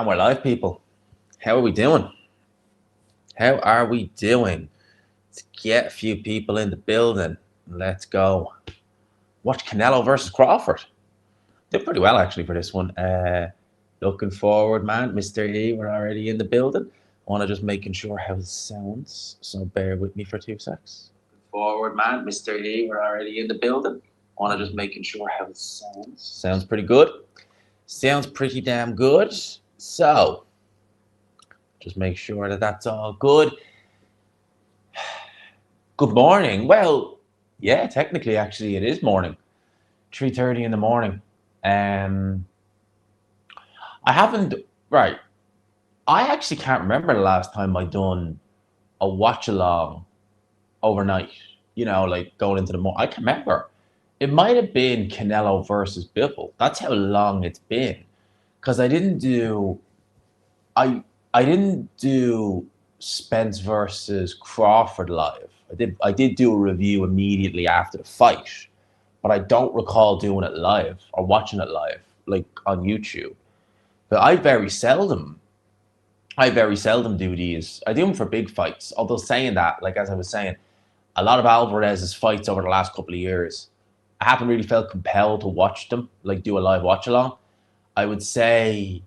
And we're live, people. How are we doing? How are we doing? Let's get a few people in the building. Let's go. Watch Canelo versus Crawford. Did pretty well, actually, for this one. Looking forward, man. Mr. E, we're already in the building. I want to just making sure how it sounds, so bear with me for 2 seconds. Forward, man. Mr. E, we're already in the building. I want to just making sure how it sounds. Sounds pretty good. Sounds pretty damn good. So, just make sure that that's all good. Good morning. Well, yeah, technically, actually, it is morning. 3:30 in the morning. I haven't, right. I actually can't remember the last time I done a watch along overnight, like going into the morning. I can't remember. It might have been Canelo versus Bivol. That's how long it's been. Because I didn't do Spence versus Crawford live. I did do a review immediately after the fight, but I don't recall doing it live or watching it live, like on YouTube. But I very seldom do these. I do them for big fights. Although saying that, like as I was saying, a lot of Alvarez's fights over the last couple of years, I haven't really felt compelled to watch them, like do a live watch along. I would say,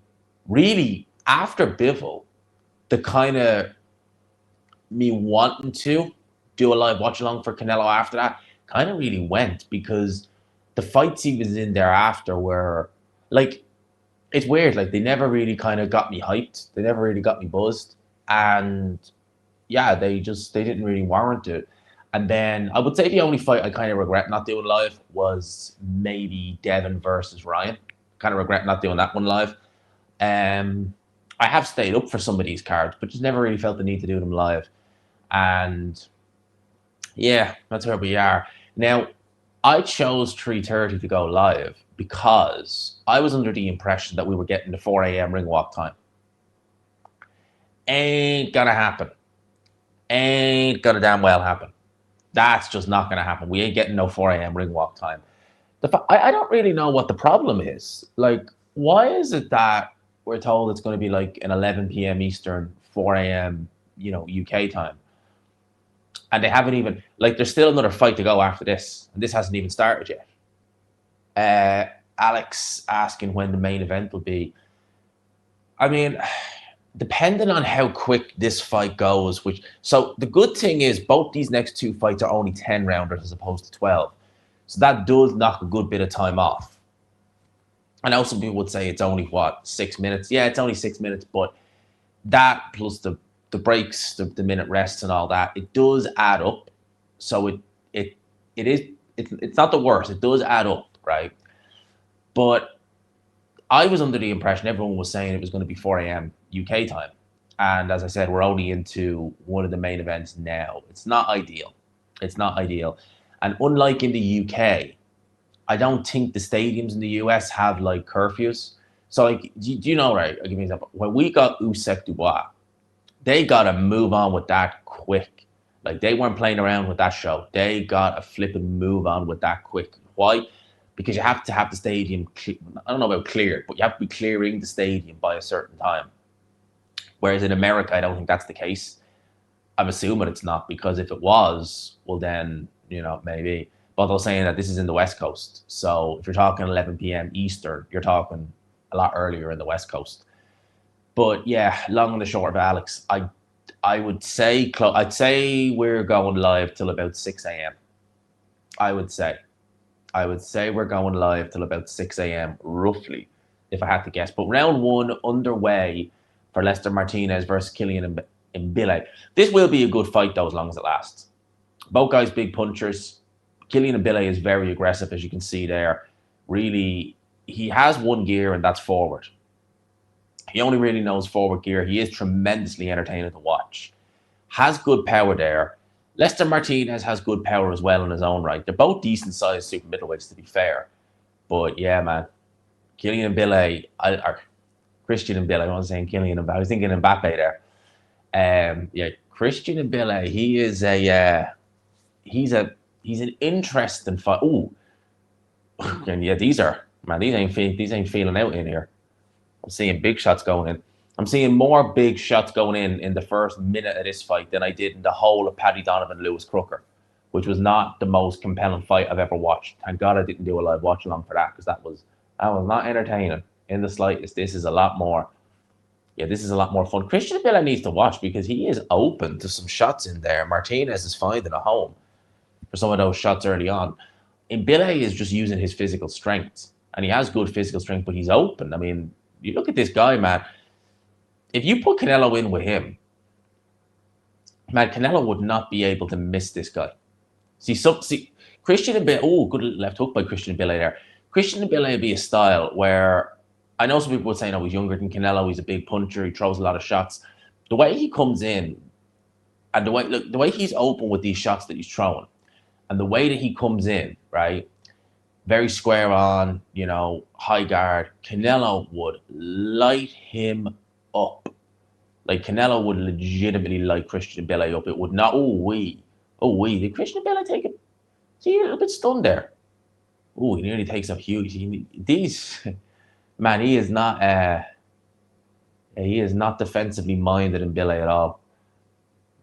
really, after Bivol, the kind of me wanting to do a live watch along for Canelo after that kind of really went, because the fights he was in thereafter were like, it's weird. Like, they never really kind of got me hyped. They never really got me buzzed. And yeah, they didn't really warrant it. And then I would say the only fight I kind of regret not doing live was maybe Devin versus Ryan. Kind of regret not doing that one live. I have stayed up for some of these cards, but just never really felt the need to do them live. And yeah, that's where we are. Now, I chose 3:30 to go live because I was under the impression that we were getting the 4 a.m. ring walk time. Ain't gonna happen. Ain't gonna damn well happen. That's just not gonna happen. We ain't getting no 4 a.m. ring walk time. I don't really know what the problem is. Like, why is it that we're told it's going to be like an 11 p.m. Eastern, 4 a.m., UK time? And they haven't even, like, there's still another fight to go after this. And this hasn't even started yet. Alex asking when the main event will be. I mean, depending on how quick this fight goes, so the good thing is both these next 2 fights are only 10 rounders as opposed to 12. So that does knock a good bit of time off. I know some people would say it's only, 6 minutes? Yeah, it's only 6 minutes, but that plus the breaks, the minute rests and all that, it does add up. So it's not the worst. It does add up, right? But I was under the impression everyone was saying it was going to be 4 a.m. UK time. And as I said, we're only into one of the main events now. It's not ideal. It's not ideal. And unlike in the UK, I don't think the stadiums in the US have like curfews. So like, do you know, right? I'll give you an example. When we got Usyk Dubois, they got to move on with that quick. Like, they weren't playing around with that show. They got to flip and move on with that quick. Why? Because you have to have the stadium, I don't know about cleared, but you have to be clearing the stadium by a certain time. Whereas in America, I don't think that's the case. I'm assuming it's not, because if it was, well then, maybe. But they're saying that this is in the West Coast. So if you're talking 11 p.m. Eastern, you're talking a lot earlier in the West Coast. But yeah, long and the short of Alex, I would say, I'd say we're going live till about 6 a.m. I would say we're going live till about 6 a.m. roughly, if I had to guess. But round 1 underway for Lester Martinez versus Killian Inbille. This will be a good fight though, as long as it lasts. Both guys big punchers. Killian Inbille is very aggressive, as you can see there. Really, he has one gear, and that's forward. He only really knows forward gear. He is tremendously entertaining to watch. Has good power there. Lester Martinez has good power as well in his own right. They're both decent-sized super middleweights, to be fair. But yeah, man. Killian Inbille, or Christian Inbille, I wasn't saying Killian Inbille. I was thinking Mbappe there. Yeah, Christian Inbille, he is he's an interesting fight. Ooh. And yeah, these ain't feeling out in here. I'm seeing big shots going in. I'm seeing more big shots going in the first minute of this fight than I did in the whole of Paddy Donovan Lewis Crooker, which was not the most compelling fight I've ever watched. Thank God I didn't do a live watch along for that, because that was not entertaining in the slightest. This is a lot more. Yeah, this is a lot more fun. Christian Inbille needs to watch, because he is open to some shots in there. Martinez is finding a home for some of those shots early on. Inbille is just using his physical strength, and he has good physical strength, but he's open. I mean, you look at this guy, man. If you put Canelo in with him, man, Canelo would not be able to miss this guy. See, Christian Inbille. Oh, good left hook by Christian Inbille there. Christian Inbille would be a style where, I know some people would say, no, he's younger than Canelo. He's a big puncher. He throws a lot of shots. The way he comes in, and the way he's open with these shots that he's throwing, and the way that he comes in, right, very square on, high guard. Canelo would light him up. Like, Canelo would legitimately light Christian Inbille up. It would not. Did Christian Inbille take it? See, a little bit stunned there. Oh, he nearly takes a huge. Man, he is not. He is not defensively minded in Inbille at all.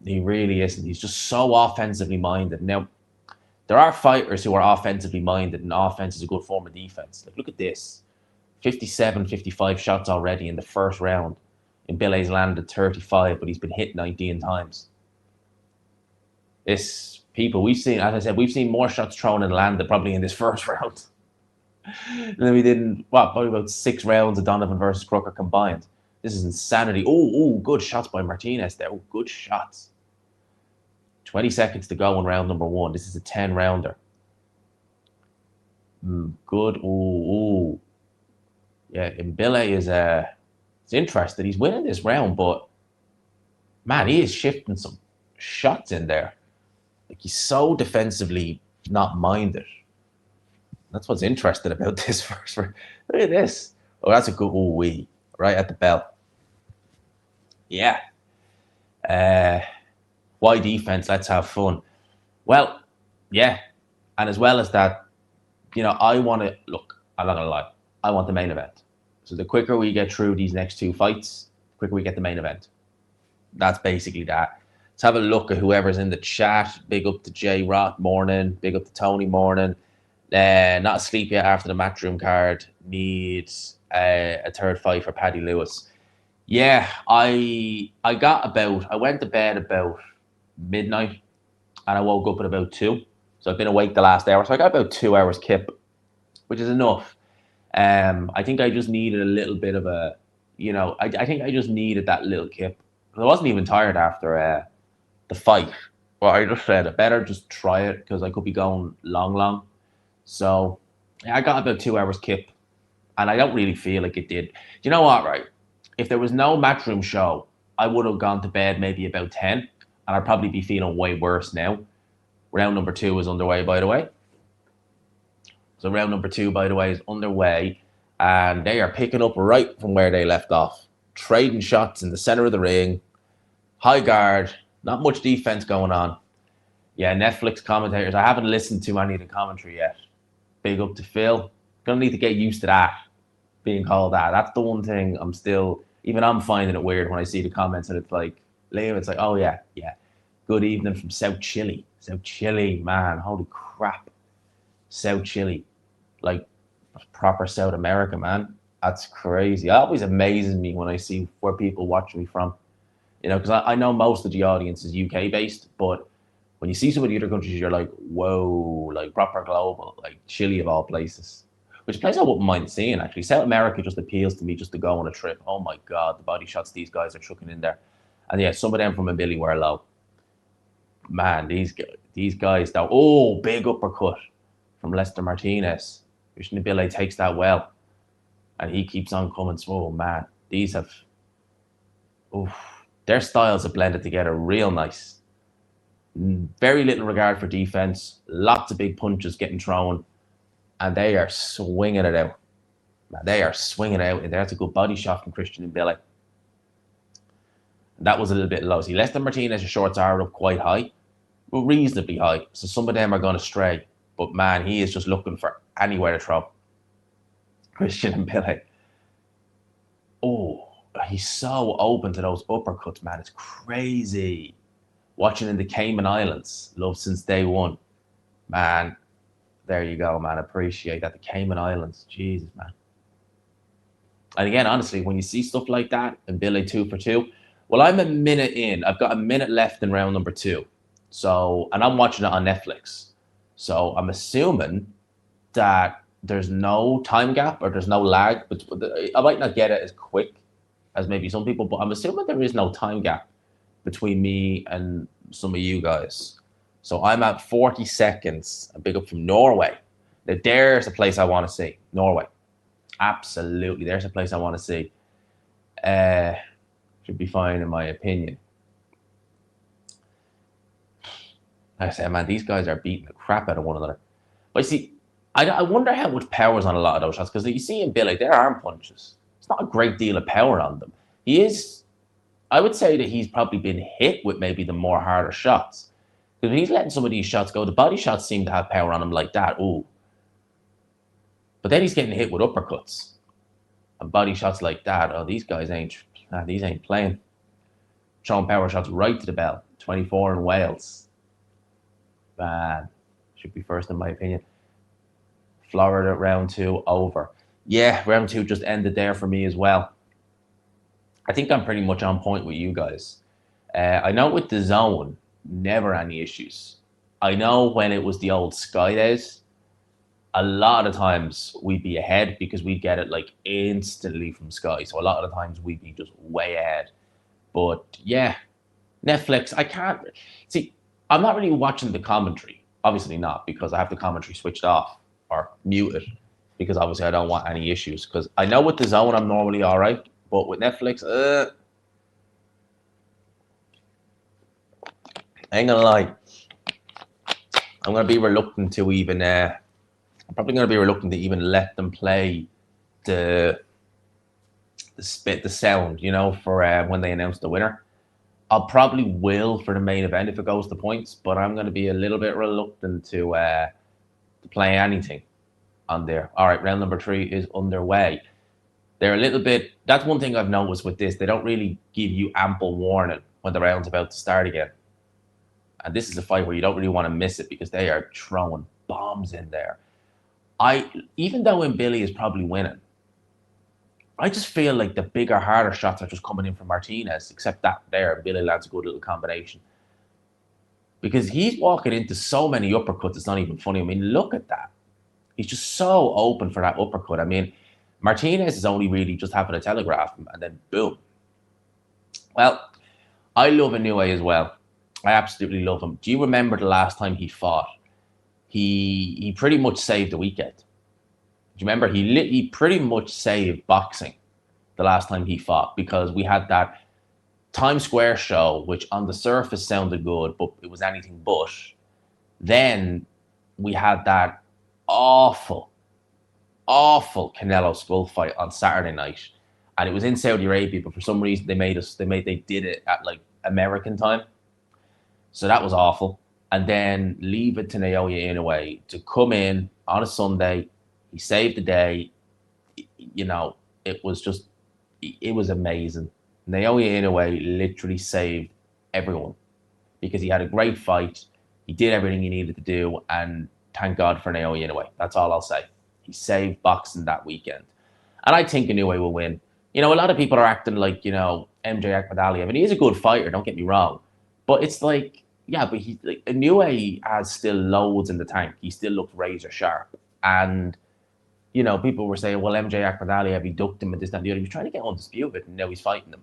He really isn't. He's just so offensively minded. Now, there are fighters who are offensively minded, and offense is a good form of defense. Like, look at this. 57, 55 shots already in the first round. Inbille's landed 35, but he's been hit 19 times. We've seen, as I said, we've seen more shots thrown and landed probably in this first round than we did in, probably about 6 rounds of Donovan versus Crooker combined. This is insanity. Oh, good shots by Martinez there. Oh, good shots. 20 seconds to go in round number 1. This is a 10-rounder. Good. Ooh. Yeah, Inbille is it's interesting. He's winning this round, but man, he is shifting some shots in there. Like, he's so defensively not minded. That's what's interesting about this first round. Look at this. Oh, that's a good wee right at the bell. Yeah. Why defense? Let's have fun. Well, yeah. And as well as that, I want to look. I'm not gonna lie. I want the main event. So the quicker we get through these next 2 fights, the quicker we get the main event. That's basically that. Let's have a look at whoever's in the chat. Big up to Jay Roth, morning. Big up to Tony, morning. Not asleep yet after the Matchroom card. Needs a third fight for Paddy Lewis. Yeah, I went to bed about midnight, and I woke up at about 2. So I've been awake the last hour. So I got about 2 hours kip, which is enough. I think I just needed a little bit of a, I think I just needed that little kip. I wasn't even tired after the fight. Well, I just said, I better just try it, because I could be going long. So I got about 2 hours kip, and I don't really feel like it did. You know what, right? If there was no Matchroom show, I would have gone to bed maybe about 10, and I'd probably be feeling way worse now. Round number 2 is underway, by the way. So round number 2, by the way, is underway, and they are picking up right from where they left off. Trading shots in the center of the ring. High guard. Not much defense going on. Yeah, Netflix commentators. I haven't listened to any of the commentary yet. Big up to Phil. Gonna need to get used to that, being called that. That's the one thing I'm finding it weird when I see the comments, and it's like, Liam, it's like, oh yeah. Good evening from South Chile. South Chile, man. Holy crap. South Chile. Like, proper South America, man. That's crazy. It always amazes me when I see where people watch me from. Because I know most of the audience is UK based, but when you see some of the other countries, you're like, whoa, like proper global, like Chile of all places. Which place I wouldn't mind seeing, actually. South America just appeals to me just to go on a trip. Oh my God, the body shots these guys are chucking in there. And yeah, some of them from Inbille were low. Man, these guys, though. Oh, big uppercut from Lester Martinez. Christian Inbille takes that well. And he keeps on coming. Oh, man. Their styles have blended together real nice. Very little regard for defense. Lots of big punches getting thrown. And they are swinging it out. They are swinging it out. And there's a good body shot from Christian Inbille. That was a little bit low. See, Lester Martinez's shorts are up quite high. Well, reasonably high. So some of them are going to stray. But, man, he is just looking for anywhere to throw. Christian Inbille. Oh, he's so open to those uppercuts, man. It's crazy. Watching in the Cayman Islands, love since day one. Man, there you go, man. Appreciate that. The Cayman Islands, Jesus, man. And again, honestly, when you see stuff like that and Billy 2 for 2, well, I'm a minute in. I've got a minute left in round number 2. So, and I'm watching it on Netflix. So I'm assuming that there's no time gap or there's no lag. But I might not get it as quick as maybe some people, but I'm assuming there is no time gap between me and some of you guys. So I'm at 40 seconds. A big up from Norway. Now, there's a place I want to see. Norway. Absolutely. There's a place I want to see. Should be fine in my opinion. Like I say, man, these guys are beating the crap out of one another. But you see, I wonder how much power is on a lot of those shots, because you see in Billy, they're arm punches. It's not a great deal of power on them. He is, I would say that he's probably been hit with maybe the more harder shots. Because when he's letting some of these shots go, the body shots seem to have power on him like that. Ooh. But then he's getting hit with uppercuts and body shots like that. Oh, these guys ain't playing. Showing power shots right to the bell. 24 in Wales. Bad. Should be first in my opinion. Florida round 2 over. Yeah, round 2 just ended there for me as well. I think I'm pretty much on point with you guys. I know with the zone, never any issues. I know when it was the old Sky days, a lot of times we'd be ahead because we'd get it like instantly from Sky. So a lot of the times we'd be just way ahead. But yeah, Netflix, I can't see. I'm not really watching the commentary. Obviously not, because I have the commentary switched off or muted, because obviously I don't want any issues. Because I know with the zone I'm normally all right, but with Netflix, I ain't gonna lie. I'm gonna be reluctant to even. I'm probably gonna be reluctant to even let them play the sound, you know, for when they announce the winner. I'll probably will for the main event if it goes to points, but I'm gonna be a little bit reluctant to play anything on there. All right, round number 3 is underway. They're a little bit. That's one thing I've noticed with this. They don't really give you ample warning when the round's about to start again. And this is a fight where you don't really want to miss it, because they are throwing bombs in there. Even though Inbille is probably winning, I just feel like the bigger, harder shots are just coming in from Martinez, except that there, Inbille lands a good little combination. Because he's walking into so many uppercuts, it's not even funny. I mean, look at that. He's just so open for that uppercut. I mean, Martinez is only really just having to telegraph him, and then boom. Well, I love Inoue as well. I absolutely love him. Do you remember the last time he fought? He pretty much saved the weekend. Do you remember? He pretty much saved boxing the last time he fought, because we had that Times Square show, which on the surface sounded good, but it was anything but. Then we had that awful Canelo Skull fight on Saturday night, and it was in Saudi Arabia, but for some reason they did it at like American time, so that was awful. And then leave it to Naoya Inoue to come in on a Sunday. He saved the day. You know, it was amazing. Naoya Inoue literally saved everyone, because he had a great fight. He did everything he needed to do, and thank God for Naoya Inoue. That's all I'll say. He saved boxing that weekend. And I think Inoue will win. You know, a lot of people are acting like, you know, MJ Akhmadaliev, and he is a good fighter, don't get me wrong. But it's like, yeah, but Inoue has still loads in the tank. He still looks razor sharp. And, you know, people were saying, well, MJ Akhmadaliev, he ducked him and this, that, and the other. He was trying to get undisputed, and now he's fighting him.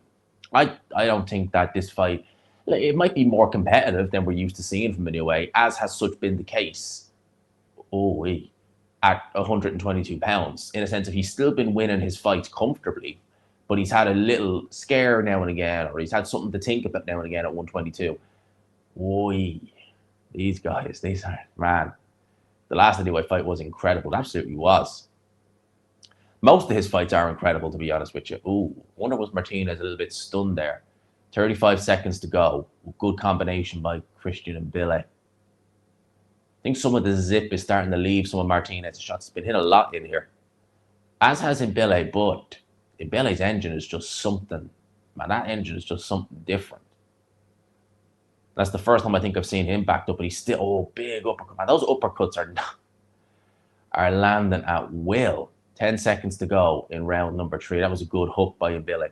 I don't think that this fight, it might be more competitive than we're used to seeing from Inoue, as has such been the case. At 122 pounds, in a sense of he's still been winning his fights comfortably, but he's had a little scare now and again, or he's had something to think about now and again at 122. These guys, man. The last Inoue fight was incredible. It absolutely was. Most of his fights are incredible, to be honest with you. Wonder was Martinez a little bit stunned there. 35 seconds to go. Good combination by Christian Inbille. I think some of the zip is starting to leave some of Martinez's shots. It's been hit a lot in here, as has Inbille, but Inbille's engine is just something, man. That engine is just something different. That's the first time I think I've seen him backed up, but he's still big uppercut. Man, those uppercuts are landing at will. 10 seconds to go in round number 3. That was a good hook by Inbille,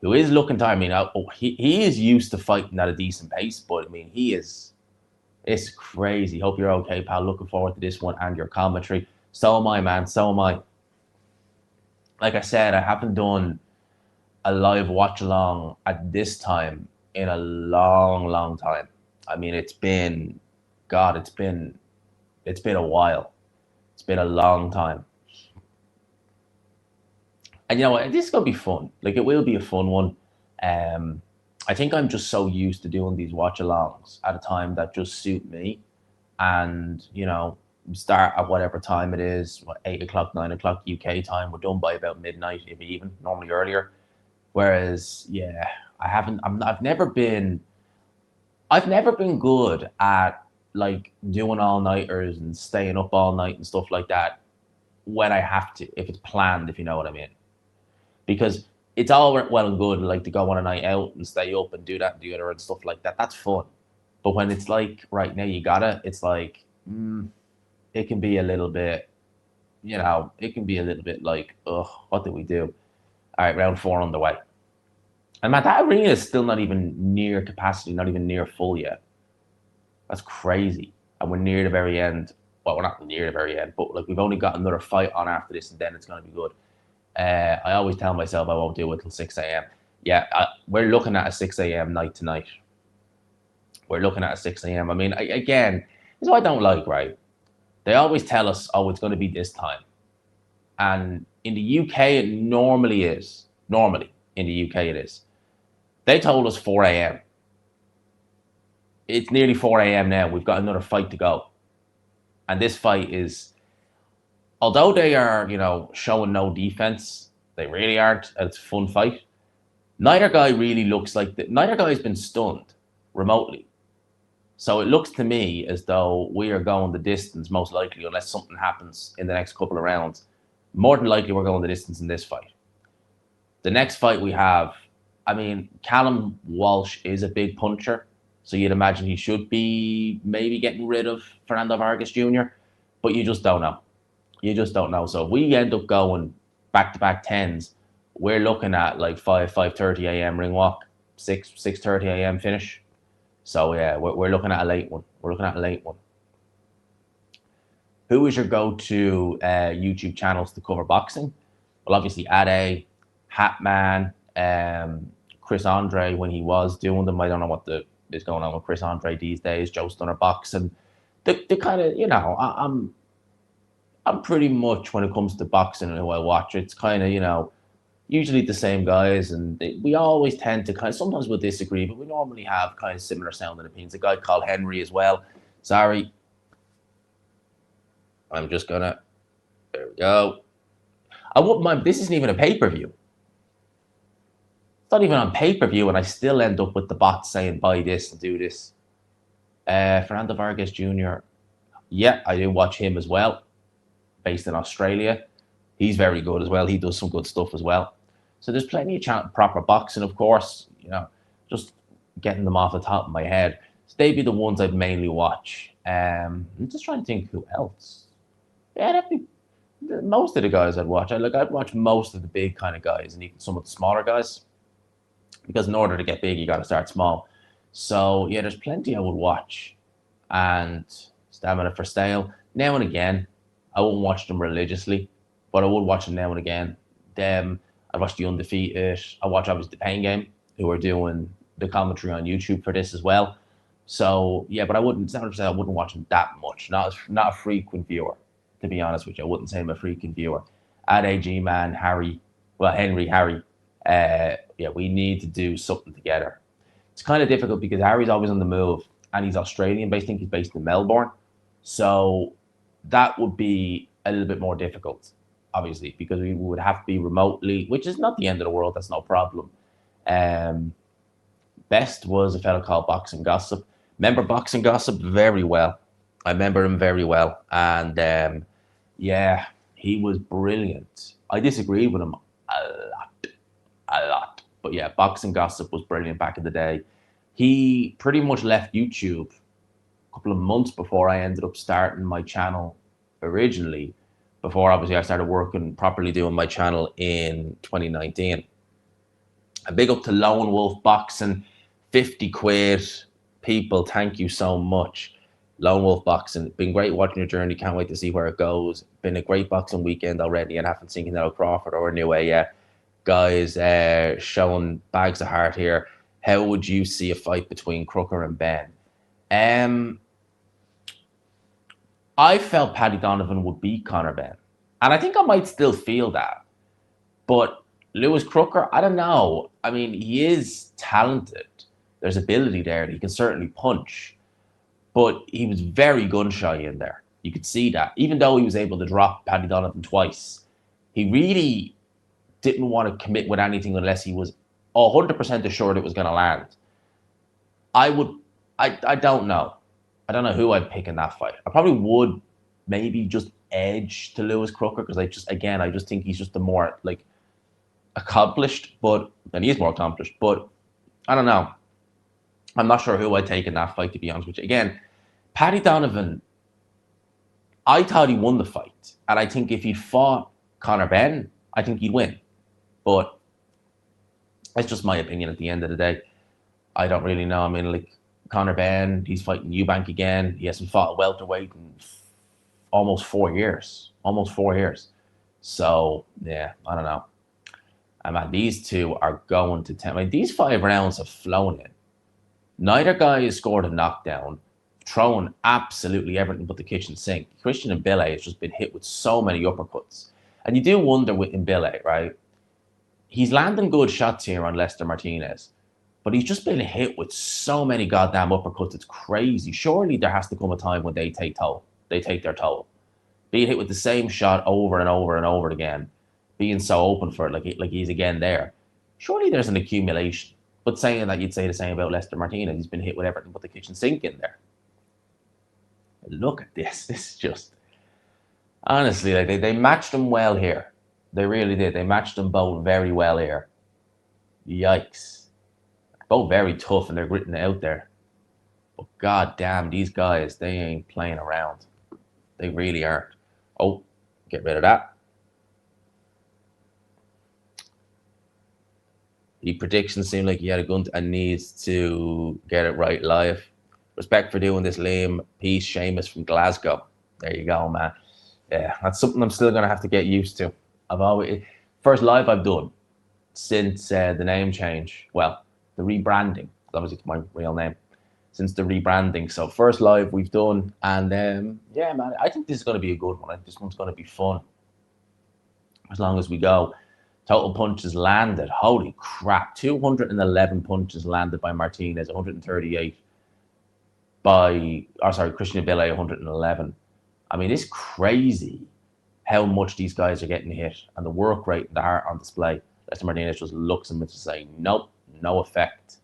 who is looking tired. I mean, he is used to fighting at a decent pace, but I mean, it's crazy. Hope you're okay, pal. Looking forward to this one and your commentary. So am I, man. So am I. Like I said, I haven't done a live watch along at this time in a long time. I mean, it's been a while. It's been a long time. And you know what? This is gonna be fun. Like, it will be a fun one. I think I'm just so used to doing these watch alongs at a time that just suit me. And, you know, start at whatever time it is, 8 o'clock, 9 o'clock UK time. We're done by about midnight, if even, normally earlier. Whereas, yeah, I've never been good at like doing all-nighters and staying up all night and stuff like that when I have to, if it's planned, if you know what I mean. Because it's all well and good, like, to go on a night out and stay up and do that and the other and stuff like that. That's fun. But when it's like, right now you gotta, it's like, it can be a little bit, you know, it can be a little bit like, ugh, what did we do? All right, round 4 on the way. And man, that arena is still not even near capacity, not even near full yet. That's crazy. And we're near the very end. Well, we're not near the very end, but like, we've only got another fight on after this, and then it's going to be good. I always tell myself I won't do it till 6 a.m. Yeah, we're looking at a 6 a.m. night tonight. We're looking at a 6 a.m. I mean, again, this is what I don't like, right? They always tell us, oh, it's going to be this time. And in the UK, it normally is. Normally, in the UK, it is. They told us 4 a.m. It's nearly 4 a.m. now. We've got another fight to go. And this fight is, although they are, you know, showing no defense, they really aren't. It's a fun fight. Neither guy really looks like neither guy's been stunned remotely. So it looks to me as though we are going the distance, most likely, unless something happens in the next couple of rounds. More than likely, we're going the distance in this fight. The next fight we have, I mean, Callum Walsh is a big puncher, so you'd imagine he should be maybe getting rid of Fernando Vargas Jr., but you just don't know. You just don't know. So if we end up going back-to-back 10s, we're looking at like 5:30 a.m. ring walk, 6:30 a.m. finish. So yeah, we're looking at a late one. We're looking at a late one. Who is your go-to YouTube channels to cover boxing? Well, obviously Ade, Hatman, Chris Andre when he was doing them. I don't know what is going on with Chris Andre these days. Joe Stunner Boxing. The kind of, you know, I'm pretty much, when it comes to boxing and who I watch, it's kind of, you know, usually the same guys, and we always tend to kind of, sometimes we'll disagree, but we normally have kind of similar sounding opinions. A guy called Henry as well. Sorry. I'm just gonna, there we go. I wouldn't mind, this isn't even a pay-per-view. It's not even on pay-per-view, and I still end up with the bots saying, buy this and do this. Fernando Vargas Jr., yeah, I do watch him as well, based in Australia. He's very good as well. He does some good stuff as well. So there's plenty of proper boxing, of course, you know, just getting them off the top of my head. So they'd be the ones I'd mainly watch. I'm just trying to think who else. Yeah, that'd be most of the guys I'd watch. I'd watch most of the big kind of guys and even some of the smaller guys. Because in order to get big, you got to start small. So yeah, there's plenty I would watch. And Stamina for Stale, now and again. I won't watch them religiously, but I would watch them now and again. I watch the Undefeated. I watch obviously the Pain Game, who are doing the commentary on YouTube for this as well. So yeah, but I wouldn't watch them that much. Not a frequent viewer, to be honest with you. I wouldn't say I'm a frequent viewer. Ade, G-Man, Henry. Yeah, we need to do something together. It's kind of difficult because Harry's always on the move, and he's Australian based. I think he's based in Melbourne. So that would be a little bit more difficult, obviously, because we would have to be remotely, which is not the end of the world. That's no problem. Best was a fellow called Boxing Gossip. Remember Boxing Gossip very well. I remember him very well. And yeah, he was brilliant. I disagreed with him a lot, a lot. But yeah, Boxing Gossip was brilliant back in the day. He pretty much left YouTube a couple of months before I ended up starting my channel originally. Before obviously I started working properly doing my channel in 2019. A big up to Lone Wolf Boxing, 50 quid. People, thank you so much. Lone Wolf Boxing, been great watching your journey. Can't wait to see where it goes. Been a great boxing weekend already, and haven't seen Canelo Crawford or New yet. Guys, showing bags of heart here. How would you see a fight between Crooker and Ben? I felt Paddy Donovan would beat Conor Ben, and I think I might still feel that. But Lewis Crooker, I don't know. I mean, he is talented. There's ability there. He can certainly punch. But he was very gun shy in there. You could see that. Even though he was able to drop Paddy Donovan twice, he really didn't want to commit with anything unless he was 100% assured it was going to land. I don't know. I don't know who I'd pick in that fight. I probably would maybe just edge to Lewis Crooker because I just think he's just the more like accomplished, and he is more accomplished. But I don't know. I'm not sure who I'd take in that fight, to be honest with you. Again, Paddy Donovan, I thought he won the fight. And I think if he fought Conor Ben, I think he'd win. But that's just my opinion at the end of the day. I don't really know. I mean, like, Conor Ben, he's fighting Eubank again. He hasn't fought a welterweight in almost 4 years. So, yeah, I don't know. Man, these two are going to 10. I mean, these 5 rounds have flown in. Neither guy has scored a knockdown, throwing absolutely everything but the kitchen sink. Christian Inbille has just been hit with so many uppercuts. And you do wonder with Inbille, right? He's landing good shots here on Lester Martinez, but he's just been hit with so many goddamn uppercuts. It's crazy. Surely there has to come a time when they take toll. They take their toll. Being hit with the same shot over and over and over again, being so open for it, like he's again there. Surely there's an accumulation. But saying that, you'd say the same about Lester Martinez. He's been hit with everything but the kitchen sink in there. Look at this. This is just... Honestly, like they matched them well here. They really did. They matched them both very well here. Yikes. Both very tough, and they're gritting it out there. But god damn, these guys, they ain't playing around. They really aren't. Oh, get rid of that. The predictions seem like he had a gun and needs to get it right live. Respect for doing this, Liam. Peace, Seamus from Glasgow. There you go, man. Yeah, that's something I'm still going to have to get used to. First live I've done since the name change. Well, the rebranding. Obviously, it's my real name. Since the rebranding. So first live we've done. And yeah, man, I think this is going to be a good one. I think this one's going to be fun. As long as we go. Total punches landed. Holy crap. 211 punches landed by Martinez. 138 by, Christian Inbille, 111. I mean, it's crazy how much these guys are getting hit and the work rate and the heart on display. Lester Martinez just looks at him and just saying, nope, no effect.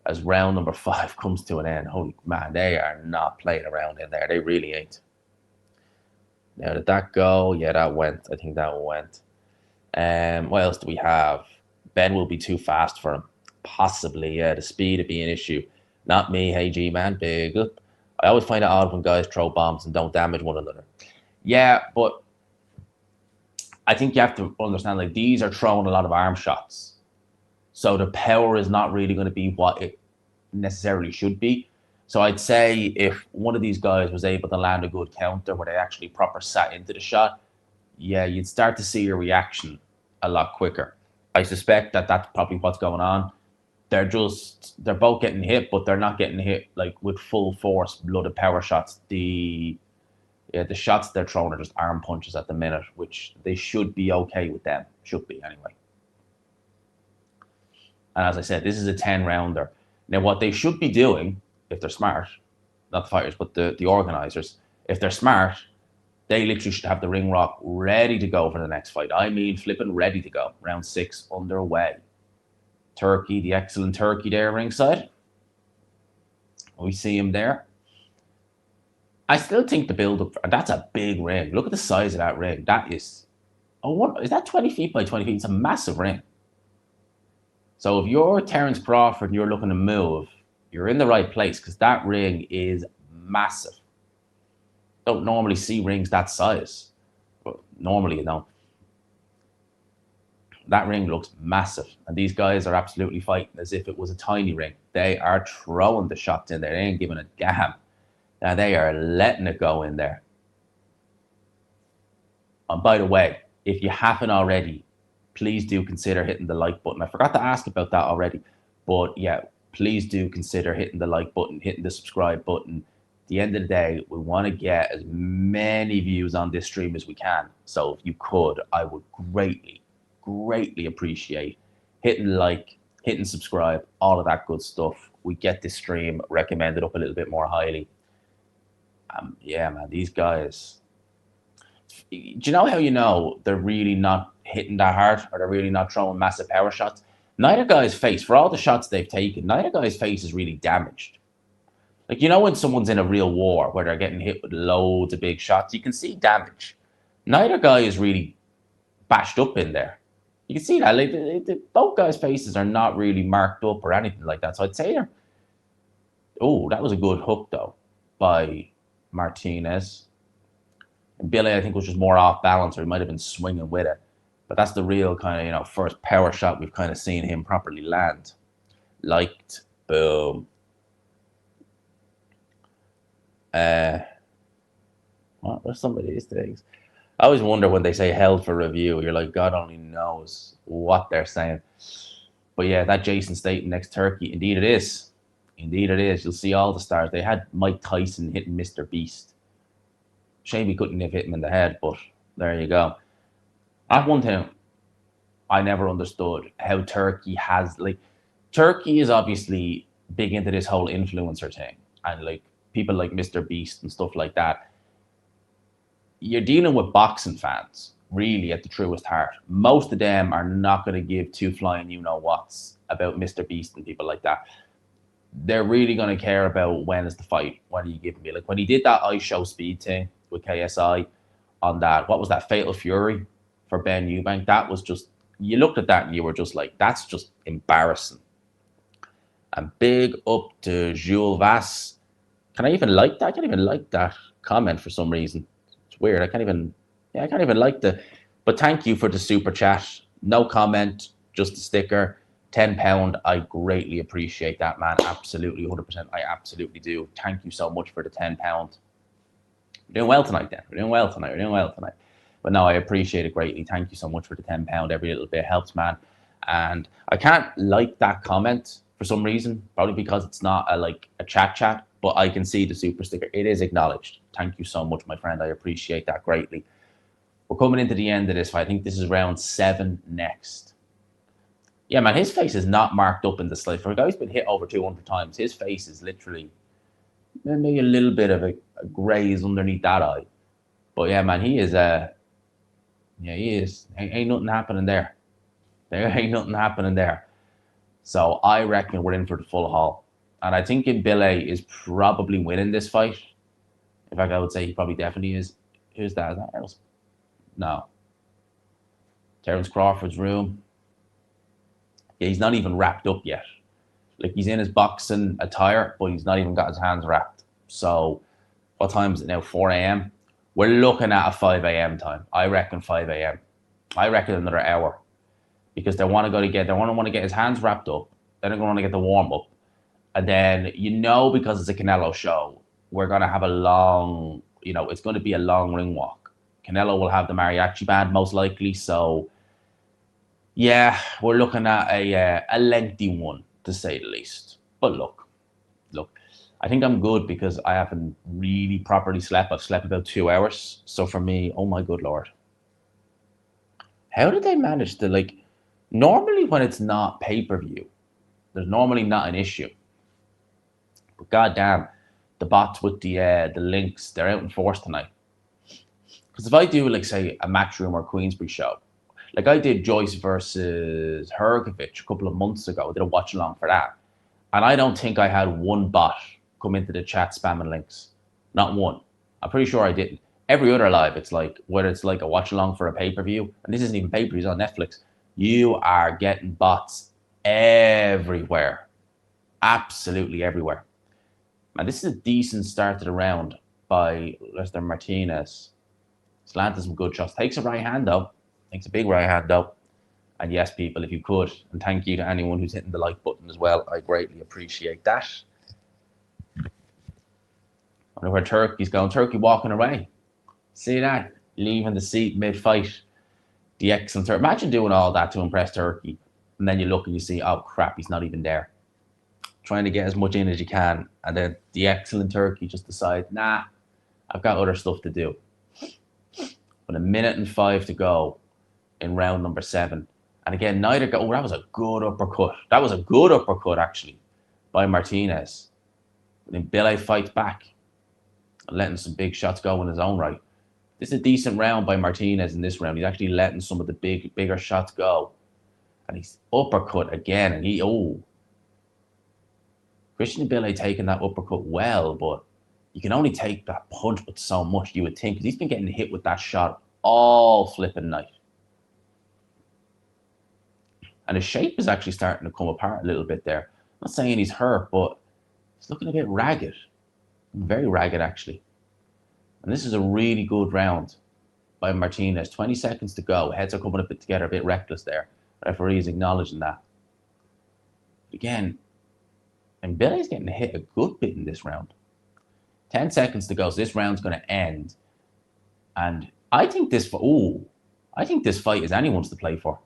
As round number 5 comes to an end, holy man, they are not playing around in there. They really ain't. Now, did that go? Yeah, that went. I think that went. What else do we have? Ben will be too fast for him. Possibly, yeah. The speed would be an issue. Not me, hey G man, big up. I always find it odd when guys throw bombs and don't damage one another. Yeah, but I think you have to understand, like, these are throwing a lot of arm shots. So the power is not really going to be what it necessarily should be. So I'd say if one of these guys was able to land a good counter where they actually proper sat into the shot, yeah, you'd start to see your reaction a lot quicker. I suspect that that's probably what's going on. They're both getting hit, but they're not getting hit like with full force, blooded power shots. The shots they're throwing are just arm punches at the minute, which they should be okay with them. Should be anyway. And as I said, this is a 10-rounder. Now, what they should be doing, if they're smart, not the fighters, but the organizers, if they're smart, they literally should have the ring rock ready to go for the next fight. I mean, flipping ready to go. Round 6 underway. Turkey, the excellent Turkey there ringside. We see him there. I still think the build-up, that's a big ring. Look at the size of that ring. That is Oh, what is that? 20 feet by 20 feet. It's a massive ring. So if you're Terence Crawford and you're looking to move, you're in the right place because that ring is massive. Don't normally see rings that size, but normally you don't. That ring looks massive, and these guys are absolutely fighting as if it was a tiny ring. They are throwing the shots in there. They ain't giving a damn. Now they are letting it go in there. And by the way, if you haven't already, please do consider hitting the like button. I forgot to ask about that already, but yeah, please do consider hitting the like button, hitting the subscribe button. At the end of the day, we want to get as many views on this stream as we can. So if you could, I would greatly appreciate hitting like, hitting subscribe, all of that good stuff. We get this stream recommended up a little bit more highly. Yeah, man, these guys. Do you know how you know they're really not hitting that hard or they're really not throwing massive power shots? Neither guy's face, for all the shots they've taken, neither guy's face is really damaged. Like, you know, when someone's in a real war where they're getting hit with loads of big shots, you can see damage. Neither guy is really bashed up in there. You can see that. Like, both guys' faces are not really marked up or anything like that. So I'd say they're. Oh, that was a good hook, though, by Martinez. And Billy, I think, was just more off balance, or he might have been swinging with it. But that's the real kind of, you know, first power shot we've kind of seen him properly land. Liked. Boom. What are some of these things? I always wonder when they say held for review, you're like, God only knows what they're saying. But yeah, that Jason Statham next Turkey, indeed it is. Indeed it is. You'll see all the stars. They had Mike Tyson hitting Mr. Beast. Shame he couldn't have hit him in the head, but there you go. That's one thing I never understood, how Turkey has, like, Turkey is obviously big into this whole influencer thing, and like people like Mr. Beast and stuff like that. You're dealing with boxing fans, really, at the truest heart. Most of them are not going to give two flying you-know-whats about Mr. Beast and people like that. They're really going to care about when is the fight, when are you giving me. Like when he did that I Show Speed thing with KSI on that, what was that, Fatal Fury for Ben Eubank, that was just, you looked at that and you were just like, that's just embarrassing. And big up to Jules Vass. Can I even like that? I can't even like that comment for some reason. It's weird. I can't even like the, but thank you for the super chat. No comment, just a sticker. £10. I greatly appreciate that, man. Absolutely, 100%. I absolutely do. Thank you so much for the £10. We're doing well tonight, then. We're doing well tonight. But no, I appreciate it greatly. Thank you so much for the £10. Every little bit helps, man. And I can't like that comment for some reason, probably because it's not a chat, but I can see the super sticker. It is acknowledged. Thank you so much, my friend. I appreciate that greatly. We're coming into the end of this fight. I think this is round 7 next. Yeah, man, his face is not marked up in the slide. For a guy who's been hit over 200 times, his face is literally maybe a little bit of a graze underneath that eye. But yeah, man, he is he is. Ain't nothing happening there. There ain't nothing happening there. So I reckon we're in for the full haul. And I think Inbille is probably winning this fight. In fact, I would say he probably definitely is. Who's that? Is that else? No. Terence Crawford's room. Yeah, he's not even wrapped up yet. Like, he's in his boxing attire, but he's not even got his hands wrapped. So what time is it now? 4 a.m. We're looking at a 5 a.m. time. I reckon 5 a.m. I reckon another hour. Because they want to get his hands wrapped up. Then they're going to want to get the warm up. And then, because it's a Canelo show, we're going to have a long, it's going to be a long ring walk. Canelo will have the mariachi band most likely. So, yeah, we're looking at a lengthy one, to say the least. But look, I think I'm good because I haven't really properly slept. I've slept about 2 hours. So for me, oh my good Lord. How did they manage to, normally when it's not pay-per-view, there's normally not an issue. But goddamn, the bots with the links, they're out in force tonight. Because if I do, say, a Matchroom or Queensbury show, like I did Joyce versus Hergovich a couple of months ago, I did a watch-along for that. And I don't think I had one bot come into the chat spamming links. Not one. I'm pretty sure I didn't. every other live, it's like, whether it's like a watch along for a pay-per-view, and this isn't even pay-per-views on Netflix, you are getting bots everywhere. Absolutely everywhere. And this is a decent start to the round by Lester Martinez. He's landed some good shots. Takes a right hand though. Takes a big right hand though. And yes, people, if you could, and thank you to anyone who's hitting the like button as well, I greatly appreciate that. I wonder where Turkey's going. Turkey walking away. See that? Leaving the seat mid-fight. The excellent Turkey. Imagine doing all that to impress Turkey. And then you look and you see, oh crap, he's not even there. Trying to get as much in as you can. And then the excellent Turkey just decides, nah, I've got other stuff to do. But 1:05 to go in round number 7. And again, neither go. Oh, that was a good uppercut. That was a good uppercut, actually, by Martinez. And then Inbille fights back, letting some big shots go in his own right. This is a decent round by Martinez in this round. He's actually letting some of the bigger shots go. And he's uppercut again. And Christian Inbille taking that uppercut well, but you can only take that punch with so much, you would think, because he's been getting hit with that shot all flipping night. And his shape is actually starting to come apart a little bit there. I'm not saying he's hurt, but he's looking a bit ragged. Very ragged, actually. And this is a really good round by Martinez. 20 seconds to go. Heads are coming a bit together, a bit reckless there. The referee is acknowledging that. But again, Inbille is getting hit a good bit in this round. 10 seconds to go, so this round's going to end. And I think this fight is anyone's to play for.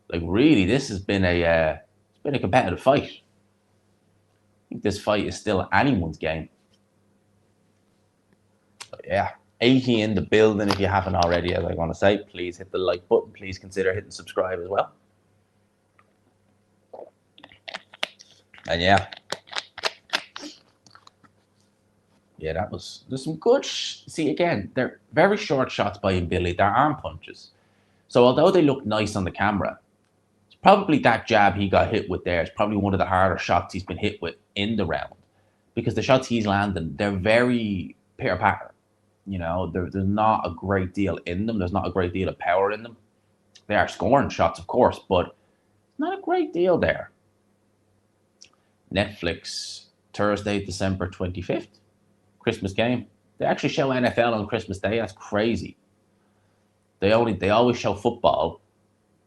Like, really, this has been a competitive fight. I think this fight is still anyone's game. But yeah, 80 in the building. If you haven't already, as I want to say, please hit the like button. Please consider hitting subscribe as well. And yeah, there's some good. See, again, they're very short shots by Inbille. They're arm punches. So although they look nice on the camera, it's probably that jab he got hit with there is probably one of the harder shots he's been hit with in the round, because the shots he's landing, they're very pitter-patter. You know, there's not a great deal in them. There's not a great deal of power in them. They are scoring shots, of course, but not a great deal there. Netflix, Thursday, December 25th. Christmas game. They actually show NFL on Christmas Day. That's crazy. They always show football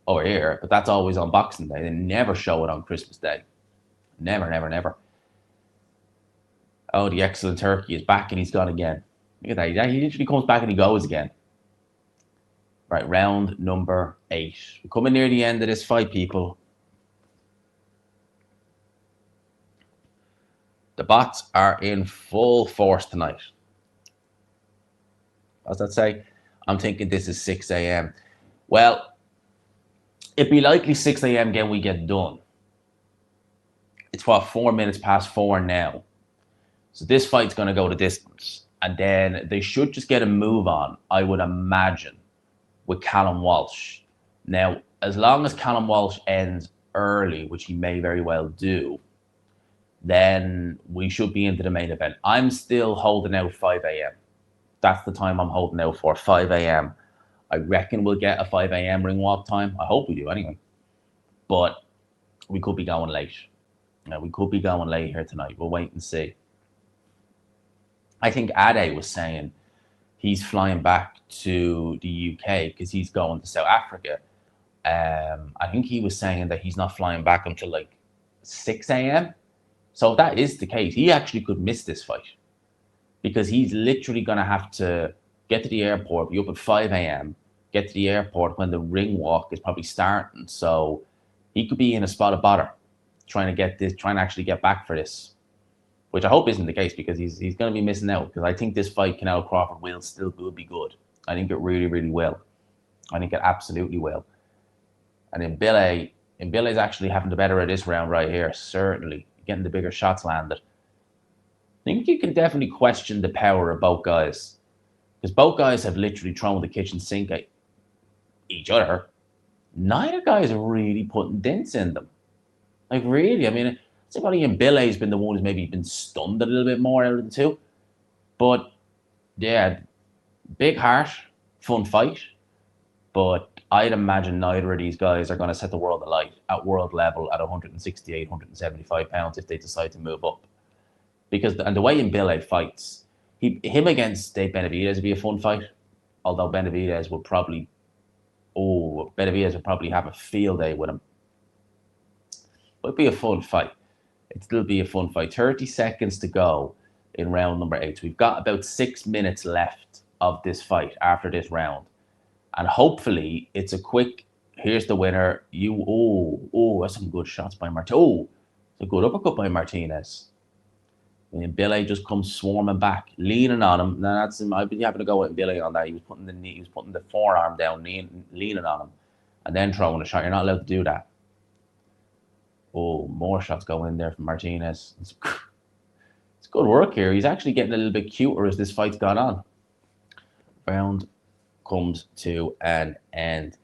over here, but that's always on Boxing Day. They never show it on Christmas Day. Never, never, never. Oh, the excellent Turkey is back and he's gone again. Look at that. He literally comes back and he goes again. Right, round number 8. We're coming near the end of this fight, people. The bots are in full force tonight. What's that say? I'm thinking this is 6 a.m. Well, it'd be likely 6 a.m. again we get done. It's what, 4 minutes past 4 now. So this fight's going to go the distance. And then they should just get a move on, I would imagine, with Callum Walsh. Now, as long as Callum Walsh ends early, which he may very well do, then we should be into the main event. I'm still holding out 5 a.m. That's the time I'm holding out for, 5 a.m. I reckon we'll get a 5 a.m. ring walk time. I hope we do anyway. But we could be going late. We could be going late here tonight. We'll wait and see. I think Ade was saying he's flying back to the UK because he's going to South Africa. I think he was saying that he's not flying back until like 6 a.m. So if that is the case, he actually could miss this fight, because he's literally going to have to get to the airport, be up at 5 a.m., get to the airport when the ring walk is probably starting. So he could be in a spot of bother trying to actually get back for this, which I hope isn't the case, because he's going to be missing out, because I think this fight, Canelo Crawford, will be good. I think it really, really will. I think it absolutely will. And Inbille is actually having the better of this round right here, certainly. Getting the bigger shots landed. I think you can definitely question the power of both guys, because both guys have literally thrown the kitchen sink at each other. Neither guy is really putting dents in them. Like, really, I mean, I think only Inbille has been the one who's maybe been stunned a little bit more out of the two. But yeah, Big heart, fun fight, but I'd imagine neither of these guys are going to set the world alight at world level at 168, 175 pounds if they decide to move up. Because and the way Inbille fights, him against Dave Benavidez would be a fun fight. Although Benavidez would probably have a field day with him. But it'd be a fun fight. It'd still be a fun fight. 30 seconds to go in round number 8. So we've got about 6 minutes left of this fight after this round. And hopefully it's a quick, here's the winner. That's some good shots by Martinez. Oh, it's a good uppercut by Martinez. And Billy just comes swarming back, leaning on him. Now that's him. I've been having to go with Billy on that. He was putting the forearm down, leaning on him, and then throwing a shot. You're not allowed to do that. Oh, more shots go in there from Martinez. It's good work here. He's actually getting a little bit cuter as this fight's gone on. Round comes to an end.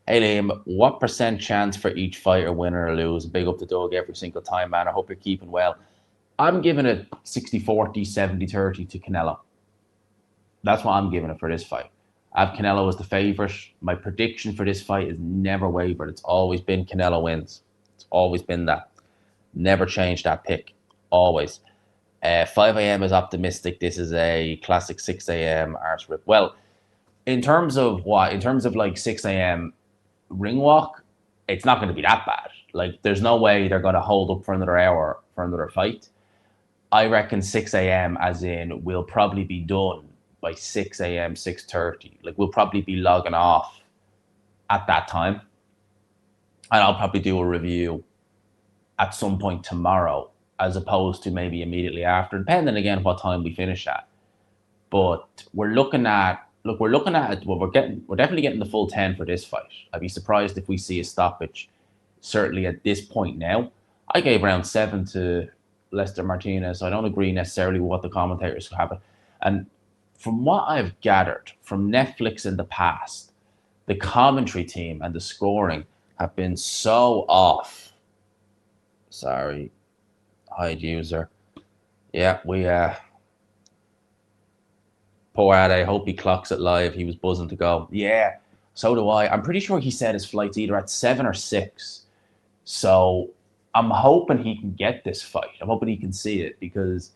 Hey Liam, what % chance for each fighter, win or lose? Big up the dog every single time, man. I hope you're keeping well. I'm giving it 60-40, 70-30 to Canelo. That's what I'm giving it for this fight. I have Canelo as the favorite. My prediction for this fight is never wavered. It's always been Canelo wins. It's always been that. Never changed that pick. Always. 5 a.m. is optimistic. This is a classic 6 a.m. arse rip. Well, in terms of what? In terms of like 6 a.m. ring walk, it's not going to be that bad. Like, there's no way they're going to hold up for another hour for another fight. I reckon 6 a.m. as in we'll probably be done by 6 a.m., 6:30. Like, we'll probably be logging off at that time. And I'll probably do a review at some point tomorrow, as opposed to maybe immediately after, depending again what time we finish at. But we're definitely getting the full 10 for this fight. I'd be surprised if we see a stoppage, certainly at this point now. I gave round 7 to Lester Martinez, so I don't agree necessarily with what the commentators have. And from what I've gathered from Netflix in the past, the commentary team and the scoring have been so off. Sorry, hide user. Yeah, we poor Ad, I hope he clocks it live. He was buzzing to go. Yeah, so do I. I'm pretty sure he said his flight's either at 7 or 6. So I'm hoping he can get this fight. I'm hoping he can see it, because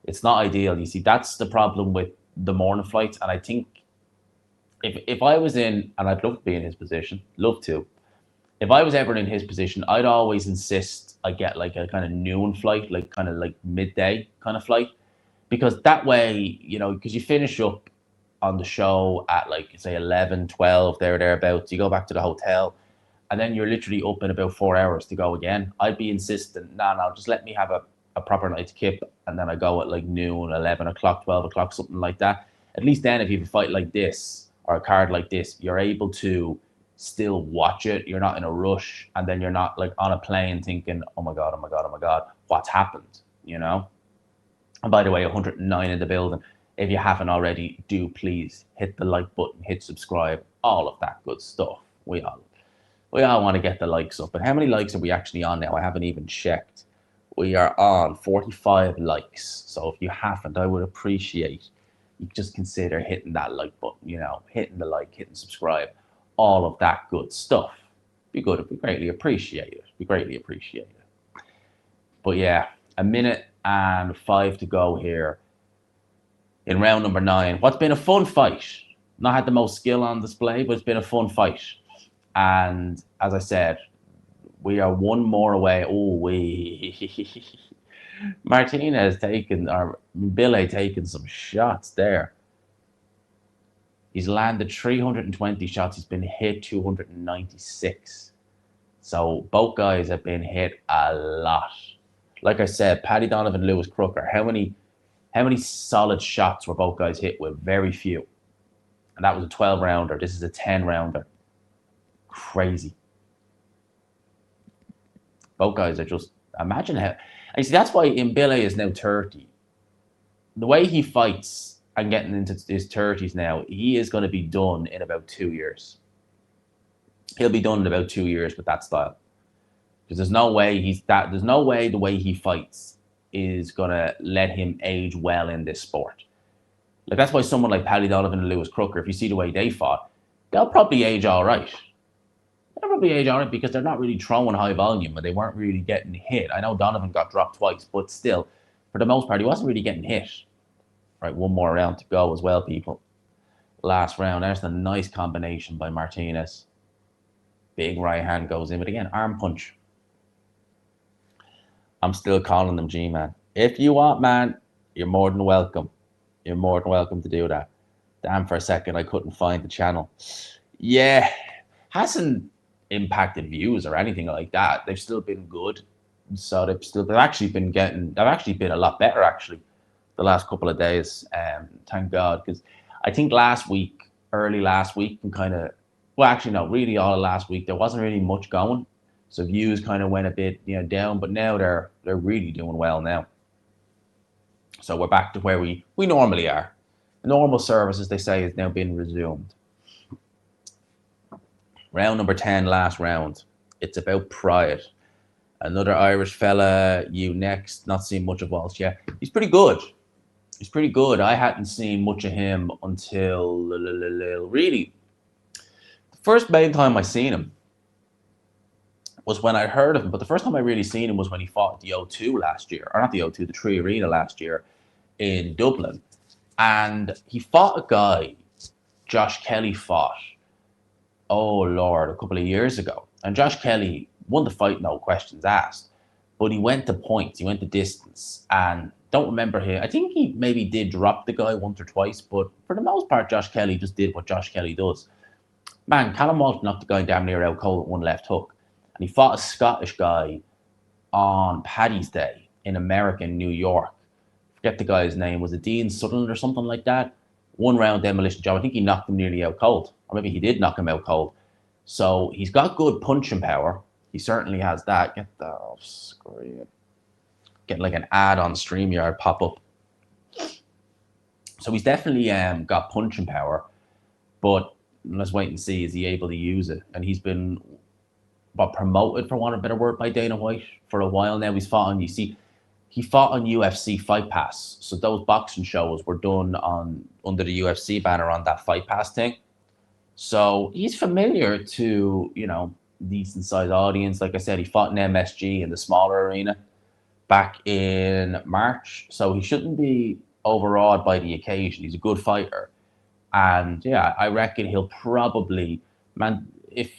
it's not ideal. You see, that's the problem with the morning flights. And I think if I was in, and I'd love to be in his position, love to. If I was ever in his position, I'd always insist I get like a kind of noon flight, like kind of like midday kind of flight. Because that way, because you finish up on the show at like, say, 11, 12, thereabouts. You go back to the hotel, and then you're literally up in about 4 hours to go again. I'd be insistent, no, just let me have a proper night's kip, and then I go at like noon, 11 o'clock, 12 o'clock, something like that. At least then, if you have a fight like this or a card like this, you're able to still watch it. You're not in a rush, and then you're not like on a plane thinking, oh my God, what's happened, And by the way, 109 in the building. If you haven't already, do please hit the like button, hit subscribe, all of that good stuff. We all want to get the likes up. And how many likes are we actually on now? I haven't even checked. We are on 45 likes. So if you haven't, I would appreciate you just consider hitting that like button, hitting the like, hitting subscribe, all of that good stuff. Be good. It'd be greatly appreciated. But yeah, a minute and 5 to go here in round number 9. What's been a fun fight. Not had the most skill on display, but it's been a fun fight. And as I said, we are one more away. Martinez Billy taking some shots there. He's landed 320 shots. He's been hit 296. So both guys have been hit a lot. Like I said, Paddy Donovan, Lewis Crooker. How many solid shots were both guys hit with? Very few. And that was a 12-rounder. This is a 10-rounder. Crazy. Both guys are just, imagine how. And you see, that's why Inbille is now 30. The way he fights and getting into his 30s now, he is going to be done in about 2 years. He'll be done in about 2 years with that style. Because there's no way the way he fights is going to let him age well in this sport. Like, that's why someone like Paddy Donovan and Lewis Crooker, if you see the way they fought, they'll probably age all right. They'll probably age all right because they're not really throwing high volume and they weren't really getting hit. I know Donovan got dropped twice, but still, for the most part, he wasn't really getting hit. Right, one more round to go as well, people. Last round, there's a nice combination by Martinez. Big right hand goes in, but again, arm punch. I'm still calling them G-Man. If you want, man, you're more than welcome. You're more than welcome to do that. Damn, for a second, I couldn't find the channel. Yeah, hasn't impacted views or anything like that. They've still been good. So they've actually been a lot better, actually, the last couple of days. Thank God, because I think early last week, and kind of, well, actually, no, really all of last week, there wasn't really much going. So views kind of went a bit, down, but now they're really doing well now. So we're back to where we normally are. The normal service, as they say, has now been resumed. Round number 10, last round. It's about pride. Another Irish fella, you next. Not seen much of Walsh yet. He's pretty good. He's pretty good. I hadn't seen much of him until really the first main time I seen him was when I heard of him. But the first time I really seen him was when he fought at the O2 last year, or not the O2, the Tree Arena last year in Dublin. And he fought a guy, Josh Kelly fought, oh Lord, a couple of years ago. And Josh Kelly won the fight, no questions asked. But he went to points, he went to distance. And don't remember him. I think he maybe did drop the guy once or twice, but for the most part, Josh Kelly just did what Josh Kelly does. Man, Callum Walsh knocked the guy damn near out cold with one left hook. And he fought a Scottish guy on Paddy's Day in America, in New York. Forget the guy's name. Was it Dean Sutherland or something like that? One round demolition job. I think he knocked him nearly out cold. Or maybe he did knock him out cold. So he's got good punching power. He certainly has that. Get that off screen. Getting like an ad on StreamYard pop up. So he's definitely got punching power. But let's wait and see, is he able to use it? And he's been promoted, for want of a better word, by Dana White for a while now. He's fought on, he fought on UFC Fight Pass. So those boxing shows were done under the UFC banner on that Fight Pass thing. So he's familiar to, decent sized audience. Like I said, he fought in MSG in the smaller arena back in March. So he shouldn't be overawed by the occasion. He's a good fighter. And yeah, I reckon he'll probably, man, if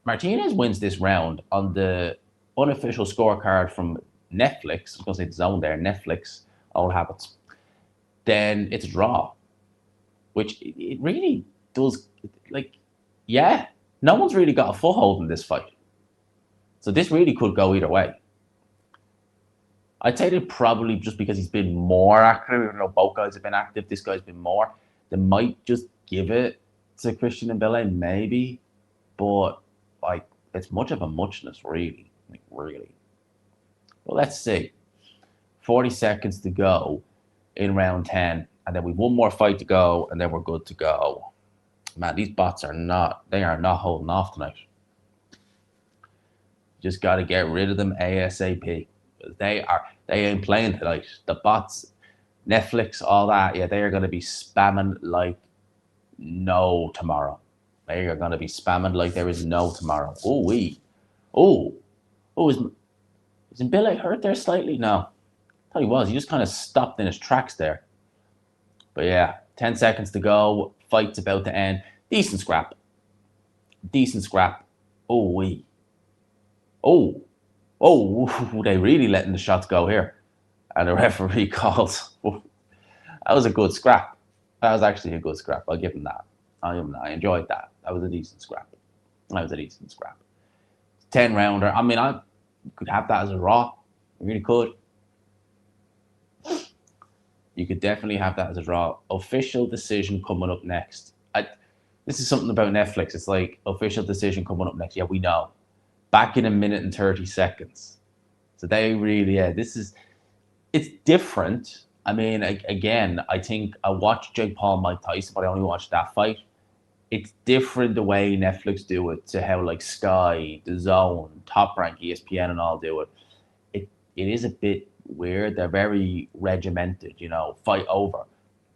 Martinez wins this round on the unofficial scorecard from Netflix, I was going to say the zone there, Netflix, old habits, then it's a draw, which it really does. Like, yeah, no one's really got a foothold in this fight. So this really could go either way. I'd say that probably just because he's been more active, even though both guys have been active, this guy's been more, they might just give it to Christian Inbille, maybe, but like, it's much of a muchness, really. Like, really. Well, let's see. 40 seconds to go in round 10. And then we've one more fight to go, and then we're good to go. Man, these bots are not holding off tonight. Just got to get rid of them ASAP. They ain't playing tonight. The bots, Netflix, all that, yeah, they are going to be spamming like no tomorrow. They are going to be spamming like there is no tomorrow. Is Inbille hurt there slightly? No. I thought he was. He just kind of stopped in his tracks there. But yeah, 10 seconds to go. Fight's about to end. Decent scrap. They really letting the shots go here. And the referee calls. That was a good scrap. That was actually a good scrap. I'll give him that. I enjoyed that. That was a decent scrap. 10 rounder. I mean, I could have that as a draw. I really could. You could definitely have that as a draw. Official decision coming up next. This is something about Netflix. It's like, official decision coming up next. Yeah, we know. Back in a minute and 30 seconds. So they really, it's different. I mean, again, I think I watched Jake Paul, Mike Tyson, but I only watched that fight. It's different the way Netflix do it to how like Sky, The Zone, Top Rank, ESPN and all do it. It is a bit weird. They're very regimented, fight over.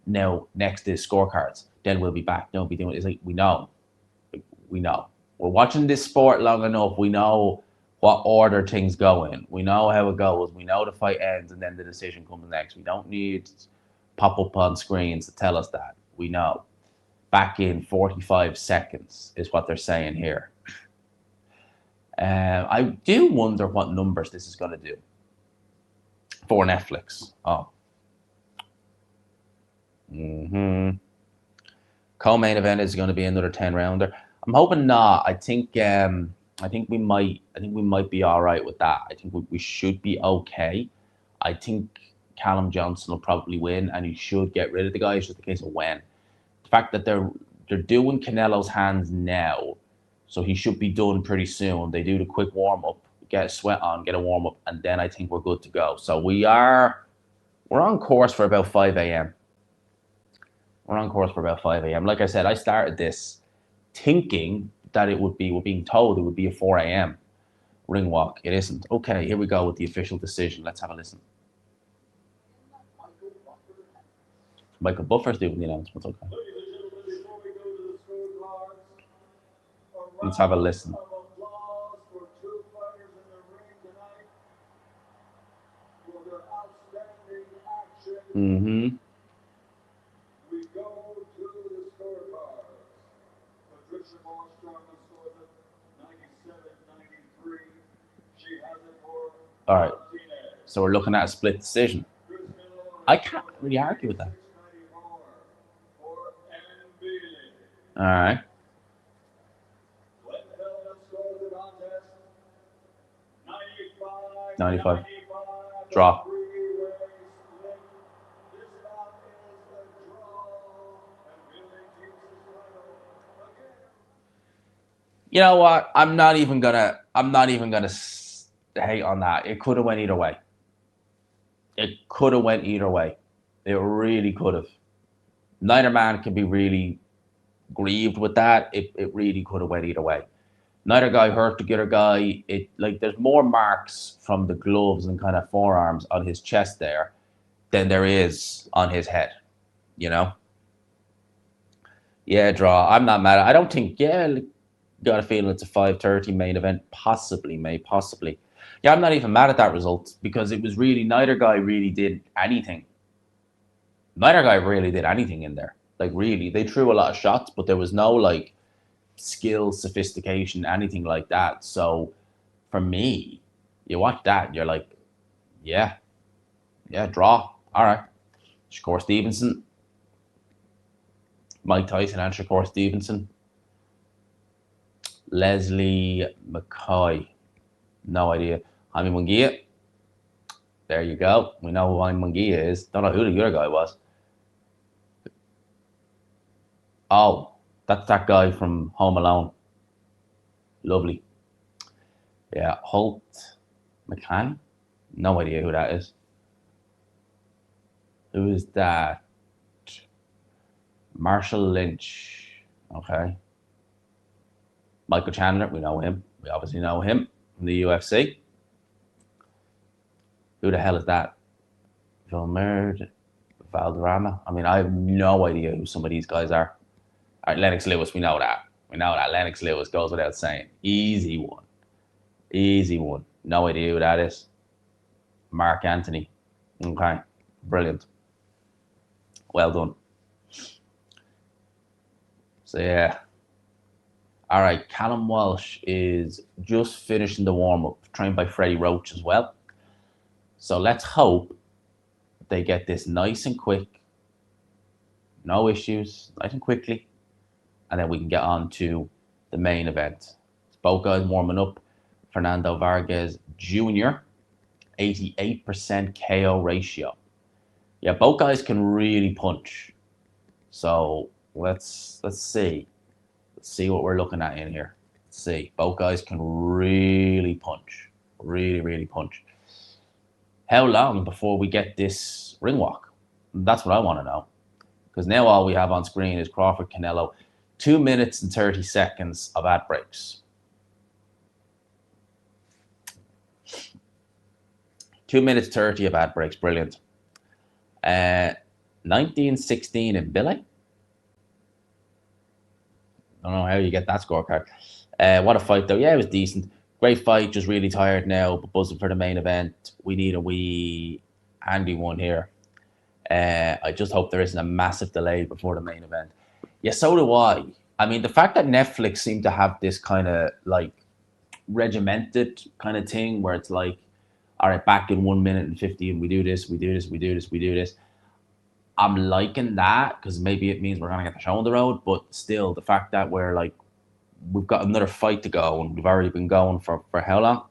Now, next is scorecards. Then we'll be back. Don't be doing it. It's like, we know. We know. We're watching this sport long enough. We know what order things go in. We know how it goes. We know the fight ends and then the decision comes next. We don't need pop up on screens to tell us that. We know. Back in 45 seconds is what they're saying here. I do wonder what numbers this is going to do for Netflix. Oh. Co-main event is going to be another 10-rounder. I'm hoping not. I think we might be all right with that. I think we should be okay. I think Callum Johnson will probably win, and he should get rid of the guy. It's just a case of when. The fact that they're doing Canelo's hands now, so he should be done pretty soon. They do the quick warm up, get a sweat on, get a warm up, and then I think we're good to go. So we're on course for about 5 a.m. We're on course for about 5 a.m. Like I said, I started this thinking that we're being told it would be a 4 a.m. ring walk. It isn't. Okay, here we go with the official decision. Let's have a listen. Michael Buffer's doing the announcements. Okay. Let's have a listen. Mm-hmm. All right, so we're looking at a split decision. I can't really argue with that. All right. $95. Draw. You know what? I'm not even gonna hate on that. It could have went either way. It really could have. Neither man can be really grieved with that. It really could have went either way. Neither guy hurt the other guy. There's more marks from the gloves and kind of forearms on his chest there than there is on his head. You know? Yeah, draw. I'm not mad. I don't think. Yeah, got a feeling it's a 5:30 main event. Possibly. Yeah, I'm not even mad at that result because it was really neither guy really did anything. Neither guy really did anything in there. Like really, they threw a lot of shots, but there was no like skill, sophistication, anything like that. So for me, you watch that, and you're like, yeah, draw. All right. Shakur Stevenson, Mike Tyson and Shakur Stevenson. Leslie McCoy, no idea. Jaime Munguia, there you go. We know who Jaime Munguia is. Don't know who the other guy was. Oh, that's that guy from Home Alone. Lovely. Yeah, Holt McCann, no idea who that is. Who is that? Marshall Lynch, okay. Michael Chandler, we know him. We obviously know him from the UFC. Who the hell is that? Vilmerd Valderrama. I mean, I have no idea who some of these guys are. All right, Lennox Lewis, we know that. Lennox Lewis goes without saying. Easy one. No idea who that is. Mark Anthony. Okay, brilliant. Well done. So yeah. All right, Callum Walsh is just finishing the warm-up, trained by Freddie Roach as well. So let's hope they get this nice and quick, no issues, nice and quickly, and then we can get on to the main event. Both guys warming up. Fernando Vargas Jr., 88% KO ratio. Yeah, both guys can really punch. So let's see. Let's see what we're looking at in here. Let's see. Both guys can really punch. Really punch. How long before we get this ring walk? That's what I want to know. Because now all we have on screen is Crawford Canelo. 2 minutes and 30 seconds of ad breaks. 2 minutes 30 of ad breaks. Brilliant. 1916 Inbille. I don't know how you get that scorecard. What a fight, though. Yeah, it was decent. Great fight, just really tired now, but buzzing for the main event. We need a wee handy one here. I just hope there isn't a massive delay before the main event. Yeah, so do I. I mean, the fact that Netflix seem to have this kind of like regimented kind of thing where it's like, all right, back in 1 minute and 50, and we do this, we do this, we do this, we do this. I'm liking that because maybe it means we're gonna get the show on the road, but still, the fact that we're like, we've got another fight to go and we've already been going for how long?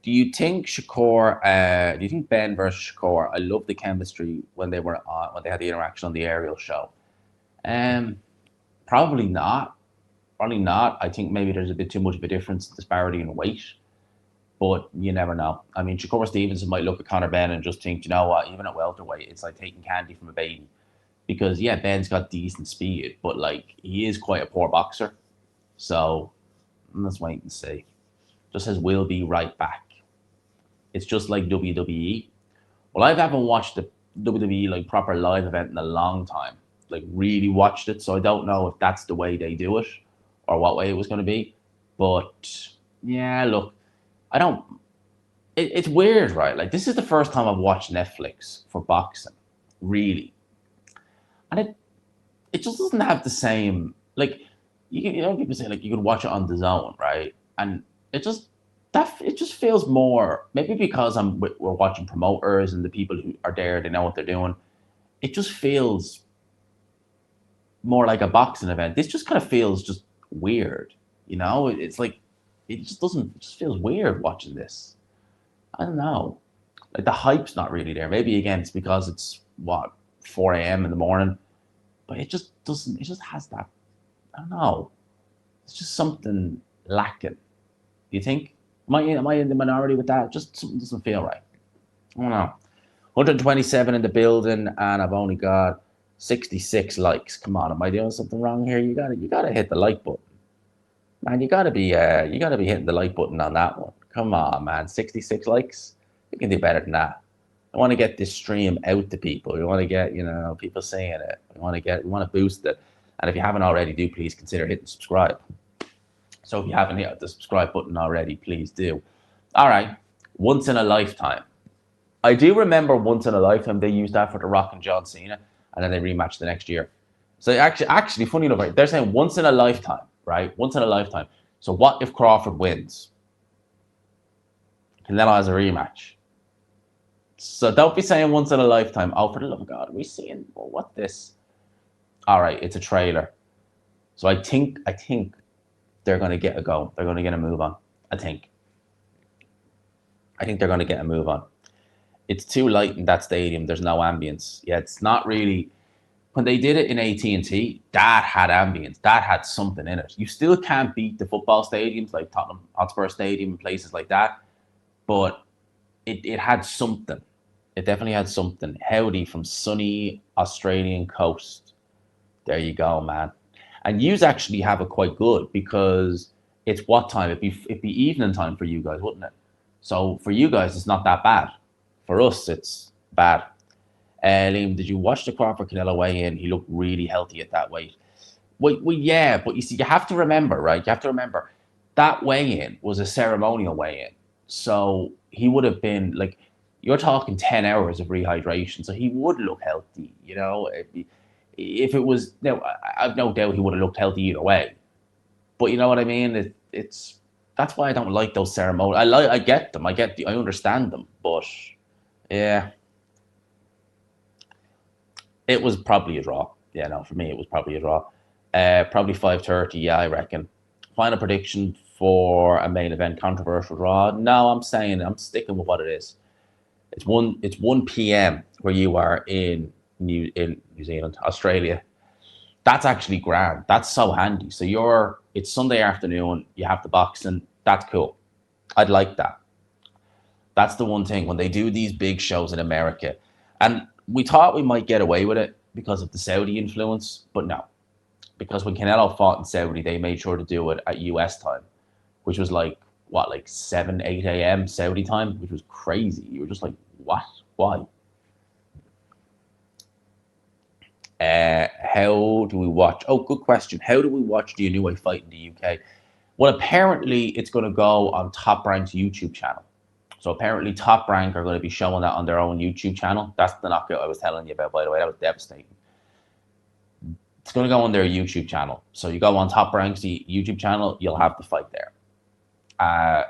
Do you think Shakur? Do you think Ben versus Shakur? I love the chemistry when they were on when they had the interaction on the aerial show. Um, Probably not. Probably not. I think maybe there's a bit too much of a difference disparity in weight, but you never know. I mean, Shakur Stevenson might look at Conor Ben and just think, you know what? Even at welterweight, it's like taking candy from a baby. Because yeah, Ben's got decent speed, but like he is quite a poor boxer. So let's wait and see. Just says we'll be right back. It's just like WWE. Well, I haven't watched the WWE like proper live event in a long time. Like really watched it, so I don't know if that's the way they do it or what way it was going to be. But yeah, look, I don't. It's weird, right? Like this is the first time I've watched Netflix for boxing, really, and it just doesn't have the same like you know people say like you could watch it on the zone, right? And it just it just feels more maybe because we're watching promoters and the people who are there they know what they're doing. It just feels more like a boxing event. This just kind of feels just weird, you know. It's like it just doesn't it just feels weird watching this. I don't know. Like the hype's not really there. Maybe again it's because it's what 4 a.m. in the morning, but it just doesn't. It just has that. I don't know. It's just something lacking. Do you think? Am I in the minority with that? Just something doesn't feel right. I don't know. 127 in the building, and I've only got 66 likes. Come on, am I doing something wrong here? You gotta hit the like button, man. You gotta be hitting the like button on that one. Come on, man. 66 likes. You can do better than that. I want to get this stream out to people. We want to get people seeing it. We want to boost it. And if you haven't already, do please consider hitting subscribe. So if you haven't hit the subscribe button already, please do. All right, once in a lifetime. I do remember once in a lifetime they used that for The Rock and John Cena, and then they rematched the next year. So actually, funny enough, right? They're saying once in a lifetime, right? Once in a lifetime. So what if Crawford wins? Canelo has a rematch. So don't be saying once in a lifetime. Oh, for the love of God, are we seeing what this? All right, it's a trailer. So I think they're going to get a go. They're going to get a move on. I think they're going to get a move on. It's too light in that stadium. There's no ambience. Yeah, it's not really. When they did it in AT&T, that had ambience. That had something in it. You still can't beat the football stadiums like Tottenham Hotspur Stadium and places like that, but it had something. It definitely had something. Howdy from sunny Australian coast. There you go, man. And yous actually have it quite good because it's what time? It'd be evening time for you guys, wouldn't it? So for you guys, it's not that bad. For us, it's bad. Liam, did you watch the Crawford Canelo weigh in? He looked really healthy at that weight. Well, yeah, but you see, you have to remember, right? You have to remember that weigh-in was a ceremonial weigh-in. So he would have been like, you're talking 10 hours of rehydration. So he would look healthy, you know. If it was, now, I've no doubt he would have looked healthy either way. But you know what I mean? It's that's why I don't like those ceremonial. I get them. I understand them. But yeah, it was probably a draw. Yeah, no, for me it was probably a draw. Probably 5:30. Yeah, I reckon. Final prediction for a main event controversial draw. No, I'm sticking with what it is. It's 1 p.m. where you are in New Zealand, Australia. That's actually grand. That's so handy. So it's Sunday afternoon. You have the boxing. That's cool. I'd like that. That's the one thing when they do these big shows in America, and we thought we might get away with it because of the Saudi influence, but no, because when Canelo fought in Saudi, they made sure to do it at US time, which was like 7, 8 a.m. Saudi time, which was crazy. You were just like, what? Why? How do we watch? Oh, good question. How do we watch the Inoue fight in the UK? Well, apparently it's going to go on Top Rank's YouTube channel. So apparently Top Rank are going to be showing that on their own YouTube channel. That's the knockout I was telling you about, by the way. That was devastating. It's going to go on their YouTube channel. So you go on Top Rank's YouTube channel, you'll have the fight there.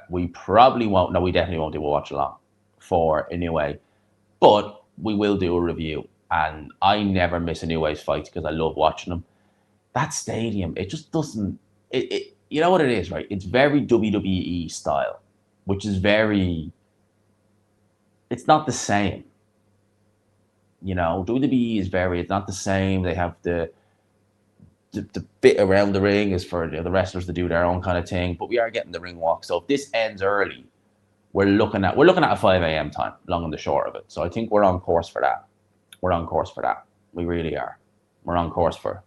We probably won't, no, we definitely won't do a watch along for Inoue, but we will do a review. And I never miss Inoue's fights because I love watching them. That stadium, it just doesn't, you know what it is, right? It's very WWE style, which is very, it's not the same. You know, WWE is very, it's not the same. They have the bit around the ring is for the wrestlers to do their own kind of thing, but we are getting the ring walk. So if this ends early, we're looking at a 5 a.m. time, long and the short of it. So I think we're on course for that. We're on course for that. We really are. We're on course for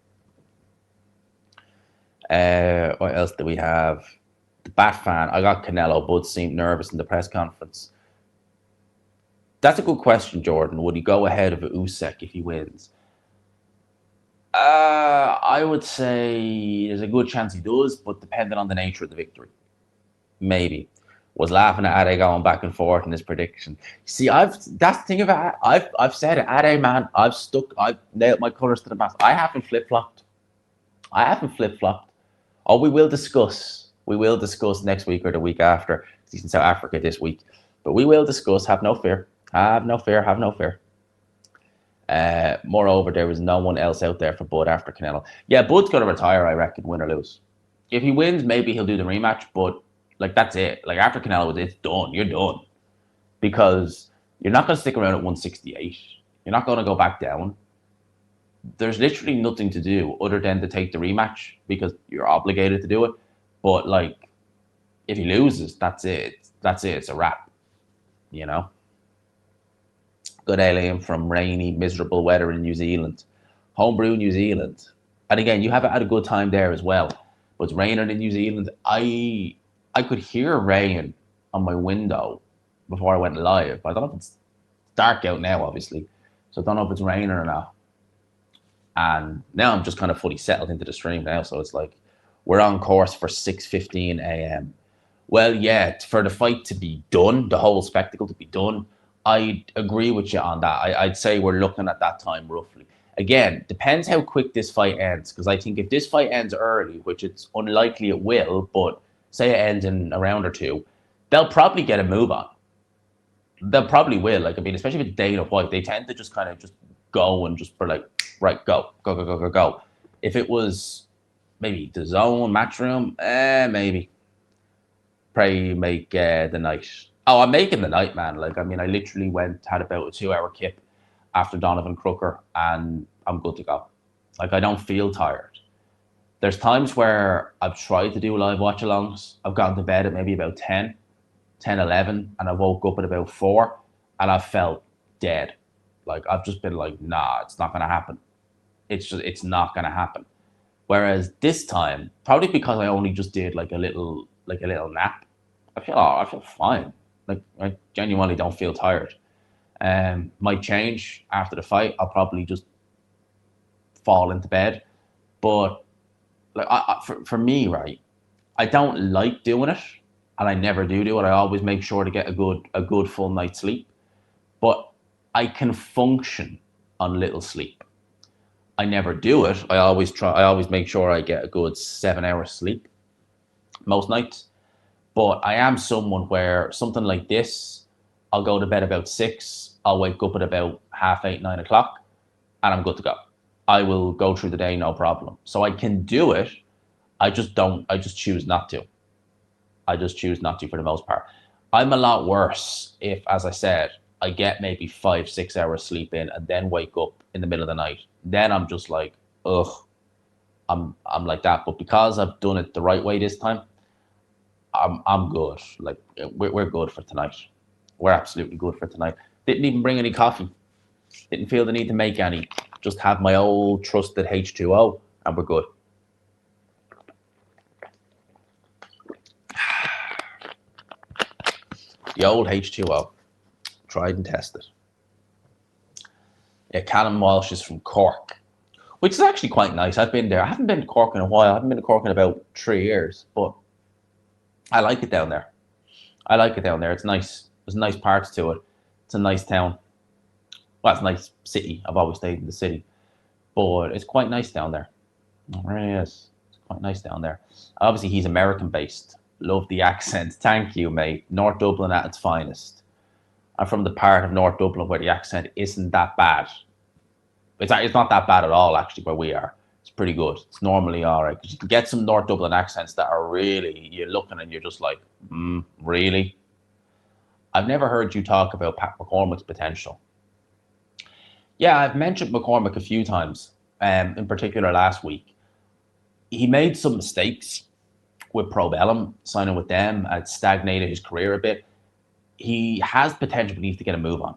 it. What else do we have? The Bat fan. I got Canelo. Bud seemed nervous in the press conference. That's a good question, Jordan. Would he go ahead of Usyk if he wins? I would say there's a good chance he does, but depending on the nature of the victory. Maybe. Was laughing at Ade going back and forth in his prediction. See, that's the thing about it. I've said it, Ade, man. I've nailed my colours to the mast. I haven't flip-flopped. Oh, we will discuss. We will discuss next week or the week after. He's in South Africa this week. But we will discuss. Have no fear. Have no fear. Have no fear. Moreover, there is no one else out there for Bud after Canelo. Yeah, Bud's going to retire, I reckon, win or lose. If he wins, maybe he'll do the rematch, but like that's it. Like after Canelo, it's done. You're done. Because you're not going to stick around at 168. You're not going to go back down. There's literally nothing to do other than to take the rematch because you're obligated to do it. But like, if he loses, that's it. That's it. It's a wrap. You know? Good alien from rainy, miserable weather in New Zealand. Homebrew New Zealand. And again, you haven't had a good time there as well. But it's raining in New Zealand. I could hear rain on my window before I went live. I don't know if it's dark out now, obviously. So I don't know if it's raining or not. And now I'm just kind of fully settled into the stream now. So it's like, we're on course for 6:15 a.m. Well, yeah, for the fight to be done, the whole spectacle to be done, I'd agree with you on that. I'd say we're looking at that time roughly. Again, depends how quick this fight ends. Because I think if this fight ends early, which it's unlikely it will, but say it ends in a round or two, they'll probably get a move on. They'll probably will. Like, I mean, especially with Dana White, they tend to just kind of just go and just for like, right, go. If it was maybe the zone, matchroom, maybe. Pray make the night. Oh, I'm making the night, man. Like, I mean, I literally had about a 2-hour kip after Donovan Crooker, and I'm good to go. Like, I don't feel tired. There's times where I've tried to do live watch-alongs. I've gotten to bed at maybe about 10, 11, and I woke up at about 4, and I felt dead. Like, I've just been like, nah, it's not going to happen. It's not going to happen. Whereas this time, probably because I only just did like a little nap, I feel fine. Like, I genuinely don't feel tired. Might change after the fight. I'll probably just fall into bed. But like, for me, right, I don't like doing it, and I never do it. I always make sure to get a good full night's sleep. But I can function on little sleep. I never do it. I always make sure I get a good 7 hours sleep most nights. But I am someone where something like this, I'll go to bed about 6. I'll wake up at about 7:30, 9 o'clock, and I'm good to go. I will go through the day, no problem. So I can do it. I just choose not to. I just choose not to for the most part. I'm a lot worse if, as I said, I get maybe 5-6 hours sleep in and then wake up in the middle of the night. Then I'm just like, ugh, I'm like that. But because I've done it the right way this time, I'm good. Like, we're good for tonight. We're absolutely good for tonight. Didn't even bring any coffee. Didn't feel the need to make any. Just have my old trusted H2O, and we're good. The old H2O. Tried and tested. Yeah, Callum Walsh is from Cork. which is actually quite nice. I've been there. I haven't been to Cork in a while. I haven't been to Cork in about 3 years, but I like it down there. I like it down there. It's nice. There's nice parts to it. It's a nice town. Well, it's a nice city. I've always stayed in the city, but it's quite nice down there. It really is. It's quite nice down there. Obviously, he's American-based. Love the accent. Thank you, mate. North Dublin at its finest. I'm from the part of North Dublin where the accent isn't that bad. It's not that bad at all, actually, where we are. It's pretty good. It's normally all right. Because you can get some North Dublin accents that are really, you're looking and you're just like, really? I've never heard you talk about Pat McCormick's potential. Yeah, I've mentioned McCormick a few times, in particular last week. He made some mistakes with Probellum, signing with them. It stagnated his career a bit. He has potential, but needs to get a move on.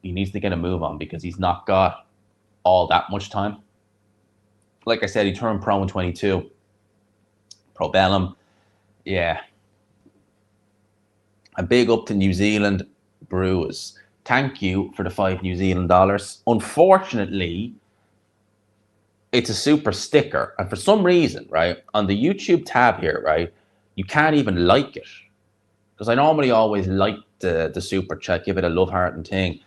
He needs to get a move on because he's not got all that much time. Like I said, he turned pro in 22. Probellum, yeah. A big up to New Zealand Brewers. Thank you for the $5 New Zealand dollars. Unfortunately, it's a super sticker. And for some reason, right, on the YouTube tab here, right, you can't even like it. Because I normally always like the super chat, give it a love heart and thing.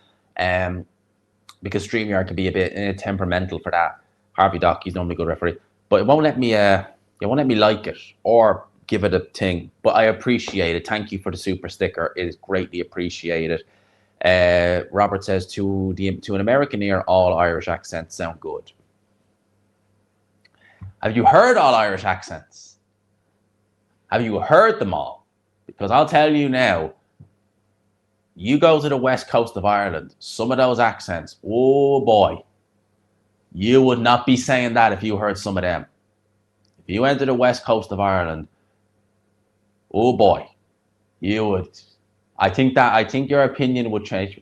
Because StreamYard can be a bit temperamental for that. Harvey Doc, he's normally a good referee. But it won't let me like it or give it a thing. But I appreciate it. Thank you for the super sticker. It is greatly appreciated. Robert says, to an American ear, all Irish accents sound good. Have you heard all Irish accents? Have you heard them all? Because I'll tell you now, you go to the west coast of Ireland, some of those accents, oh boy, you would not be saying that if you heard some of them. If you went to the west coast of Ireland, oh boy, you would. I think your opinion would change.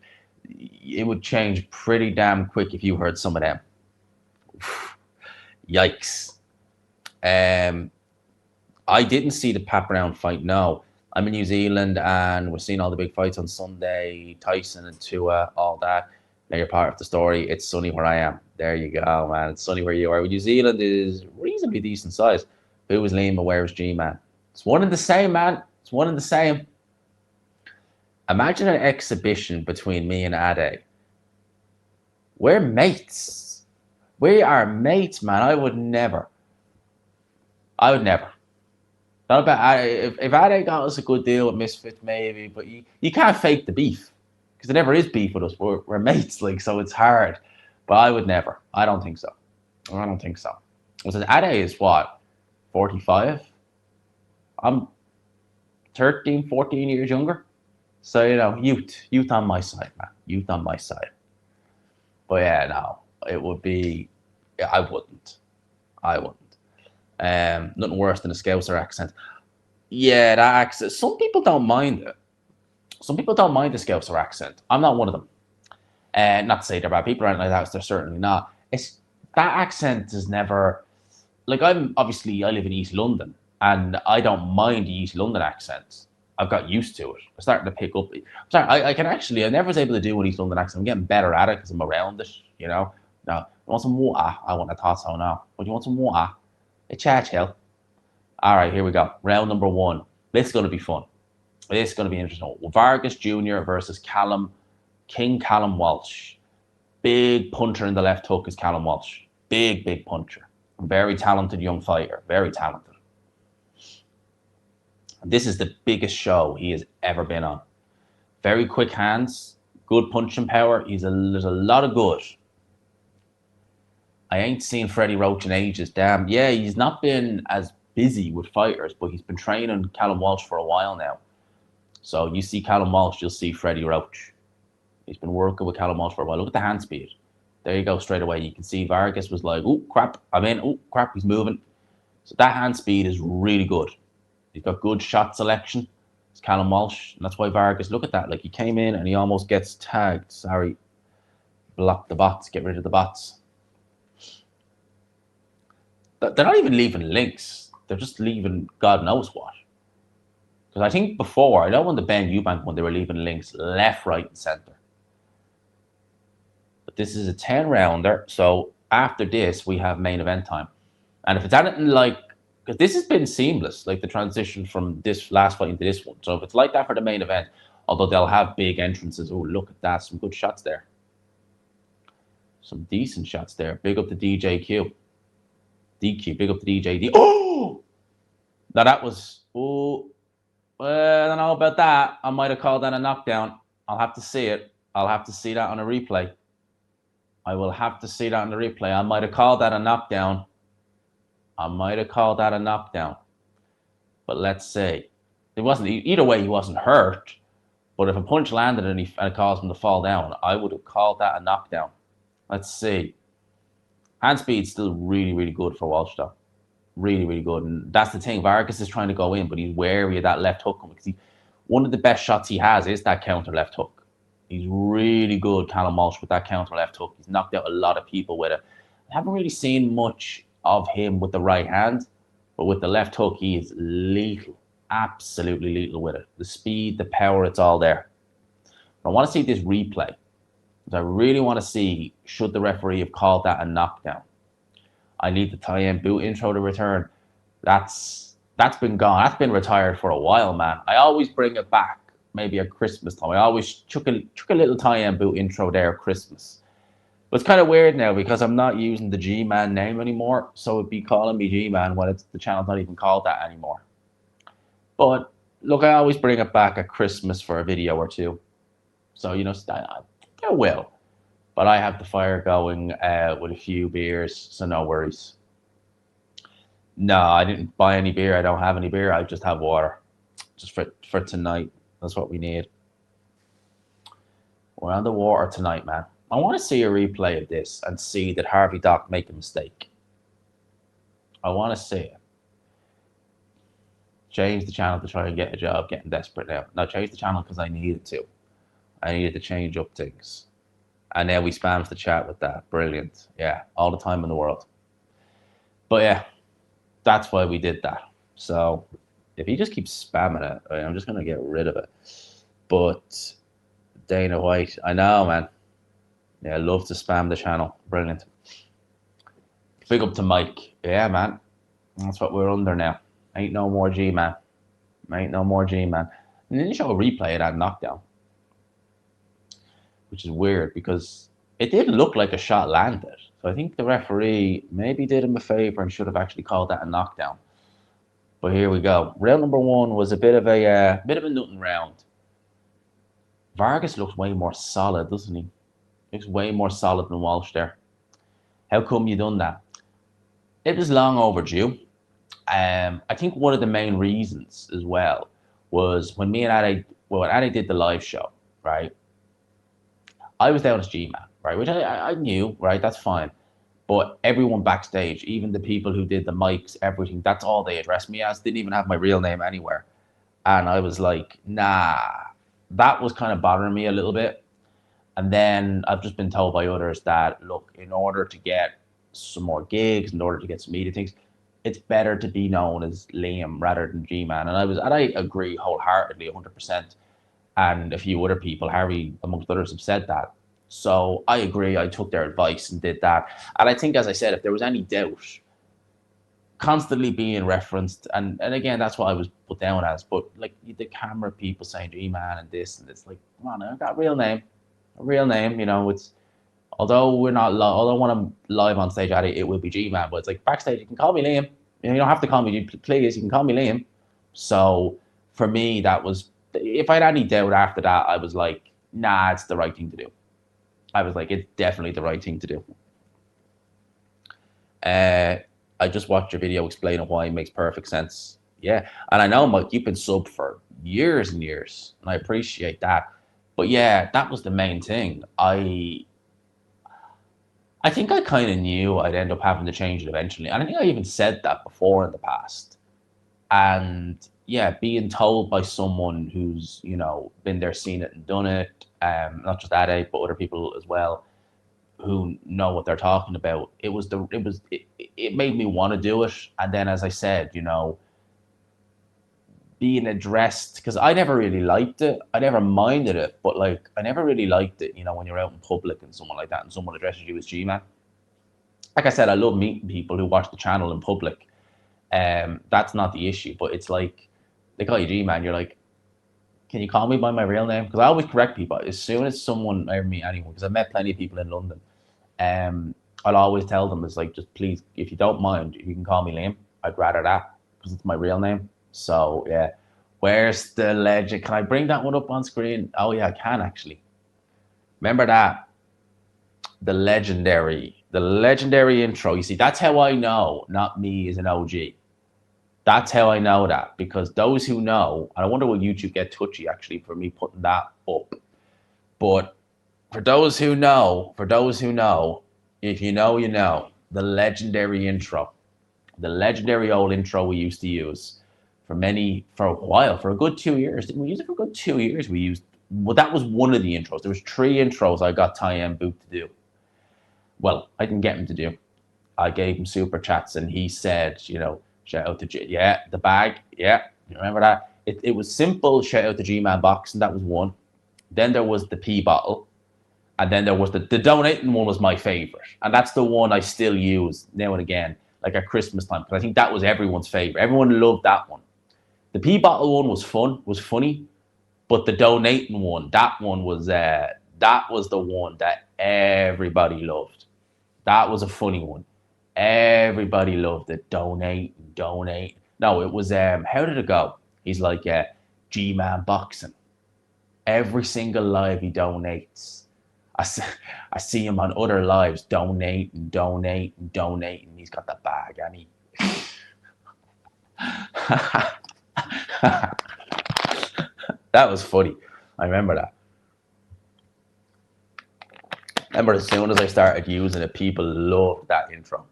It would change pretty damn quick if you heard some of them. Yikes. I didn't see the Pat Brown fight, no. I'm in New Zealand and we're seeing all the big fights on Sunday. Tyson and Tua, all that. Now you're part of the story. It's sunny where I am. There you go, man. It's sunny where you are. New Zealand is reasonably decent size. Who was Liam and where is G-Man? It's one and the same, man. It's one and the same. Imagine an exhibition between me and Ade. We're mates. We are mates, man. I would never. Not about if Ade got us a good deal with Misfits, maybe, but you can't fake the beef because there never is beef with us. We're mates, like, so it's hard. But I would never. I don't think so. Because Ade is what, 45? I'm 13, 14 years younger. So, you know, youth on my side, man. Youth on my side. But yeah, no, it would be. I wouldn't. Nothing worse than a Scouser accent. Yeah, that accent. Some people don't mind it. Some people don't mind the Scouser accent. I'm not one of them. Not to say they're bad people or anything like that. They're certainly not. It's that accent is never like I live in East London and I don't mind the East London accents. I've got used to it. I'm starting to pick up. I never was able to do an East London accent. I'm getting better at it because I'm around it. You know. Now, you want some water? I want a thought so now. But you want some water? A Churchill. All right, here we go. Round number 1. This is going to be fun. This is going to be interesting. Vargas Jr. versus King Callum Walsh. Big puncher in the left hook is Callum Walsh. Big puncher. Very talented young fighter. Very talented. This is the biggest show he has ever been on. Very quick hands. Good punching power. There's a lot of good. I ain't seen Freddie Roach in ages. Damn. Yeah, he's not been as busy with fighters, but he's been training Callum Walsh for a while now. So you see Callum Walsh, you'll see Freddie Roach. He's been working with Callum Walsh for a while. Look at the hand speed. There you go, straight away. You can see Vargas was like, oh, crap, I'm in. Oh, crap, he's moving. So that hand speed is really good. He's got good shot selection. It's Callum Walsh. And that's why Vargas, look at that. Like, he came in and he almost gets tagged. Sorry. Block the bots. Get rid of the bots. They're not even leaving links. They're just leaving God knows what. Because I think before, I know when the Ben Eubank one, they were leaving links left, right, and center. But this is a 10-rounder. So After this, we have main event time. And if it's anything like, because this has been seamless, like the transition from this last fight into this one. So if it's like that for the main event, although they'll have big entrances. Oh, look at that. Some good shots there. Some decent shots there. Big up the DJQ. DQ, big up the DJ. Oh! Now that was, oh, well, I don't know about that. I might have called that a knockdown. I'll have to see it. I'll have to see that on a replay. I will have to see that on the replay. I might have called that a knockdown. I might have called that a knockdown. But let's see. It wasn't, either way, he wasn't hurt. But if a punch landed and it caused him to fall down, I would have called that a knockdown. Let's see. Hand speed's still really, really good for Walsh, though. Really, really good. And that's the thing. Vargas is trying to go in, but he's wary of that left hook because one of the best shots he has is that counter left hook. He's really good, Callum Walsh, with that counter left hook. He's knocked out a lot of people with it. I haven't really seen much of him with the right hand, but with the left hook, he is lethal. Absolutely lethal with it. The speed, the power, it's all there. But I want to see this replay. I really want to see, should the referee have called that a knockdown? I need the tie-in boot intro to return. That's been gone. That's been retired for a while, man. I always bring it back, maybe at Christmas time. I always chuck a little tie-in boot intro there at Christmas. But it's kind of weird now because I'm not using the G-Man name anymore. So it'd be calling me G-Man when the channel's not even called that anymore. But look, I always bring it back at Christmas for a video or two. So, you know, I will. But I have the fire going with a few beers, so no worries. No, I didn't buy any beer. I don't have any beer. I just have water. Just for tonight. That's what we need. We're on the water tonight, man. I want to see a replay of this and see did Harvey Doc make a mistake. I want to see it. Change the channel to try and get a job. Getting desperate now. No, change the channel because I needed to. I needed to change up things. And now we spams the chat with that. Brilliant. Yeah, all the time in the world. But yeah, that's why we did that. So if he just keeps spamming it, I'm just going to get rid of it. But Dana White, I know, man. Yeah, I love to spam the channel. Brilliant. Big up to Mike. Yeah, man. That's what we're under now. Ain't no more G-Man. Ain't no more G-Man. And then you show a replay of that knockdown, which is weird because it didn't look like a shot landed. So I think the referee maybe did him a favor and should have actually called that a knockdown. But here we go. Round number one was a bit of a nothing round. Vargas looks way more solid, doesn't he? Looks way more solid than Walsh there. How come you done that? It was long overdue. I think one of the main reasons as well was when me and Ade did the live show, right? I was down as G-Man, right? Which I knew, right? That's fine. But everyone backstage, even the people who did the mics, everything, that's all they addressed me as. Didn't even have my real name anywhere. And I was like, nah, that was kind of bothering me a little bit. And then I've just been told by others that, look, in order to get some more gigs, in order to get some media things, it's better to be known as Liam rather than G-Man. And I agree wholeheartedly, 100%. And a few other people, Harry amongst others, have said that. So I agree. I took their advice and did that. And I think, as I said, if there was any doubt, constantly being referenced, and again, that's what I was put down as. But like the camera people saying G-Man and this, and it's like, come on, I got a real name. You know, it's although we're not although when I'm live on stage at it will be G-Man, but it's like backstage you can call me Liam. You don't have to call me please, you can call me Liam. So for me, that was, if I had any doubt after that, I was like, nah, it's the right thing to do. I was like, it's definitely the right thing to do. I just watched your video explaining why it makes perfect sense. Yeah, and I know, Mike, you've been sub for years and years, and I appreciate that. But yeah, that was the main thing. I think I kind of knew I'd end up having to change it eventually. And I think I even said that before in the past. And yeah, being told by someone who's, you know, been there, seen it and done it, not just Ade, but other people as well, who know what they're talking about. It made me want to do it. And then, as I said, you know, being addressed, because I never really liked it. I never minded it, but like I never really liked it, you know, when you're out in public and someone like that and someone addresses you as G-Man. like I said, I love meeting people who watch the channel in public. That's not the issue, but it's like they call you G-Man. You're like, can you call me by my real name? Because I always correct people as soon as someone ever meet anyone. Because I've met plenty of people in London. I'll always tell them, it's like, just please, if you don't mind, you can call me Liam. I'd rather that because it's my real name. So yeah, where's the legend? Can I bring that one up on screen? Oh yeah, I can actually. Remember that? The legendary intro. You see, that's how I know not me is an OG. That's how I know that, because those who know, and I wonder will YouTube get touchy actually for me putting that up. But for those who know, if you know, you know, the legendary intro, the legendary old intro we used to use for a while, for a good 2 years. Didn't we use it for a good 2 years? Well, that was one of the intros. There was 3 intros I got Ty and Boot to do. Well, I didn't get him to do. I gave him super chats, and he said, you know, shout out to the bag, you remember that? It was simple. Shout out to G-Man Boxing, that was one. Then there was the P bottle, and then there was the donating one was my favorite, and that's the one I still use now and again, like at Christmas time, because I think that was everyone's favorite. Everyone loved that one. The P bottle one was funny, but the donating one, that was the one that everybody loved. That was a funny one. Everybody loved it. Donate. No, it was how did it go? He's like, G-Man Boxing. Every single live he donates. I see him on other lives donating. He's got the bag, and he. That was funny. I remember that. As soon as I started using it, people loved that intro.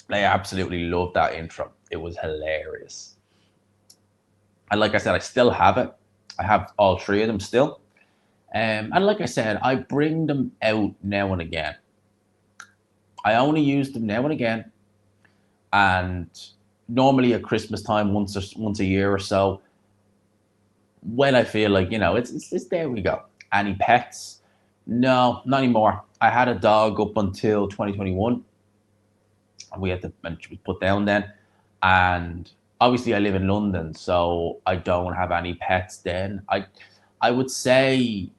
They absolutely loved that intro. It was hilarious. And like I said, I still have it. I have all 3 of them still. And like I said, I bring them out now and again. I only use them now and again. And normally at Christmas time, once a year or so, when I feel like, you know, it's there we go. Any pets? No, not anymore. I had a dog up until 2021. We had to put down then. And obviously I live in London, so I don't have any pets then. I would say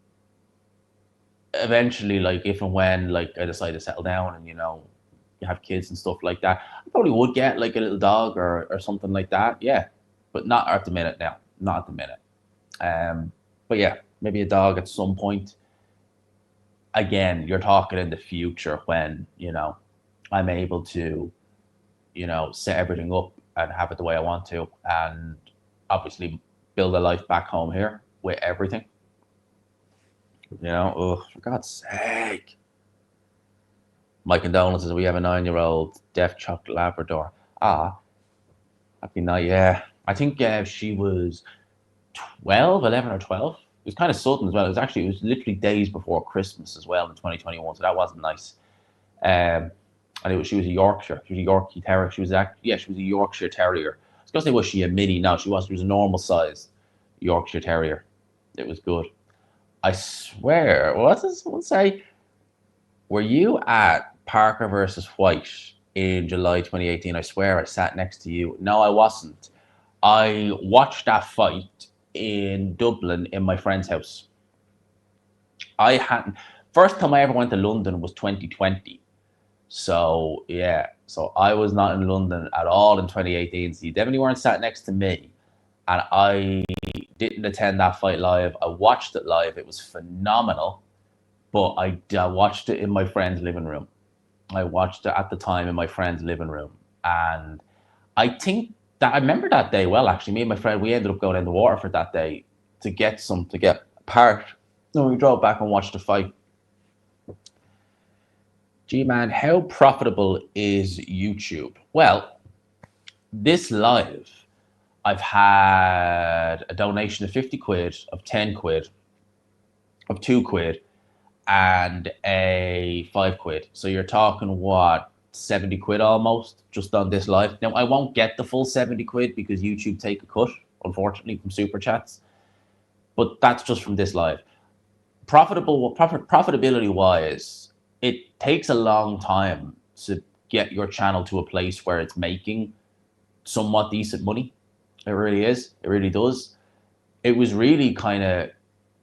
eventually, like if and when like I decide to settle down and, you know, you have kids and stuff like that, I probably would get like a little dog or something like that. Yeah. But not at the minute now. Not at the minute. But yeah, maybe a dog at some point. Again, you're talking in the future when, you know, I'm able to, you know, set everything up and have it the way I want to, and obviously build a life back home here with everything. You know, for God's sake. My condolences. We have a 9-year-old deaf chocolate Labrador. Happy night. Yeah, I think she was 11 or 12. It was kind of sudden as well. It was literally days before Christmas as well in 2021, so that wasn't nice. And she was a Yorkshire. She was a Yorkie Terrier. She was a Yorkshire Terrier. I was gonna say, was she a mini? No, she wasn't. She was a normal size Yorkshire Terrier. It was good. I swear. What does someone say? Were you at Parker versus White in July 2018? I swear I sat next to you. No, I wasn't. I watched that fight in Dublin in my friend's house. First time I ever went to London was 2020. So yeah, so I was not in London at all in 2018. So you definitely weren't sat next to me, and I didn't attend that fight live. I watched it live. It was phenomenal, but I watched it in my friend's living room. I watched it at the time in my friend's living room, and I think that I remember that day well. Actually, me and my friend, we ended up going in the Waterford that day to get part. No, we drove back and watched the fight. G-Man, how profitable is YouTube? Well, this live, I've had a donation of 50 quid, of 10 quid, of 2 quid, and a 5 quid. So you're talking what, 70 quid almost just on this live. Now I won't get the full 70 quid because YouTube take a cut, unfortunately, from super chats. But that's just from this live. Profitability wise, it takes a long time to get your channel to a place where it's making somewhat decent money. It really is. It really does. It was really kind of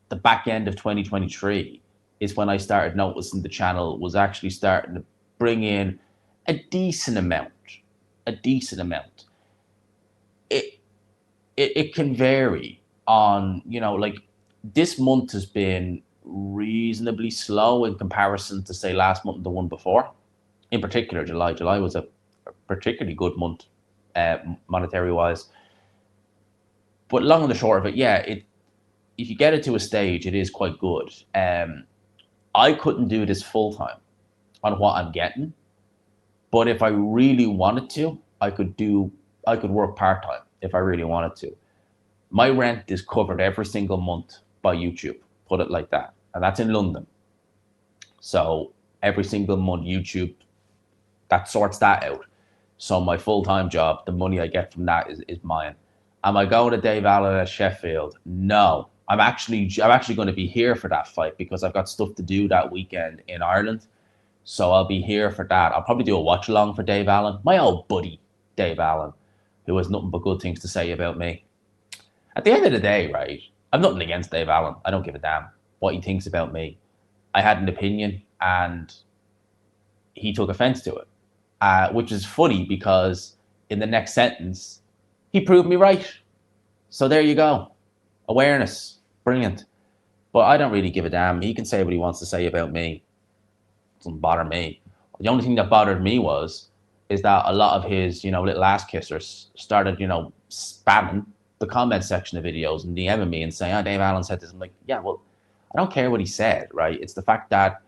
the back end of 2023 is when I started noticing the channel was actually starting to bring in a decent amount. A decent amount. It can vary on, you know, like this month has been reasonably slow in comparison to, say, last month and the one before. In particular, July. July was a particularly good month, monetary wise. But long and the short of it, yeah, if you get it to a stage, it is quite good. I couldn't do this full time on what I'm getting, but if I really wanted to, I could work part time if I really wanted to. My rent is covered every single month by YouTube, put it like that, and that's in London. So every single month, YouTube, that sorts that out. So my full-time job, the money I get from that is mine. Am I going to Dave Allen at Sheffield? No. I'm actually going to be here for that fight because I've got stuff to do that weekend in Ireland. So I'll be here for that. I'll probably do a watch along for Dave Allen, my old buddy, Dave Allen, who has nothing but good things to say about me. At the end of the day, right, I've nothing against Dave Allen. I don't give a damn what he thinks about me. I had an opinion and he took offense to it, which is funny because in the next sentence, he proved me right. So there you go. Awareness. Brilliant. But I don't really give a damn. He can say what he wants to say about me. It doesn't bother me. The only thing that bothered me is that a lot of his, little ass kissers started, spamming the comment section of videos and DMing me and saying, Dave Allen said this. I'm like, yeah, well, I don't care what he said, right? It's the fact that,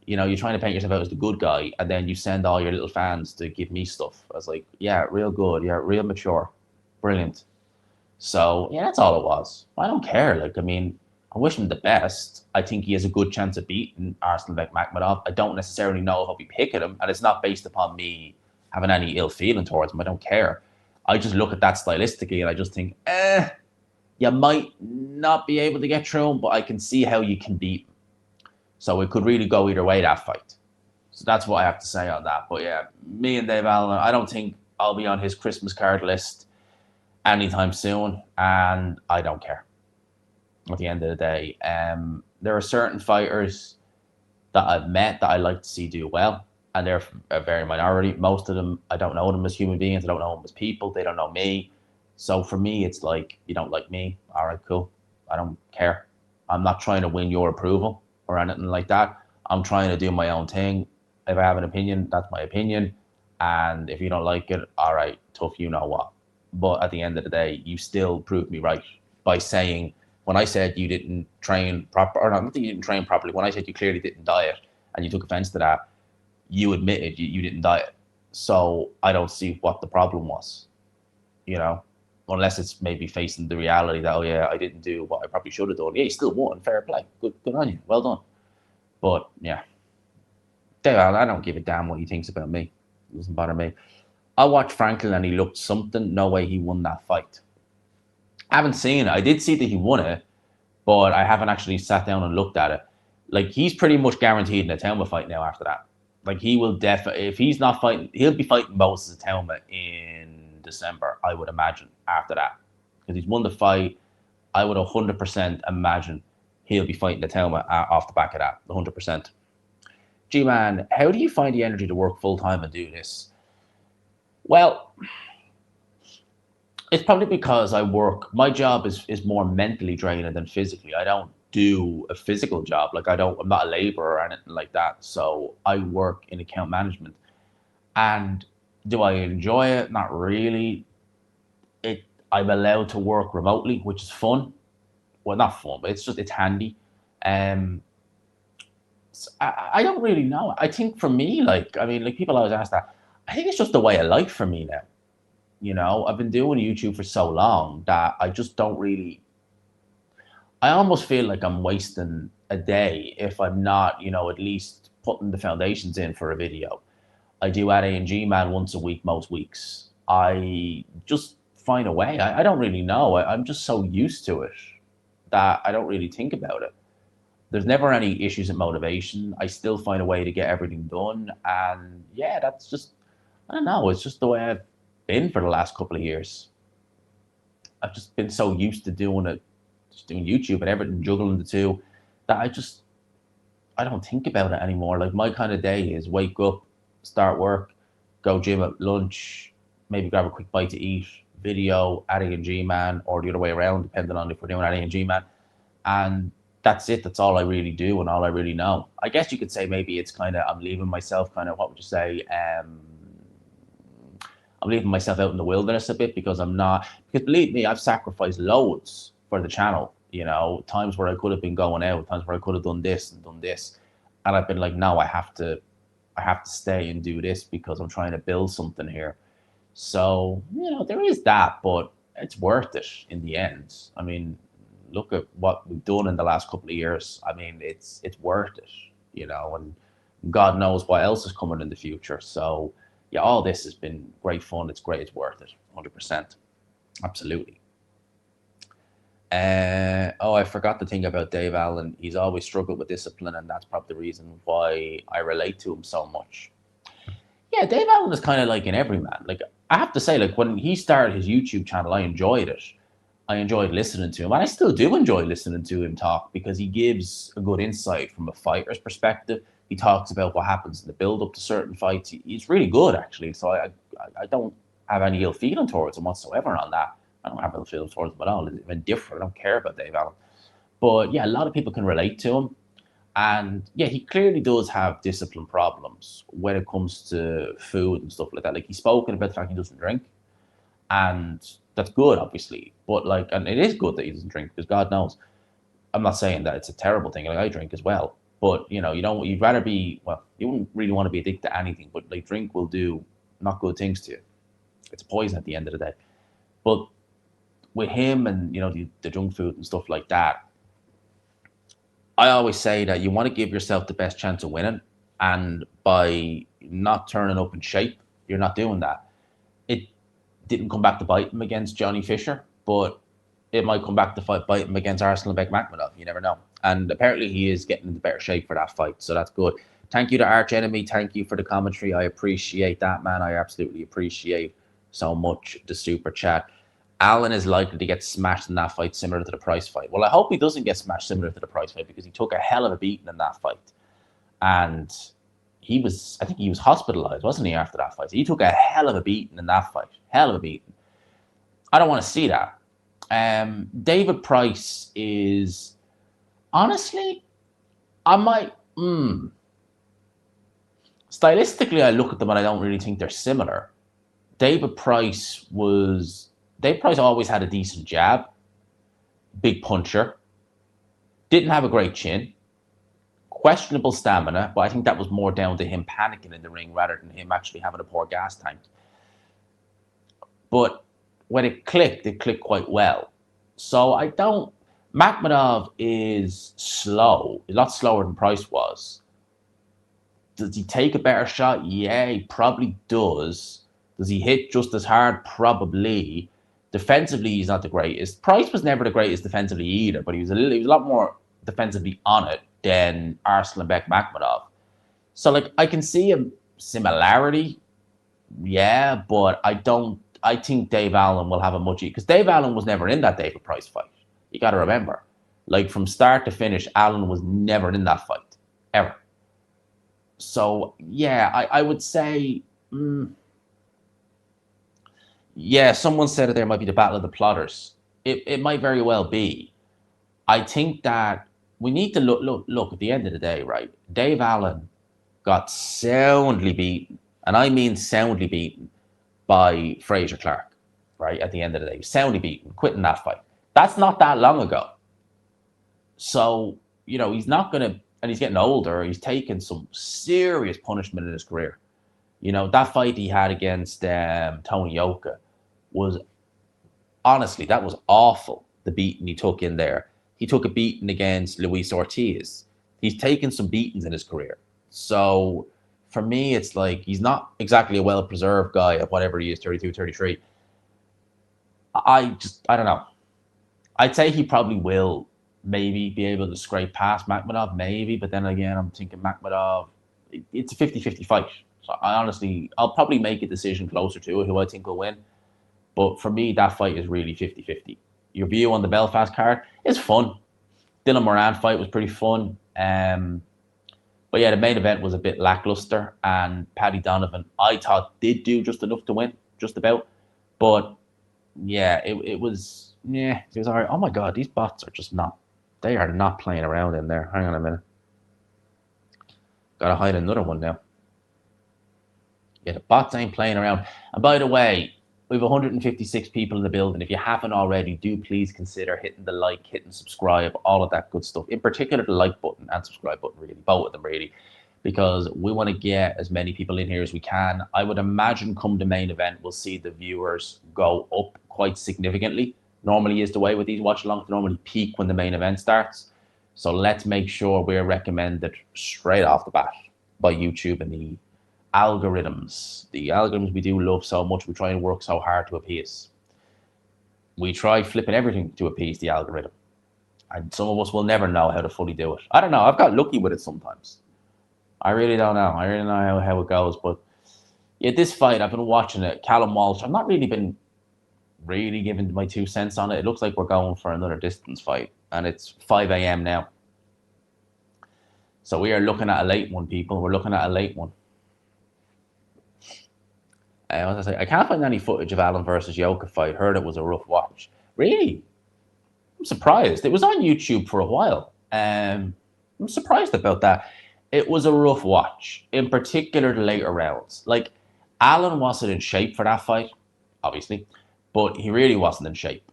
you're trying to paint yourself out as the good guy and then you send all your little fans to give me stuff. I was like, yeah, real good. Yeah, real mature. Brilliant. So, yeah, that's all it was. I don't care. I wish him the best. I think he has a good chance of beating Arslanbek Makhmudov. I don't necessarily know if I'll be picking him, and it's not based upon me having any ill feeling towards him. I don't care. I just look at that stylistically and I just think, you might not be able to get through him, but I can see how you can beat him. So it could really go either way, that fight. So that's what I have to say on that. But yeah, me and Dave Allen, I don't think I'll be on his Christmas card list anytime soon, and I don't care. At the end of the day, there are certain fighters that I've met that I like to see do well, and they're a very minority. Most of them, I don't know them as human beings. I don't know them as people. They don't know me. So for me, it's like, you don't like me. All right, cool. I don't care. I'm not trying to win your approval or anything like that. I'm trying to do my own thing. If I have an opinion, that's my opinion. And if you don't like it, all right, tough, you know what. But at the end of the day, you still proved me right by saying, when I said you didn't train proper, or not that you didn't train properly, when I said you clearly didn't diet and you took offense to that, you admitted you didn't diet. So I don't see what the problem was, unless it's maybe facing the reality that, oh yeah, I didn't do what I probably should have done. Yeah, you still won. Fair play. Good on you. Well done. But yeah, Dave Allen, I don't give a damn what he thinks about me. It doesn't bother me. I watched Franklin and he looked something. No way he won that fight. I haven't seen it. I did see that he won it, but I haven't actually sat down and looked at it. He's pretty much guaranteed in a Telma fight now after that. He will definitely, if he's not fighting, he'll be fighting Moses Telma in December, I would imagine, after that. Because he's won the fight, I would 100% imagine he'll be fighting the Telma off the back of that, 100%. G-Man, how do you find the energy to work full-time and do this? Well, it's probably because my job is more mentally draining than physically. I don't do a physical job. I'm not a laborer or anything like that. So I work in account management. And do I enjoy it? Not really. I'm allowed to work remotely, which is fun. Well, not fun, but it's handy. So I don't really know. I think for me, people always ask that. I think it's just the way of life for me now. I've been doing YouTube for so long that I just don't really, I almost feel like I'm wasting a day if I'm not, at least putting the foundations in for a video. I do at A&G Man once a week, most weeks. I just find a way. I don't really know. I'm just so used to it that I don't really think about it. there's never any issues of motivation. I still find a way to get everything done. And yeah, that's just, I don't know, it's just the way I've been for the last couple of years. I've just been so used to doing it, just doing YouTube and everything, juggling the two, that I don't think about it anymore. Like my kind of day is wake up, start work, go gym at lunch, maybe grab a quick bite to eat, video, adding a G-man, or the other way around, depending on if we're doing adding a G-man. And that's it. That's all I really do and all I really know. I guess you could say maybe it's kind of, I'm leaving myself kind of, what would you say? I'm leaving myself out in the wilderness a bit because I'm not, because believe me, I've sacrificed loads for the channel, you know, times where I could have been going out, times where I could have done this and done this. And I've been like, no, I have to stay and do this because I'm trying to build something here. So, you know, there is that, but it's worth it in the end. I mean, look at what we've done in the last couple of years. I mean, it's worth it, you know, and God knows what else is coming in the future. So yeah, all this has been great fun. It's great. It's worth it. 100%. Absolutely. Oh, I forgot the thing about Dave Allen. He's always struggled with discipline, and that's probably the reason why I relate to him so much. Yeah, Dave Allen is kind of like an everyman. Like, I have to say, like, when he started his YouTube channel, I enjoyed it. I enjoyed listening to him, and I still do enjoy listening to him talk because he gives a good insight from a fighter's perspective. He talks about what happens in the build-up to certain fights. He's really good, actually. So I don't have any ill feeling towards him whatsoever on that. I don't have ill feeling towards him at all. I'm indifferent. I don't care about Dave Allen. But yeah, a lot of people can relate to him. And yeah, he clearly does have discipline problems when it comes to food and stuff like that. Like, he's spoken about the fact he doesn't drink. And that's good, obviously. But like, and it is good that he doesn't drink because God knows. I'm not saying that it's a terrible thing. Like, I drink as well. But, you know, you'd rather be, well, you wouldn't really want to be addicted to anything, but like, drink will do not good things to you. It's poison at the end of the day. But with him and, you know, the junk food and stuff like that, I always say that you want to give yourself the best chance of winning. And by not turning up in shape, you're not doing that. It didn't come back to bite him against Johnny Fisher, but it might come back to bite him against Arslan Bekmambetov. You never know. And apparently he is getting into better shape for that fight, so that's good. Thank you to Arch Enemy. Thank you for the commentary. I appreciate that, man. I absolutely appreciate so much the super chat. Allen is likely to get smashed in that fight, similar to the Price fight. Well, I hope he doesn't get smashed similar to the Price fight because he took a hell of a beating in that fight. And I think he was hospitalized, wasn't he, after that fight? So he took a hell of a beating in that fight. Hell of a beating. I don't want to see that. David Price is, honestly, I might, stylistically, I look at them and I don't really think they're similar. David Price always had a decent jab, big puncher, didn't have a great chin, questionable stamina, but I think that was more down to him panicking in the ring rather than him actually having a poor gas tank. But when it clicked quite well. So Makhmudov is slow, a lot slower than Price was. Does he take a better shot? Yeah, he probably does. Does he hit just as hard? Probably. Defensively, he's not the greatest. Price was never the greatest defensively either, but he was a lot more defensively on it than Arslan Bekmambetov. So, like, I can see a similarity, yeah, but I think Dave Allen will have a much, because Dave Allen was never in that David Price fight. You got to remember, like, from start to finish, Allen was never in that fight, ever. So, yeah, I would say, yeah, someone said that there might be the battle of the plotters. It might very well be. I think that we need to look at the end of the day, right? Dave Allen got soundly beaten, and I mean soundly beaten, by Fraser Clark, right? At the end of the day, soundly beaten, quitting that fight. That's not that long ago. So, you know, he's not going to, and he's getting older, he's taken some serious punishment in his career. You know, that fight he had against Tony Yoka was, honestly, that was awful, the beating he took in there. He took a beating against Luis Ortiz. He's taken some beatings in his career. So, for me, it's like he's not exactly a well-preserved guy at whatever he is, 32, 33. I don't know. I'd say he probably will maybe be able to scrape past Makhmudov, maybe. But then again, I'm thinking Makhmudov, it's a 50-50 fight. So I'll probably make a decision closer to it, who I think will win. But for me, that fight is really 50-50. Your view on the Belfast card is fun. Dylan Moran fight was pretty fun. But yeah, the main event was a bit lackluster, and Paddy Donovan, I thought, did do just enough to win, just about. But yeah, it was all right. Oh my god, these bots are just not. They are not playing around in there. Hang on a minute. Gotta hide another one now. Yeah, the bots ain't playing around. And by the way, we have 156 people in the building. If you haven't already, do please consider hitting the like, hitting subscribe, all of that good stuff. In particular, the like button and subscribe button, really. Both of them, really. Because we want to get as many people in here as we can. I would imagine come the main event, we'll see the viewers go up quite significantly. Normally is the way with these watch-alongs. They normally peak when the main event starts. So let's make sure we're recommended straight off the bat by YouTube and the algorithms. The algorithms we do love so much. We try and work so hard to appease. We try flipping everything to appease the algorithm. And some of us will never know how to fully do it. I don't know. I've got lucky with it sometimes. I really don't know. I really know how it goes. But yeah, this fight, I've been watching it. Callum Walsh, I've not really been giving my 2 cents on it. It looks like we're going for another distance fight. And it's 5 a.m. now. So we are looking at a late one, people. We're looking at a late one. I can't find any footage of Allen versus Yoka fight. Heard it was a rough watch. Really? I'm surprised. It was on YouTube for a while. I'm surprised about that. It was a rough watch, in particular the later rounds. Like, Allen wasn't in shape for that fight, obviously, but he really wasn't in shape.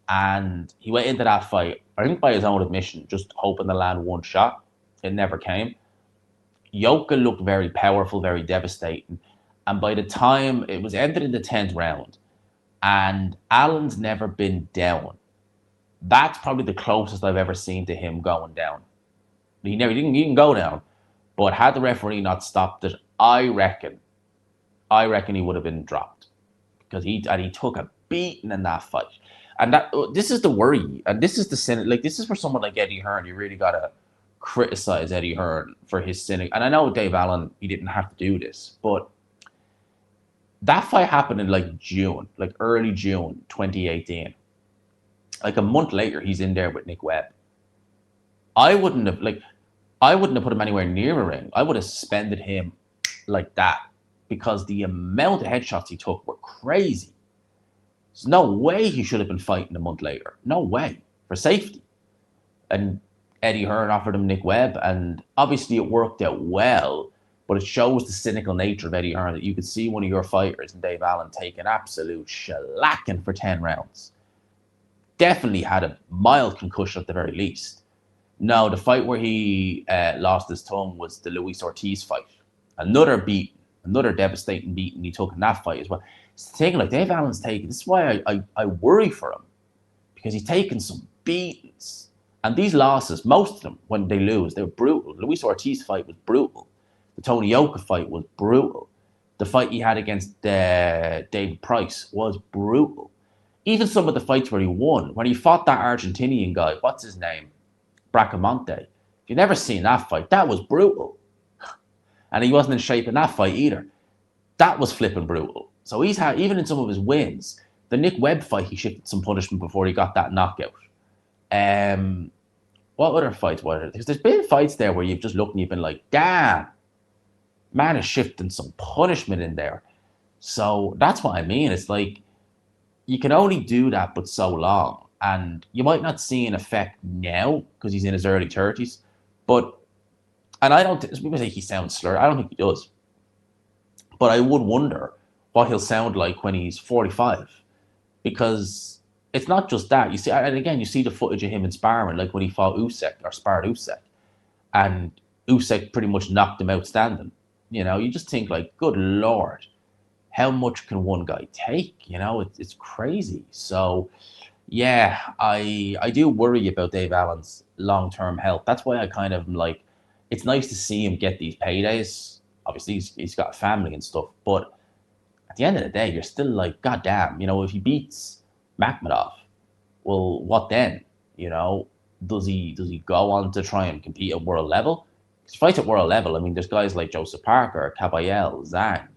And he went into that fight, I think by his own admission, just hoping to land one shot. It never came. Yoka looked very powerful, very devastating. And by the time it was ended in the 10th round, and Allen's never been down, that's probably the closest I've ever seen to him going down. He didn't go down. But had the referee not stopped it, I reckon he would have been dropped, because he took a beating in that fight. And this is the worry, and this is the sin. Like, this is for someone like Eddie Hearn. You really gotta criticize Eddie Hearn for his sinning. And I know Dave Allen, he didn't have to do this, but that fight happened in like June, like early June 2018. Like a month later, he's in there with Nick Webb. I wouldn't have put him anywhere near a ring. I would have suspended him like that, because the amount of headshots he took were crazy. There's no way he should have been fighting a month later. No way. For safety. And Eddie Hearn offered him Nick Webb, and obviously it worked out well, but it shows the cynical nature of Eddie Hearn, that you could see one of your fighters, and Dave Allen, take an absolute shellacking for 10 rounds. Definitely had a mild concussion at the very least. No, the fight where he lost his tongue was the Luis Ortiz fight. Another devastating beating he took in that fight as well. It's the thing, like, Dave Allen's taking, this is why I worry for him, because he's taken some beatings. And these losses, most of them, when they lose, they were brutal. The Luis Ortiz fight was brutal. The Tony Yoka fight was brutal. The fight he had against David Price was brutal. Even some of the fights where he won, when he fought that Argentinian guy, what's his name? Bracamonte. If you've never seen that fight, that was brutal. And he wasn't in shape in that fight either. That was flipping brutal. So he's had, even in some of his wins, the Nick Webb fight, he shifted some punishment before he got that knockout. What other fights were there? Because there's been fights there where you've just looked and you've been like, damn, man is shifting some punishment in there. So that's what I mean. It's like, you can only do that but so long. And you might not see an effect now because he's in his early 30s. But, and I don't, people say he sounds slurred. I don't think he does. But I would wonder what he'll sound like when he's 45. Because it's not just that. You see, and again, you see the footage of him in sparring, like when he fought Usyk or sparred Usyk. And Usyk pretty much knocked him out standing. You know, you just think like, good Lord, how much can one guy take? You know, it's crazy. So, yeah, I do worry about Dave Allen's long-term health. That's why I kind of like, it's nice to see him get these paydays. Obviously, he's got a family and stuff. But at the end of the day, you're still like, goddamn, you know, if he beats Makhmudov, well, what then? You know, does he go on to try and compete at world level? Because fights at world level, I mean, there's guys like Joseph Parker, Caballel, Zhang.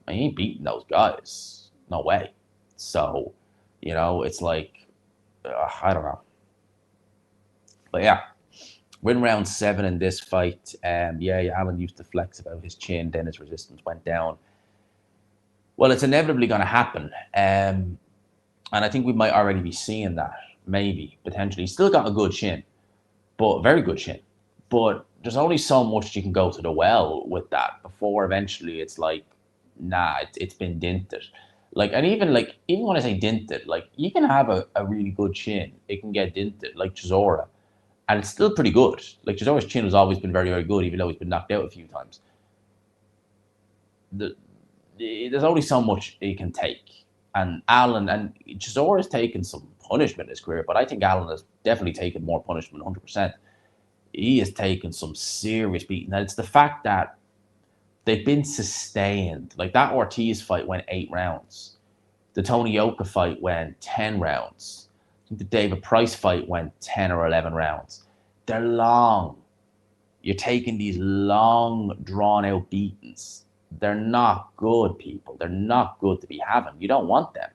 I mean, he ain't beating those guys. No way. So, it's like, I don't know. But yeah, we're in round 7 in this fight. Alan used to flex about his chin, then his resistance went down. Well, it's inevitably going to happen. And I think we might already be seeing that, maybe, potentially. He's still got a good chin, but very good chin. But there's only so much you can go to the well with that before eventually it's like, nah, it's been dinted. Like, and even when I say dinted, like, you can have a really good chin. It can get dinted, like Chisora. And it's still pretty good. Like, Chisora's chin has always been very, very good, even though he's been knocked out a few times. There's only so much he can take. And Allen, and Chisora has taken some punishment in his career, but I think Allen has definitely taken more punishment, 100%. He has taken some serious beating. And it's the fact that they've been sustained. Like, that Ortiz fight went 8 rounds. The Tony Yoka fight went 10 rounds. I think the David Price fight went 10 or 11 rounds. They're long. You're taking these long, drawn-out beatings. They're not good, people. They're not good to be having. You don't want them.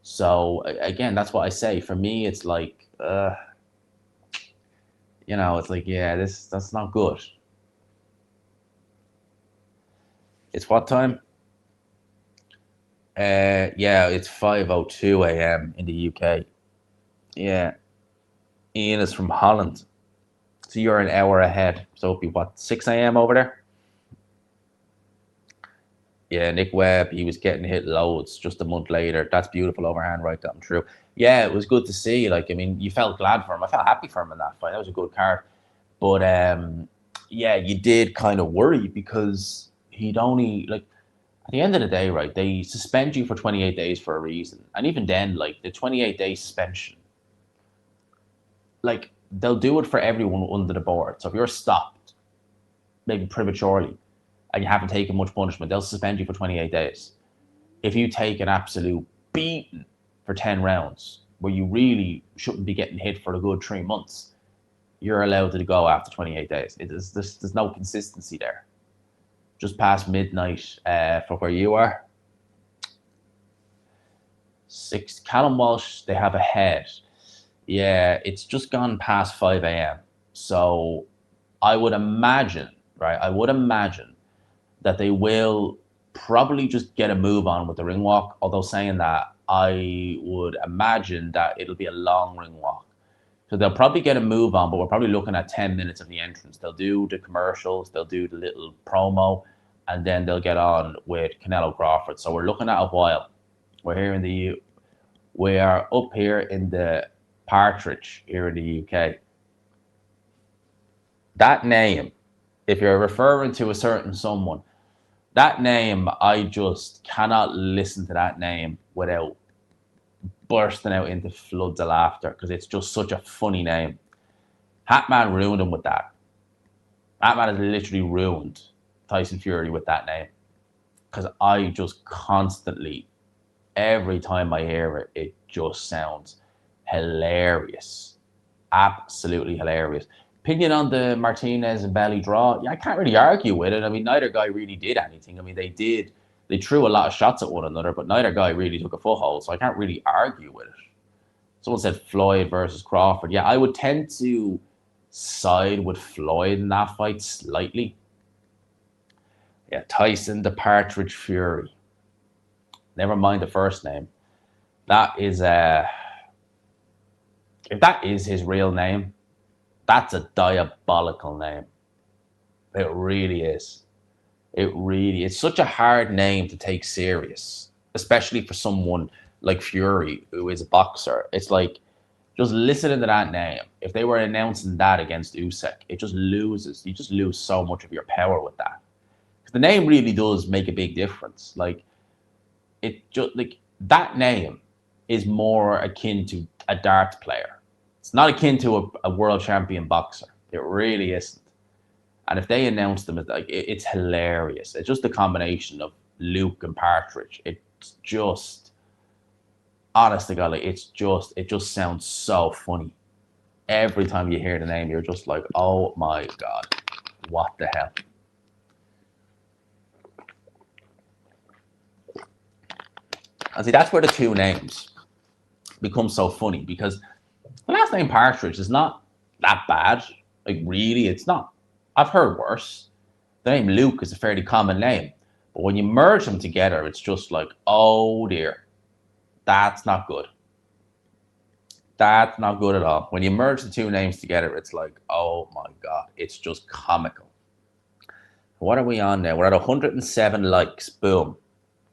So, again, that's what I say. For me, it's like, it's like, yeah, that's not good. It's what time? It's 5:02 a.m. in the UK. Yeah. Ian is from Holland. So you're an hour ahead. So it'll be what, 6 a.m. over there? Yeah, Nick Webb, he was getting hit loads just a month later. That's beautiful overhand right, got him through. Yeah, it was good to see. Like, I mean, you felt glad for him. I felt happy for him in that fight. That was a good card. But, you did kind of worry because he'd only, like, at the end of the day, right, they suspend you for 28 days for a reason. And even then, like, the 28-day suspension, like, they'll do it for everyone under the board. So if you're stopped, maybe prematurely, and you haven't taken much punishment, they'll suspend you for 28 days. If you take an absolute beating for 10 rounds, where you really shouldn't be getting hit for a good 3 months, you're allowed to go after 28 days. There's no consistency there. Just past midnight for where you are. 6, Callum Walsh, they have a head. Yeah, it's just gone past 5 a.m. So I would imagine that they will probably just get a move on with the ring walk. Although saying that, I would imagine that it'll be a long ring walk. So they'll probably get a move on, but we're probably looking at 10 minutes of the entrance. They'll do the commercials, they'll do the little promo, and then they'll get on with Canelo Crawford. So we're looking at a while. We are up here in the Partridge here in the UK. That name, if you're referring to a certain someone, that name, I just cannot listen to that name without bursting out into floods of laughter because it's just such a funny name. Hatman ruined him with that. Hatman has literally ruined Tyson Fury with that name because I just constantly, every time I hear it, it just sounds hilarious. Absolutely hilarious. Opinion on the Martinez and Belly draw? Yeah, I can't really argue with it. I mean, neither guy really did anything. I mean, they threw a lot of shots at one another, but neither guy really took a foothold, so I can't really argue with it. Someone said Floyd versus Crawford. Yeah, I would tend to side with Floyd in that fight slightly. Yeah, Tyson, the Partridge Fury. Never mind the first name. That is if that is his real name, that's a diabolical name. It really is. It's such a hard name to take serious, especially for someone like Fury, who is a boxer. It's like, just listening to that name, if they were announcing that against Usyk, you just lose so much of your power with that. Because the name really does make a big difference. Like, that name is more akin to a darts player. It's not akin to a world champion boxer. It really isn't. And if they announce them, it's hilarious. It's just a combination of Luke and Partridge. It's just, honest to God, it just sounds so funny. Every time you hear the name, you're just like, oh my God, what the hell? And see, that's where the two names become so funny, because the last name Partridge is not that bad. Like, really, it's not. I've heard worse. The name Luke is a fairly common name. But when you merge them together, it's just like, oh dear, that's not good. That's not good at all. When you merge the two names together, it's like, oh my God, it's just comical. What are we on now? We're at 107 likes. Boom.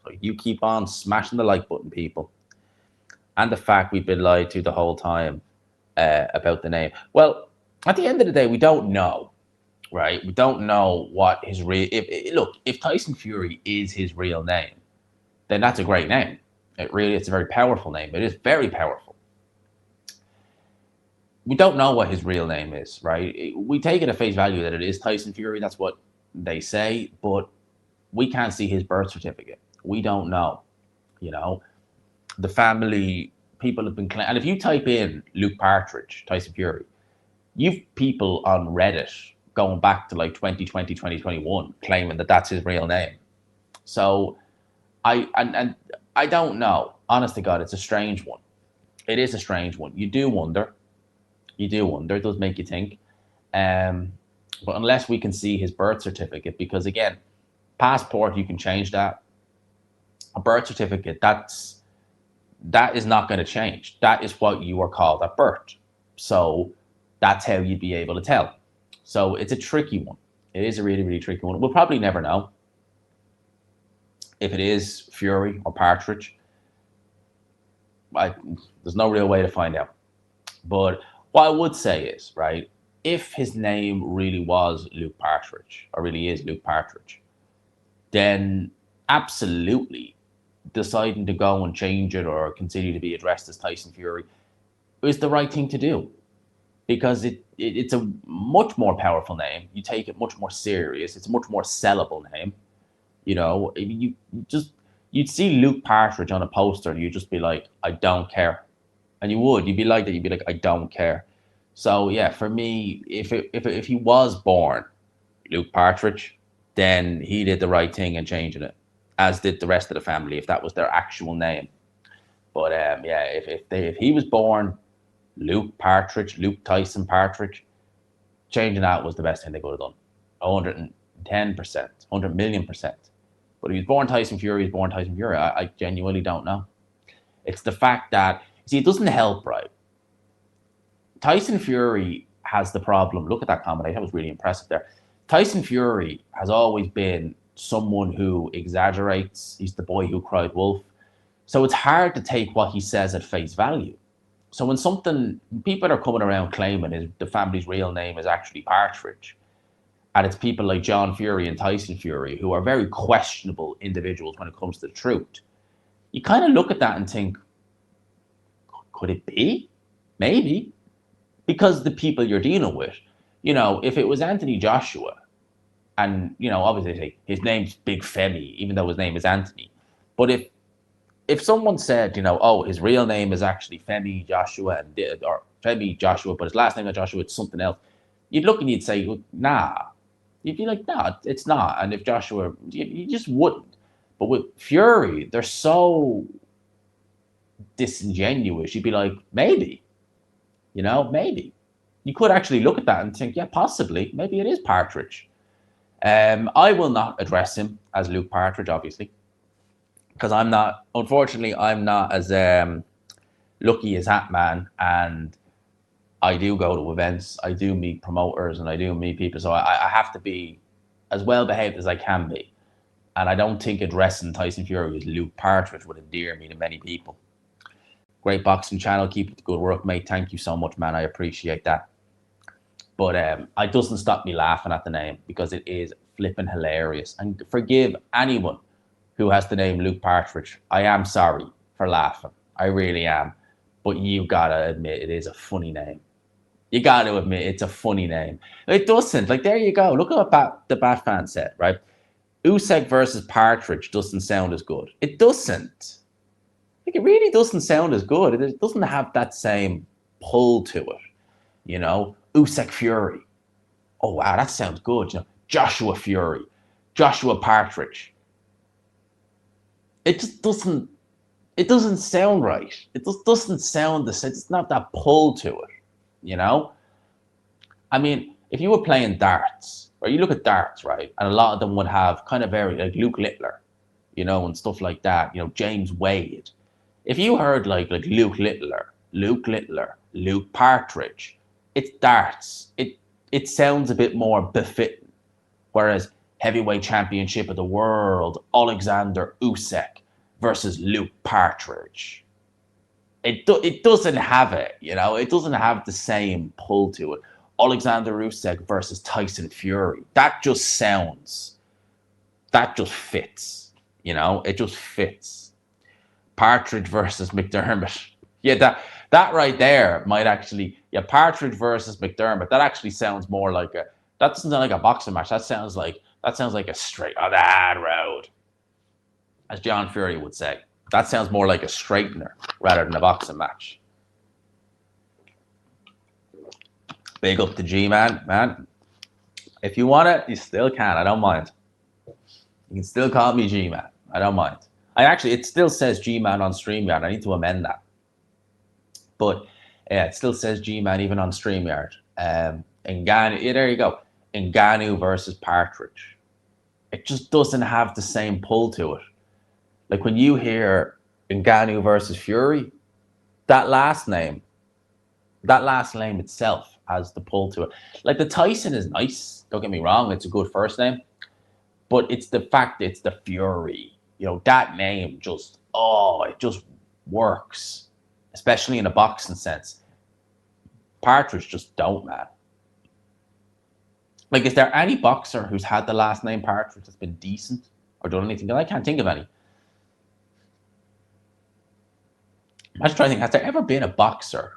So you keep on smashing the like button, people. And the fact we've been lied to the whole time about the name. Well, at the end of the day, we don't know, right? We don't know what his real... Look, if Tyson Fury is his real name, then that's a great name. It's a very powerful name. It is very powerful. We don't know what his real name is, right? We take it at face value that it is Tyson Fury. That's what they say, but we can't see his birth certificate. We don't know, you know. The family, people have been claiming, and if you type in Luke Partridge, Tyson Fury, you've people on Reddit going back to like 2020, 2021, claiming that that's his real name. So I don't know. Honest to God, it's a strange one. It is a strange one. You do wonder. You do wonder. It does make you think. But unless we can see his birth certificate, because again, passport, you can change that. A birth certificate, that is not going to change. That is what you were called at birth. So that's how you'd be able to tell. So it's a tricky one. It is a really, really tricky one. We'll probably never know if it is Fury or Partridge. There's no real way to find out. But what I would say is, right, if his name really was Luke Partridge, or really is Luke Partridge, then absolutely deciding to go and change it or continue to be addressed as Tyson Fury is the right thing to do, because it's a much more powerful name. You take it much more serious. It's a much more sellable name. You know, you'd see Luke Partridge on a poster and you'd just be like, I don't care. And you'd be like that. You'd be like, I don't care. So yeah, for me, if he was born Luke Partridge, then he did the right thing in changing it, as did the rest of the family, if that was their actual name. But yeah, if he was born Luke Partridge, Luke Tyson Partridge, changing that was the best thing they could have done. 110%, 100 million%. But if he was born Tyson Fury, he's born Tyson Fury. I genuinely don't know. It's the fact that, see, it doesn't help, right? Tyson Fury has the problem. Look at that comment. That was really impressive there. Tyson Fury has always been someone who exaggerates. He's the boy who cried wolf. So it's hard to take what he says at face value. So when people are coming around claiming the family's real name is actually Partridge, and it's people like John Fury and Tyson Fury who are very questionable individuals when it comes to the truth, you kind of look at that and think, could it be? Maybe. Because the people you're dealing with, you know, if it was Anthony Joshua, and, you know, obviously his name's Big Femi, even though his name is Anthony. But if someone said, you know, oh, his real name is actually Femi Joshua, or Femi Joshua, but his last name is Joshua, it's something else, you'd look and you'd say, well, nah. You'd be like, no, it's not. And if Joshua, you just wouldn't. But with Fury, they're so disingenuous. You'd be like, maybe. You know, maybe. You could actually look at that and think, yeah, possibly. Maybe it is Partridge. I will not address him as Luke Partridge, obviously, because unfortunately, I'm not as lucky as that man. And I do go to events, I do meet promoters, and I do meet people. So I have to be as well behaved as I can be. And I don't think addressing Tyson Fury as Luke Partridge would endear me to many people. Great boxing channel. Keep up the good work, mate. Thank you so much, man. I appreciate that. But it doesn't stop me laughing at the name, because it is flipping hilarious. And forgive anyone who has the name Luke Partridge. I am sorry for laughing. I really am. But you gotta admit, it is a funny name. You got to admit, it's a funny name. It doesn't. Like, there you go. Look at what the Bat fan said, right? Usyk versus Partridge doesn't sound as good. It doesn't. Like, it really doesn't sound as good. It doesn't have that same pull to it. You know, Usyk Fury. Oh wow, that sounds good. You know, Joshua Fury, Joshua Partridge. It just doesn't. It doesn't sound right. It just doesn't sound the same. It's not that pull to it. You know. I mean, if you were playing darts, or you look at darts, right, and a lot of them would have kind of very like Luke Littler, you know, and stuff like that. You know, James Wade. If you heard like Luke Littler, Luke Partridge, it's darts. It sounds a bit more befitting. Whereas heavyweight championship of the world, Alexander Usyk versus Luke Partridge. It doesn't have it, you know. It doesn't have the same pull to it. Alexander Usyk versus Tyson Fury. That just fits, you know. It just fits. Partridge versus McDermott. Yeah, that right there might actually, yeah, Partridge versus McDermott. That actually sounds more like that doesn't sound like a boxing match. That sounds like a straight on the hard road, as John Fury would say. That sounds more like a straightener rather than a boxing match. Big up to G-Man, man. If you want it, you still can. I don't mind. You can still call me G-Man. I don't mind. It still says G-Man on StreamYard. I need to amend that. But yeah, it still says G-Man even on StreamYard. Ngannou, yeah, there you go. Ngannou versus Partridge. It just doesn't have the same pull to it. Like when you hear Ngannou versus Fury, that last name itself has the pull to it. Like the Tyson is nice. Don't get me wrong. It's a good first name. But it's the fact that it's the Fury. You know, that name just, it just works. Especially in a boxing sense. Partridge just don't, man. Like, is there any boxer who's had the last name Partridge that's been decent or done anything? I can't think of any. I was trying to think, has there ever been a boxer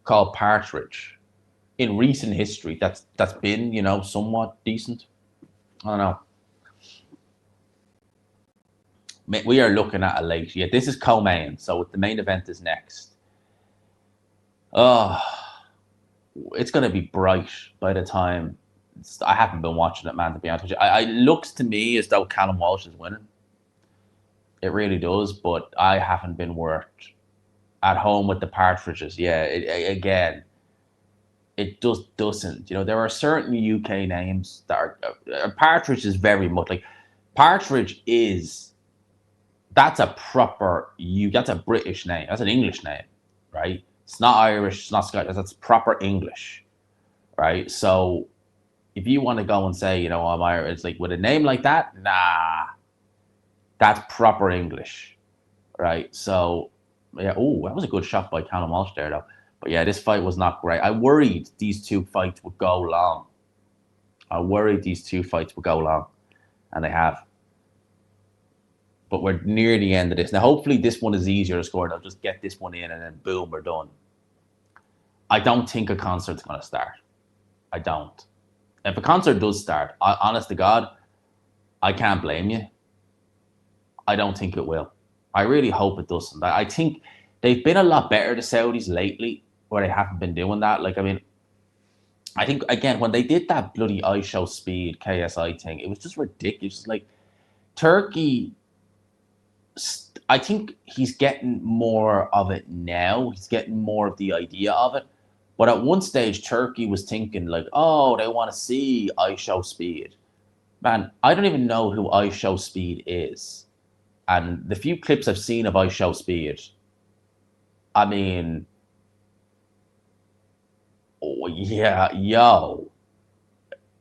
called Partridge in recent history that's been, you know, somewhat decent? I don't know. We are looking at a late. Yeah, this is co-main, so the main event is next. Oh, it's going to be bright by the time. I haven't been watching it, man, to be honest with you. It looks to me as though Callum Walsh is winning. It really does, but I haven't been worked at home with the Partridges. Yeah, again, it just doesn't. You know, there are certain UK names that are. Partridge is very much like. Partridge is. That's a proper. That's a British name. That's an English name, right? It's not Irish. It's not Scottish. That's proper English, right? So, if you want to go and say, you know, I'm Irish, it's like with a name like that, nah, that's proper English, right? So, yeah. Oh, that was a good shot by Callum Walsh there, though. But yeah, this fight was not great. I worried these two fights would go long. And they have. But we're near the end of this. Now, hopefully this one is easier to score. They'll just get this one in and then boom, we're done. I don't think a concert's going to start. I don't. If a concert does start, honest to God, I can't blame you. I don't think it will. I really hope it doesn't. I think they've been a lot better, the Saudis, lately, where they haven't been doing that. Like, I mean, I think, again, when they did that bloody iShow Speed KSI thing, it was just ridiculous. Like, Turkey, I think he's getting more of it now. He's getting more of the idea of it. But at one stage, Turkey was thinking like, oh, they want to see iShow Speed. Man, I don't even know who iShow Speed is. And the few clips I've seen of iShow Speed, I mean, oh yeah, yo.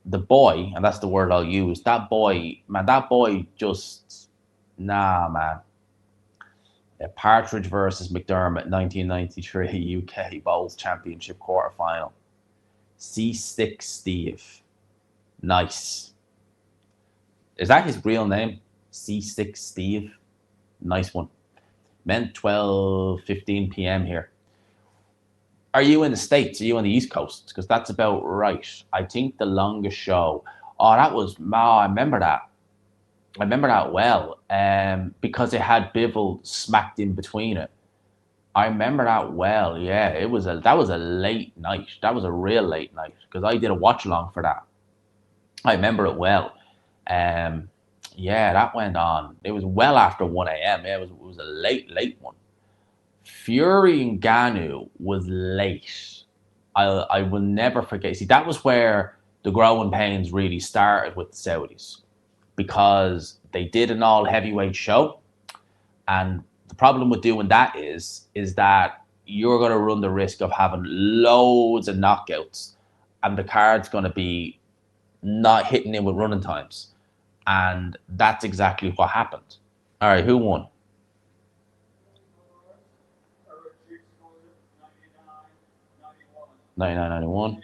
The boy, and that's the word I'll use, that boy just, nah, man. Partridge versus McDermott, 1993 UK Bowls Championship quarterfinal. C6 Steve. Nice. Is that his real name? C6 Steve? Nice one. Men, 12:15 p.m. here. Are you in the States? Are you on the East Coast? Because that's about right. I think the longest show. Oh, that was, I remember that. I remember that well, because it had Bivol smacked in between it. I remember that well. Yeah, that was a late night. That was a real late night because I did a watch along for that. I remember it well. Um, yeah, that went on. It was well after 1 a.m. Yeah, it was a late one. Fury and Ganu was late. I will never forget. See, that was where the growing pains really started with the Saudis because they did an all heavyweight show, and the problem with doing that is that you're going to run the risk of having loads of knockouts, and the card's going to be not hitting in with running times, and that's exactly what happened. All right, who won? 99-91.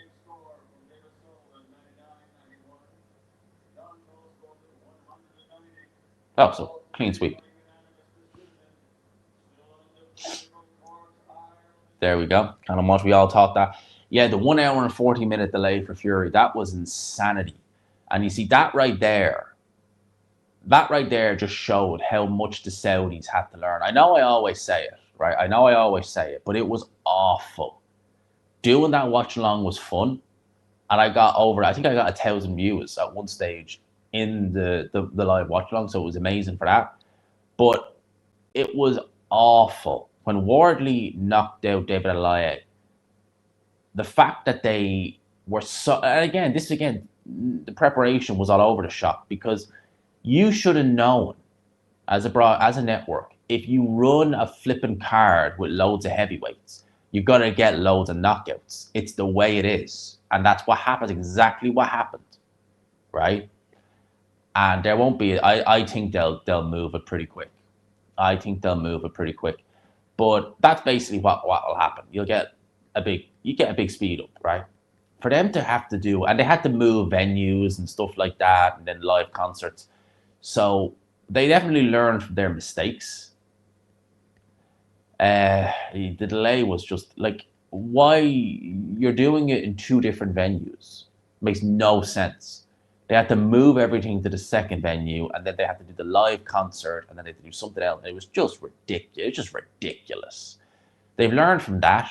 Oh, so clean sweep. There we go. Kind of much we all thought that. Yeah, the 1 hour and 40-minute delay for Fury, that was insanity. And you see that right there just showed how much the Saudis had to learn. I know I always say it, right? I know I always say it, but it was awful. Doing that watch along was fun. And I think I got 1,000 views at one stage in the live watch along. So it was amazing for that. But it was awful. When Wardley knocked out David Alaye, the fact that they were so, and again, the preparation was all over the shop because you should have known as a network, if you run a flipping card with loads of heavyweights, you're gonna get loads of knockouts. It's the way it is, and that's what happens. Exactly what happened, right? And there won't be. I think they'll move it pretty quick. I think they'll move it pretty quick. But that's basically what will happen. You get a big speed up, right? For them to have to do, and they had to move venues and stuff like that, and then live concerts. So they definitely learned from their mistakes. The delay was just like, why you're doing it in two different venues makes no sense. They had to move everything to the second venue, and then they had to do the live concert, and then they had to do something else. It was just ridiculous. It was just ridiculous. They've learned from that.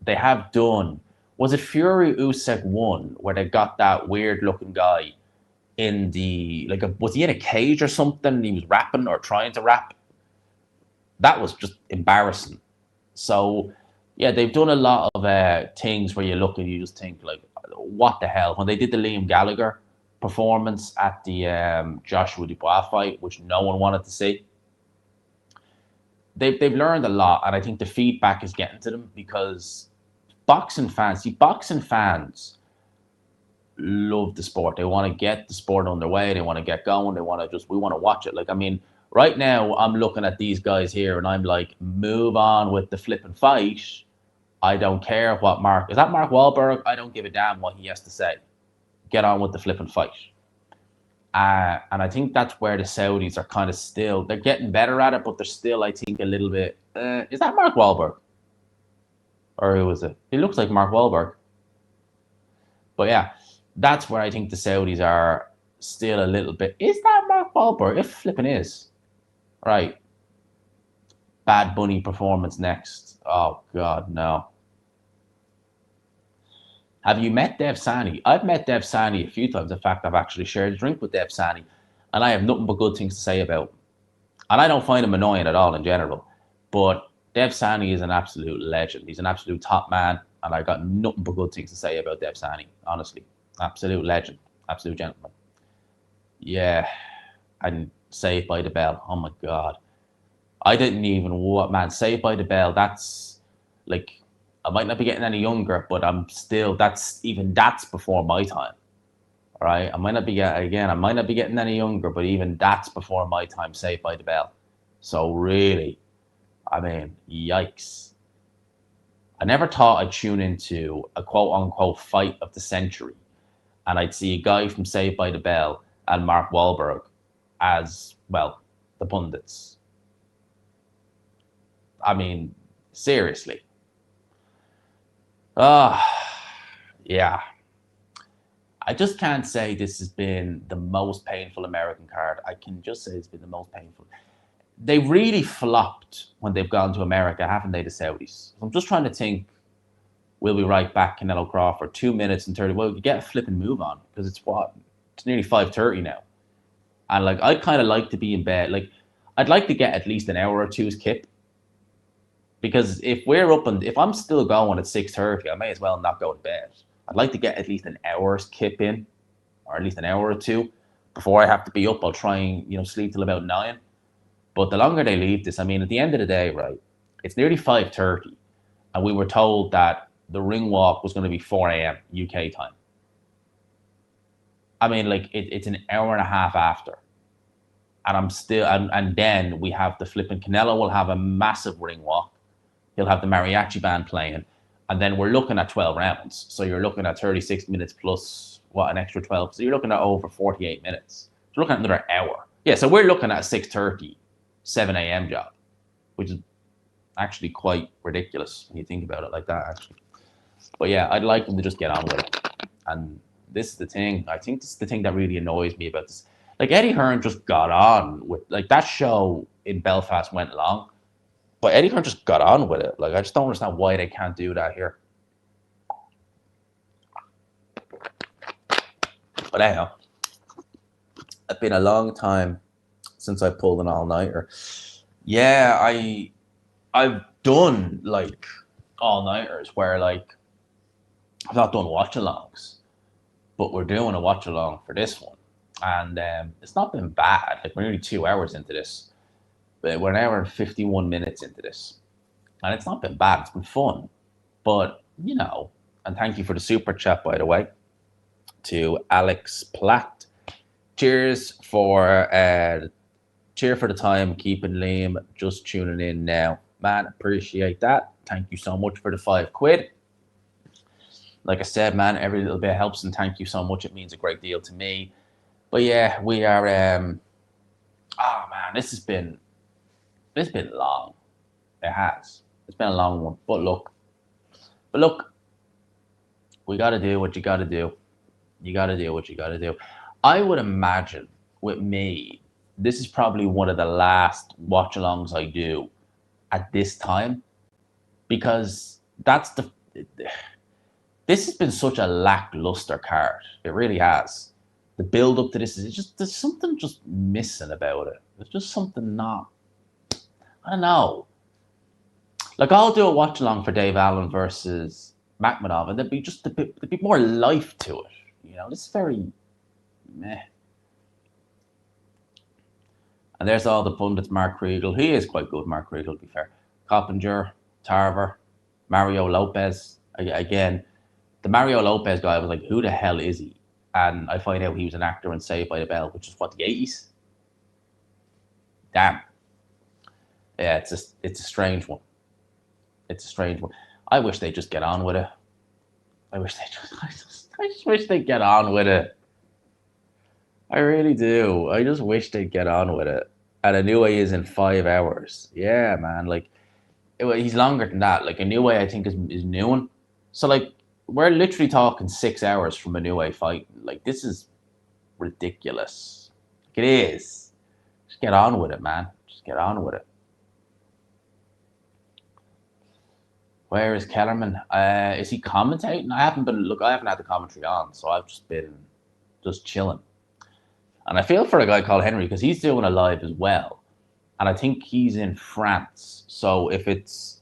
They have done. Was it Fury Usyk 1 where they got that weird looking guy in the was he in a cage or something? And he was rapping or trying to rap. That was just embarrassing. So yeah, they've done a lot of things where you look and you just think like, what the hell? When they did the Liam Gallagher performance at the Joshua Dubois fight, which no one wanted to see, they've learned a lot, and I think the feedback is getting to them because boxing fans love the sport. They want to get the sport underway. They want to get going. We want to watch it. Like, I mean, right now I'm looking at these guys here and I'm like, move on with the flipping fight. I don't care what is that Mark Wahlberg? I don't give a damn what he has to say. Get on with the flipping fight. And I think that's where the Saudis are kind of still, they're getting better at it, but they're still, I think, a little bit, is that Mark Wahlberg? Or who is it? He looks like Mark Wahlberg. But yeah, that's where I think the Saudis are still a little bit. Is that Mark Wahlberg? If flipping is. Right. Bad Bunny performance next. Oh, God, no. Have you met Dev Sani? I've met Dev Sani a few times. In fact, I've actually shared a drink with Dev Sani, and I have nothing but good things to say about him. And I don't find him annoying at all in general. But Dev Sani is an absolute legend. He's an absolute top man, and I got nothing but good things to say about Dev Sani, honestly. Absolute legend. Absolute gentleman. Yeah. And Saved by the Bell. Oh, my God. I didn't even, man, Saved by the Bell, that's like, I might not be getting any younger, but I'm still, that's before my time. All right. I might not be getting any younger, but even that's before my time, Saved by the Bell. So really, I mean, yikes. I never thought I'd tune into a quote unquote fight of the century and I'd see a guy from Saved by the Bell and Mark Wahlberg as, well, the pundits. I mean, seriously. Yeah. I just can't say this has been the most painful American card. I can just say it's been the most painful. they really flopped when they've gone to America, haven't they, the Saudis? I'm just trying to think, we'll be right back, Canelo Crawford, 2 minutes and 30. Well, you get a flipping move on, because it's what? It's nearly 5:30 now. And like, I'd kind of like to be in bed. Like, I'd like to get at least an hour or two's kip. Because if we're up and if I'm still going at 6:30, I may as well not go to bed. I'd like to get at least an hour's kip in, or at least an hour or two before I have to be up. I'll try and sleep till about 9. But the longer they leave this, I mean, at the end of the day, right? It's nearly 5:30, and we were told that the ring walk was going to be 4 a.m. UK time. I mean, like it's an hour and a half after, and I'm still, and then we have the flipping Canelo will have a massive ring walk. He'll have the mariachi band playing, and then we're looking at 12 rounds. So you're looking at 36 minutes plus what, an extra 12. So you're looking at over 48 minutes. So you're looking at another hour. Yeah, so we're looking at a 6:30, 7 a.m. job, which is actually quite ridiculous when you think about it like that, actually. But yeah, I'd like them to just get on with it. And this is the thing. I think this is the thing that really annoys me about this. Like, Eddie Hearn just got on with, like, that show in Belfast went long. But Eddie Hearn just got on with it. Like, I just don't understand why they can't do that here. But anyhow, it's been a long time since I pulled an all-nighter. Yeah, I've done, like, all-nighters where, like, I've not done watch-alongs, but we're doing a watch-along for this one. And it's not been bad. Like, we're nearly 2 hours into this. But we're an hour and 51 minutes into this. And it's not been bad. It's been fun. But, and thank you for the super chat, by the way, to Alex Platt. Cheers for cheer for the time, keeping Liam just tuning in now. Man, appreciate that. Thank you so much for the £5. Like I said, man, every little bit helps, and thank you so much. It means a great deal to me. But yeah, we are man, this has been long. It has. It's been a long one. But look, we got to do what you got to do. You got to do what you got to do. I would imagine with me, this is probably one of the last watch-alongs I do at this time, because this has been such a lackluster card. It really has. The build up to this there's something just missing about it. There's just something not. I don't know. Like, I'll do a watch along for Dave Allen versus Makhmadov, and there'd be more life to it. This is very meh. And there's all the pundits. Mark Kriegel, he is quite good. Mark Kriegel, to be fair. Coppinger, Tarver, Mario Lopez. Again, the Mario Lopez guy, I was like, who the hell is he? And I find out he was an actor in Saved by the Bell, which is what, the 80s? Damn. Yeah, it's a strange one. It's a strange one. I wish they'd just get on with it. I just wish they'd get on with it. I really do. I just wish they'd get on with it. And Inoue is in 5 hours. Yeah, man. Like, he's longer than that. Like, Inoue, I think, is noon. So, like, we're literally talking 6 hours from Inoue fighting. Like, this is ridiculous. Like, it is. Just get on with it, man. Just get on with it. Where is Kellerman? Is he commentating? I haven't had the commentary on, so I've just been chilling. And I feel for a guy called Henry, because he's doing a live as well. And I think he's in France. So if it's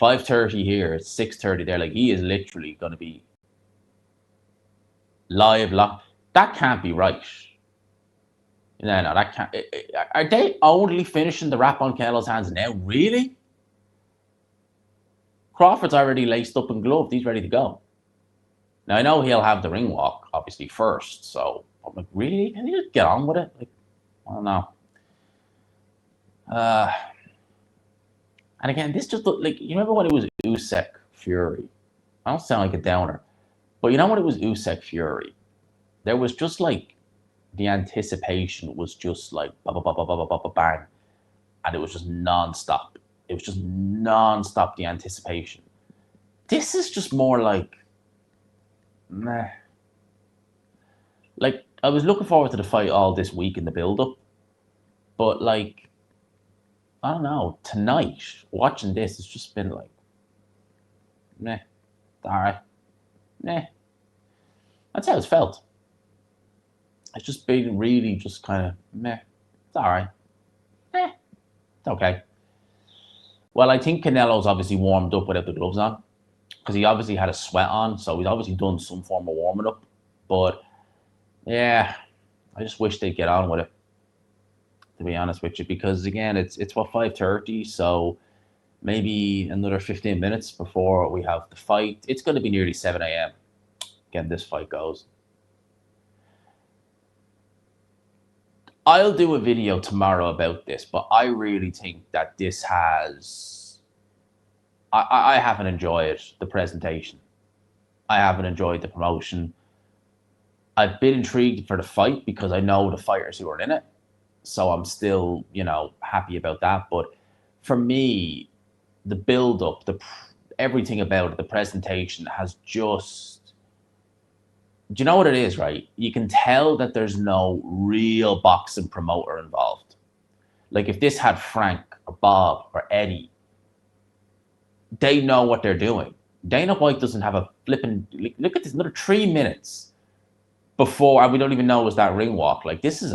5:30 here, it's 6:30 there. Like, he is literally going to be live. That can't be right. No, that can't. Are they only finishing the wrap on Canelo's hands now? Really? Crawford's already laced up and gloved. He's ready to go. Now, I know he'll have the ring walk, obviously, first. So, I'm like, really? Can you just get on with it? Like, I don't know. And again, this just looked like, you remember when it was Usyk Fury? I don't sound like a downer. But you know when it was Usyk Fury? There was just like, the anticipation was just like, bang. And it was just non-stop. It was just non-stop, the anticipation. This is just more like, meh. Like, I was looking forward to the fight all this week in the build-up. But, like, I don't know, tonight, watching this, it's just been like, meh, all right, meh. That's how it's felt. It's just been really just kind of meh. It's all right, eh, it's okay. Well, I think Canelo's obviously warmed up without the gloves on because he obviously had a sweat on, so he's obviously done some form of warming up. But yeah, I just wish they'd get on with it, to be honest with you, because again, it's what 5:30, so maybe another 15 minutes before we have the fight. It's going to be nearly 7 a.m. Again, this fight goes. I'll do a video tomorrow about this, but I really think that this has. I haven't enjoyed the presentation. I haven't enjoyed the promotion. I've been intrigued for the fight because I know the fighters who are in it. So I'm still, happy about that. But for me, the build up, everything about it, the presentation has just. Do you know what it is, right? You can tell that there's no real boxing promoter involved. Like if this had Frank or Bob or Eddie, they know what they're doing. Dana White doesn't have a flipping. Look at this, another 3 minutes before, and we don't even know it was that ring walk. Like this is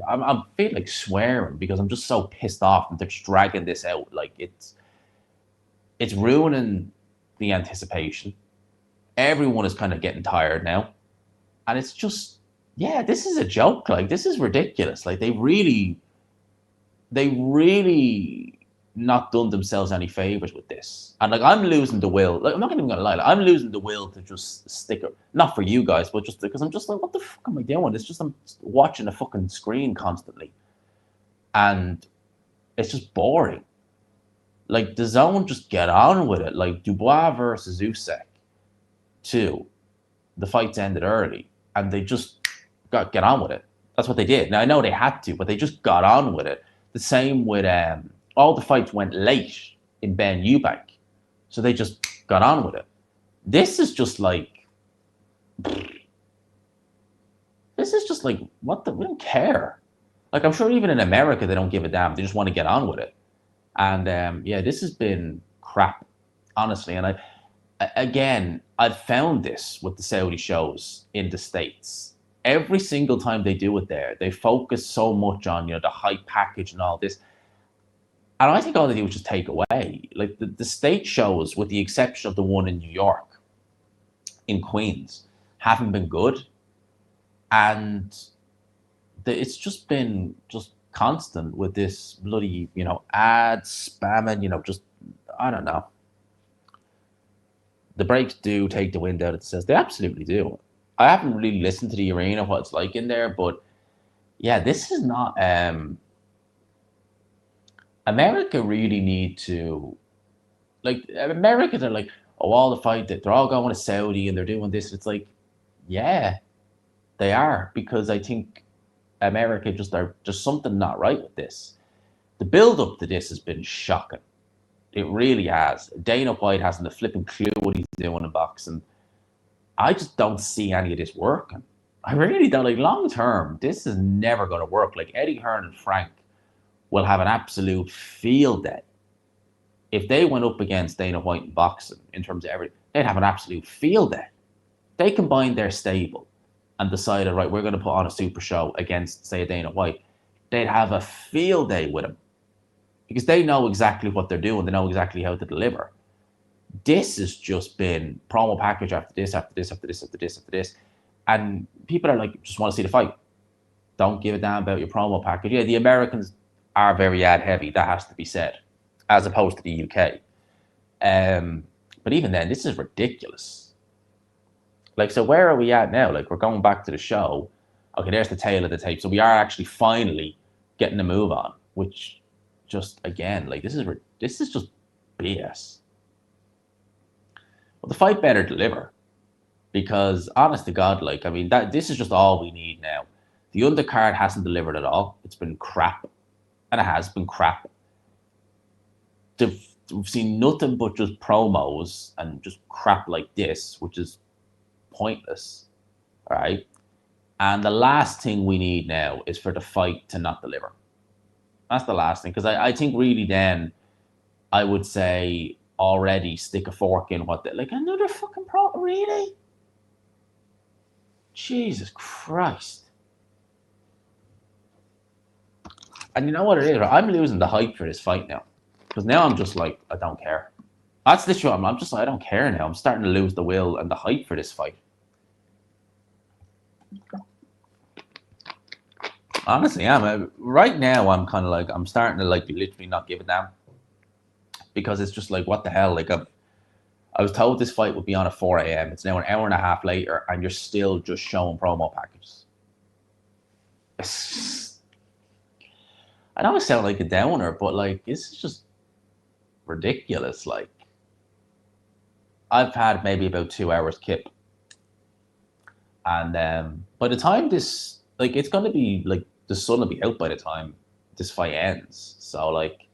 I'm feeling like swearing because I'm just so pissed off and they're just dragging this out. Like it's ruining the anticipation. Everyone is kind of getting tired now, and it's just this is a joke. Like this is ridiculous. Like they really not done themselves any favors with this. And like I'm losing the will. Like I'm not even gonna lie. Like, I'm losing the will to just stick it. Not for you guys, but just because I'm just like, what the fuck am I doing? It's just I'm watching a fucking screen constantly, and it's just boring. Like the zone, just get on with it. Like Dubois versus Usyk, 2. The fights ended early, and they just get on with it. That's what they did. Now I know they had to, but they just got on with it. The same with all the fights went late in Ben Eubank, so they just got on with it. This is just like what the we don't care. Like I'm sure even in America they don't give a damn. They just want to get on with it. And this has been crap, honestly. And I've found this with the Saudi shows in the States. Every single time they do it there, they focus so much on the hype package and all this. And I think all they do is just take away. Like the state shows, with the exception of the one in New York, in Queens, haven't been good. And it's just been just constant with this bloody, ad spamming, just, I don't know. The breaks do take the wind out of the sails. They absolutely do. I haven't really listened to the arena, what it's like in there, but yeah, this is not, America really need to, like, America, they're like, oh, all the fight, they're all going to Saudi and they're doing this. It's like, yeah, they are, because I think America there's something not right with this. The build up to this has been shocking. It really has. Dana White hasn't a flipping clue what he's doing in boxing. I just don't see any of this working. I really don't. Like long term, this is never going to work. Like Eddie Hearn and Frank will have an absolute field day. If they went up against Dana White in boxing in terms of everything, they'd have an absolute field day. They combined their stable and decided, right, we're going to put on a super show against, say, Dana White. They'd have a field day with him because they know exactly what they're doing. They know exactly how to deliver. This has just been promo package after this, after this, after this, after this, after this. And people are like, just want to see the fight. Don't give a damn about your promo package. Yeah, the Americans are very ad heavy. That has to be said, as opposed to the UK. But even then, this is ridiculous. Like, so where are we at now? Like, we're going back to the show. Okay, there's the tail of the tape. So we are actually finally getting a move on, which just, again, like, this is just BS. Well, the fight better deliver, because honest to God, like, I mean, this is just all we need now. The undercard hasn't delivered at all. It's been crap, and it has been crap. We've seen nothing but just promos and just crap like this, which is pointless. All right. And the last thing we need now is for the fight to not deliver. That's the last thing. Because I think really then I would say already stick a fork in what they like another fucking pro really? Jesus Christ. And you know what it is? I'm losing the hype for this fight now. Because now I'm just like, I don't care. That's the show. I'm just like, I don't care now. I'm starting to lose the will and the hype for this fight. Honestly, right now. I'm kind of like I'm starting to like literally not give a damn because it's just like what the hell. Like I was told this fight would be on at 4 a.m. It's now an hour and a half later, and you're still just showing promo packages. I know I sound like a downer, but like this is just ridiculous. Like I've had maybe about 2 hours kip, and by the time this like it's gonna be like the sun will be out by the time this fight ends. So like,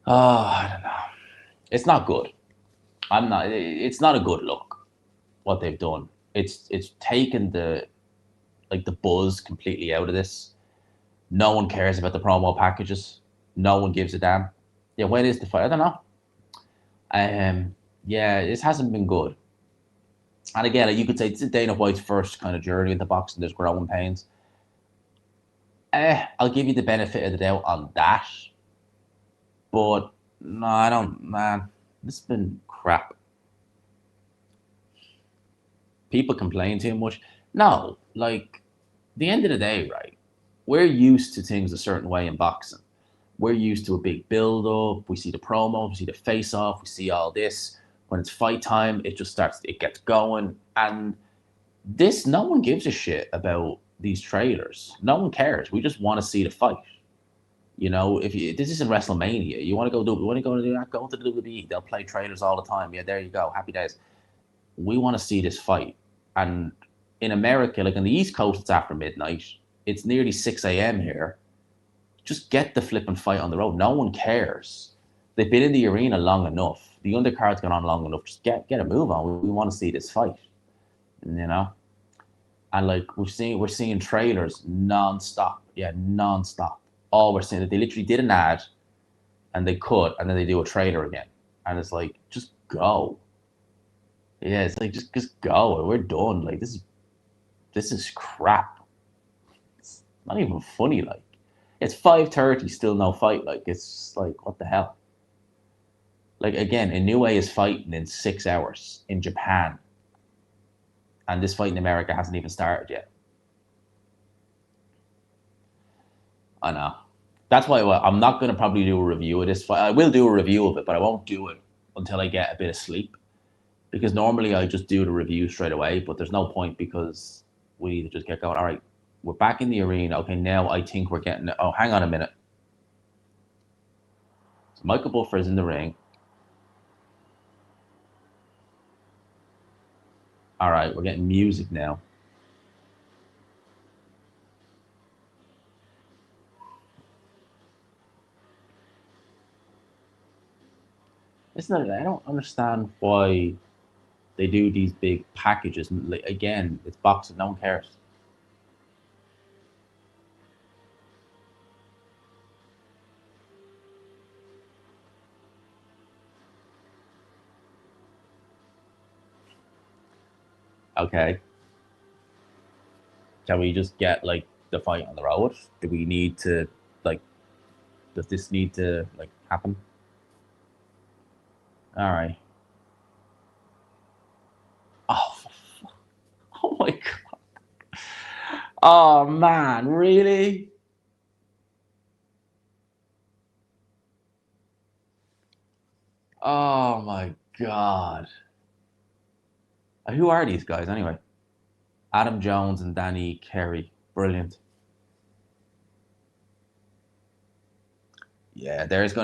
oh, I don't know. It's not good. I'm not. It's not a good look what they've done. It's taken the like the buzz completely out of this. No one cares about the promo packages. No one gives a damn. Yeah, when is the fight? I don't know. Yeah, this hasn't been good. And again, you could say it's Dana White's first kind of journey into boxing. There's growing pains. I'll give you the benefit of the doubt on that. But no, I don't, man. This has been crap. People complain too much. No, like, the end of the day, right? We're used to things a certain way in boxing. We're used to a big build up. We see the promo, we see the face off, we see all this. When it's fight time, it just starts, it gets going. And this, no one gives a shit about these trailers. No one cares. We just want to see the fight. You know, if you, this isn't WrestleMania, you want to go do, you want to go to do that, go to the WWE. They'll play trailers all the time. Yeah, there you go. Happy days. We want to see this fight. And in America, like on the East Coast, it's after midnight. It's nearly 6 a.m. here. Just get the flipping fight on the road. No one cares. They've been in the arena long enough. The undercard's gone on long enough. Just get a move on. We want to see this fight. You know? And like we're seeing trailers non-stop. Yeah, non-stop. All we're seeing, they literally did an ad and they cut and then they do a trailer again. And it's like, just go. Yeah, it's like just go. We're done. Like this is crap. It's not even funny. Like it's 5:30, still no fight. Like it's like what the hell? Like again, Inoue is fighting in 6 hours in Japan, and this fight in America hasn't even started yet. I know. That's why I'm not going to probably do a review of this fight. I will do a review of it, but I won't do it until I get a bit of sleep. Because normally I just do the review straight away, but there's no point because we need to just get going. All right, we're back in the arena. Okay, now I think we're getting. Oh, hang on a minute. So Michael Buffer is in the ring. All right, we're getting music now. Isn't it? I don't understand why they do these big packages. Like, again, it's boxing. No one cares. Okay. Can we just get like the fight on the road? Do we need to like? Does this need to like happen? All right. Oh, oh my god. Oh man, really? Oh my god. Who are these guys anyway? Adam Jones and Danny Carey. Brilliant. Yeah, there's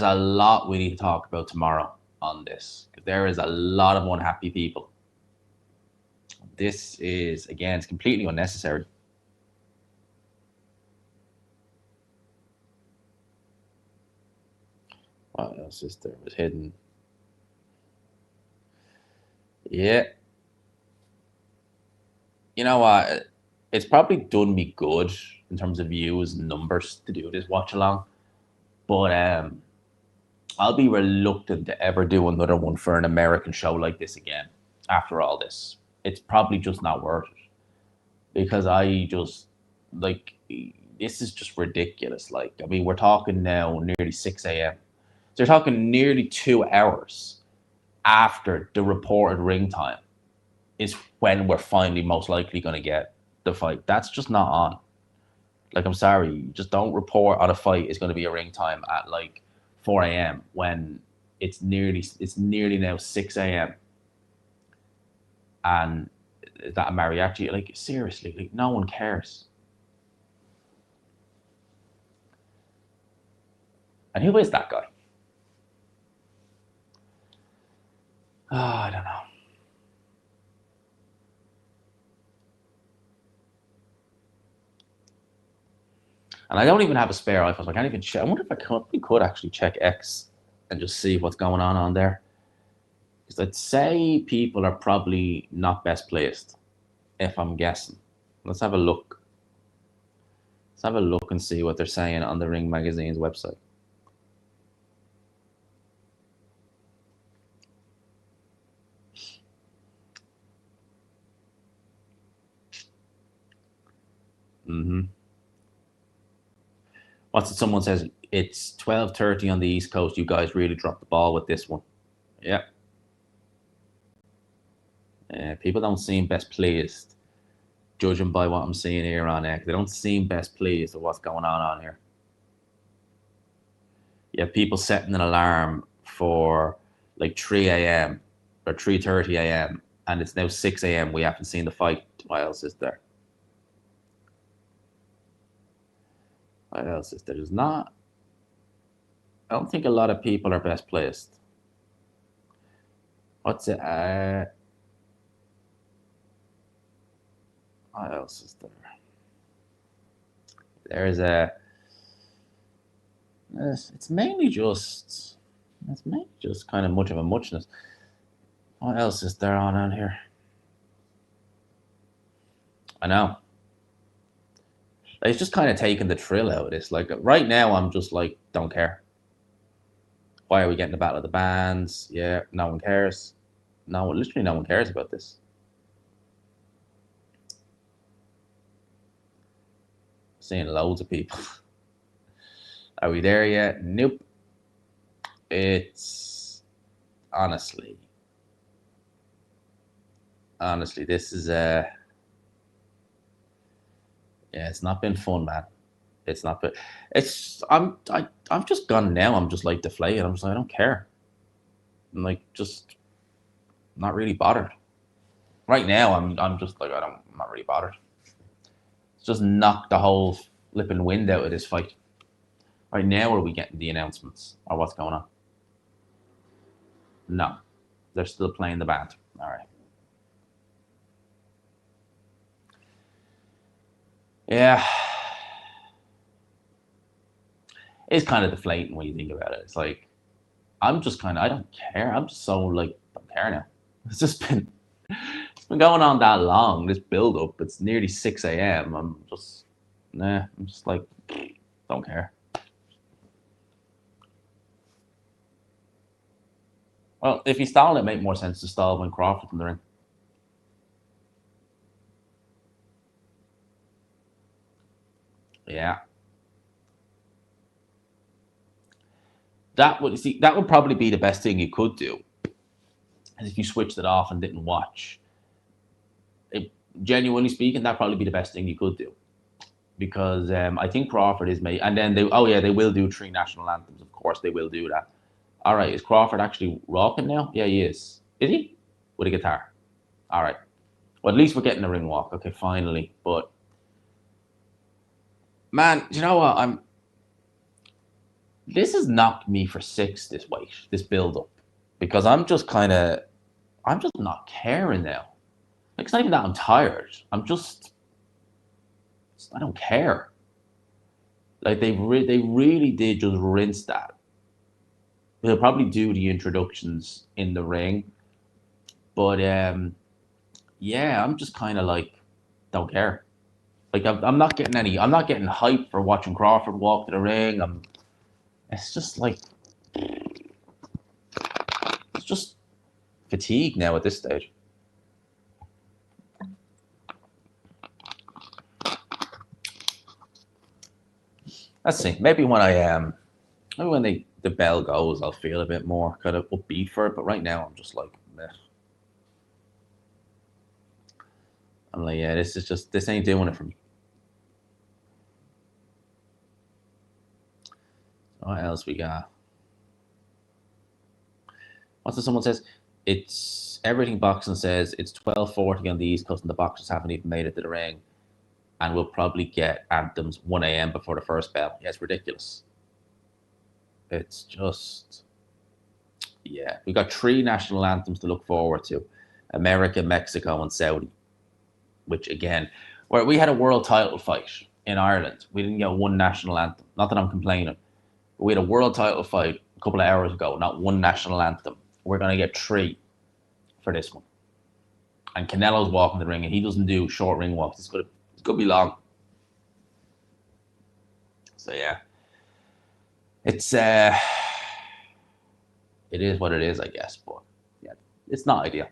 a lot we need to talk about tomorrow on this. There is a lot of unhappy people. This is again, it's completely unnecessary. What else is there? Was hidden. Yeah. You know what? it's probably done me good in terms of views and numbers to do this watch along, but I'll be reluctant to ever do another one for an American show like this again. After all this, it's probably just not worth it, because I just like, this is just ridiculous. Like, I mean, we're talking now nearly 6 a.m. So you're talking nearly 2 hours after the reported ring time is when we're finally most likely going to get the fight. That's just not on. Like, I'm sorry, you just don't report on a fight is going to be a ring time at like 4 a.m. when it's nearly now 6 a.m. and that a mariachi. Like, seriously, like, no one cares. And who is that guy? Oh, I don't know. And I don't even have a spare iPhone, so I can't even check. I wonder if we could actually check X and just see what's going on there. Because I'd say people are probably not best placed, if I'm guessing. Let's have a look. Let's have a look and see what they're saying on the Ring Magazine's website. What's it? Someone says it's 12:30 on the East Coast. You guys really dropped the ball with this one. Yeah. People don't seem best pleased, judging by what I'm seeing here on X. They don't seem best pleased with what's going on here. Yeah, people setting an alarm for like 3 a.m. or 3:30 a.m. and it's now 6 a.m. We haven't seen the fight. What else is there? What else is there? There's not. I don't think a lot of people are best placed. What's it? What else is there? There's a. It's mainly just. It's mainly just kind of much of a muchness. What else is there on here? I know. It's just kind of taking the thrill out of this. Like, right now, I'm just like, don't care. Why are we getting the Battle of the Bands? Yeah, no one cares. No, literally no one cares about this. Seeing loads of people. Are we there yet? Nope. It's honestly, this is yeah, it's not been fun, man. It's not been. I've just gone now. I'm just like deflated. I'm just like, I don't care. I'm like, just not really bothered. Right now, I'm just like, I'm not really bothered. It's just knocked the whole flipping wind out of this fight. Right now, are we getting the announcements or what's going on? No, they're still playing the band. All right. Yeah, it's kind of deflating when you think about it. It's like, I'm just kind of, I don't care. I'm just so like, don't care now. It's just been, it's been going on that long. This build up. It's nearly 6 a.m. I'm just, nah. I'm just like, don't care. Well, if you stall it, make more sense to stall when Crawford's in the ring. Yeah. That would probably be the best thing you could do, is if you switched it off and didn't watch. Genuinely speaking, that'd probably be the best thing you could do, because I think Crawford is made, and then they will do 3 national anthems. Of course, they will do that. All right, is Crawford actually rocking now? Yeah, he is. Is he? With a guitar. All right. Well, at least we're getting a ring walk. Okay, finally. But man, do you know what? This has knocked me for 6. This build up, because I'm just not caring now. Like, it's not even that I'm tired. I don't care. Like, they really did just rinse that. They'll probably do the introductions in the ring, but yeah, I'm just kind of like, don't care. Like I'm not getting any. I'm not getting hype for watching Crawford walk to the ring. It's just like it's just fatigue now at this stage. Let's see. Maybe when maybe when the bell goes, I'll feel a bit more kind of upbeat for it. But right now, I'm just like, meh. I'm like, yeah, this ain't doing it for me. What else we got? What's someone says? It's everything boxing says. It's 12:40 on the East Coast, and the boxers haven't even made it to the ring, and we'll probably get anthems 1 a.m. before the first bell. Yeah, it's ridiculous. It's just, yeah. We got 3 national anthems to look forward to: America, Mexico, and Saudi. Which again, where we had a world title fight in Ireland, we didn't get 1 national anthem. Not that I'm complaining. We had a world title fight a couple of hours ago, not 1 national anthem. We're going to get 3 for this one. And Canelo's walking the ring, and he doesn't do short ring walks. It's going to be long. So, yeah. It is what it is, I guess. But, yeah, it's not ideal.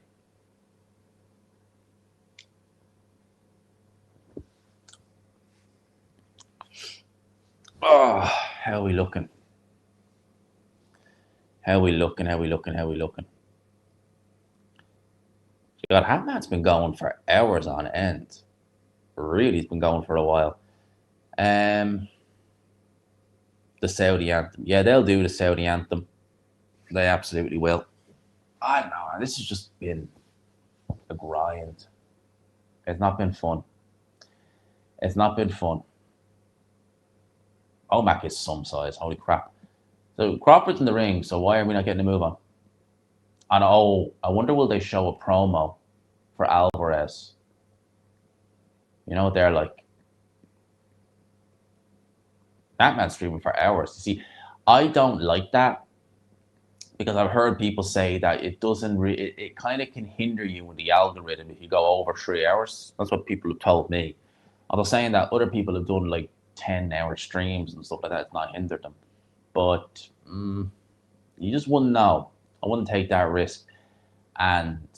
Oh, how are we looking? How we looking? God, Hatman's been going for hours on end. Really, he's been going for a while. The Saudi anthem. Yeah, they'll do the Saudi anthem. They absolutely will. I don't know. This has just been a grind. It's not been fun. Omac is some size. Holy crap. So Crawford's in the ring, so why are we not getting a move on? And I wonder will they show a promo for Alvarez? You know what they're like. That man's streaming for hours. You see, I don't like that because I've heard people say that it doesn't it kind of can hinder you in the algorithm if you go over 3 hours. That's what people have told me. Although saying that other people have done like 10-hour streams and stuff like that, it's not hindered them. But you just wouldn't know. I wouldn't take that risk. And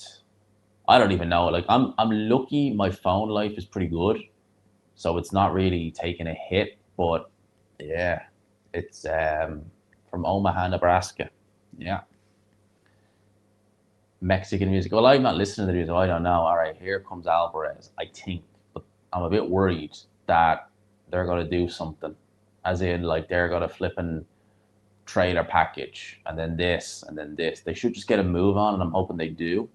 I don't even know. Like I'm lucky my phone life is pretty good. So it's not really taking a hit. But yeah, it's from Omaha, Nebraska. Yeah. Mexican music. Well, I'm not listening to the music. I don't know. All right, here comes Alvarez, I think. But I'm a bit worried that they're going to do something. As in, like, they're going to flip and trailer package and then this and then this. They should just get a move on, and I'm hoping they do.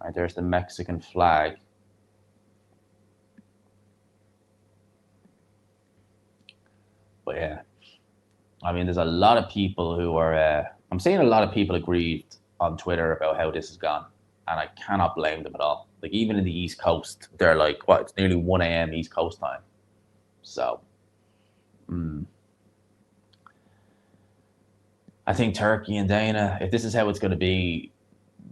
All right, there's the Mexican flag. But yeah, I mean, there's a lot of people who are, I'm seeing a lot of people aggrieved on Twitter about how this has gone, and I cannot blame them at all. Like, even in the East Coast, they're like, what, it's nearly 1 a.m. East Coast time. So, I think Turkey and Dana, if this is how it's going to be,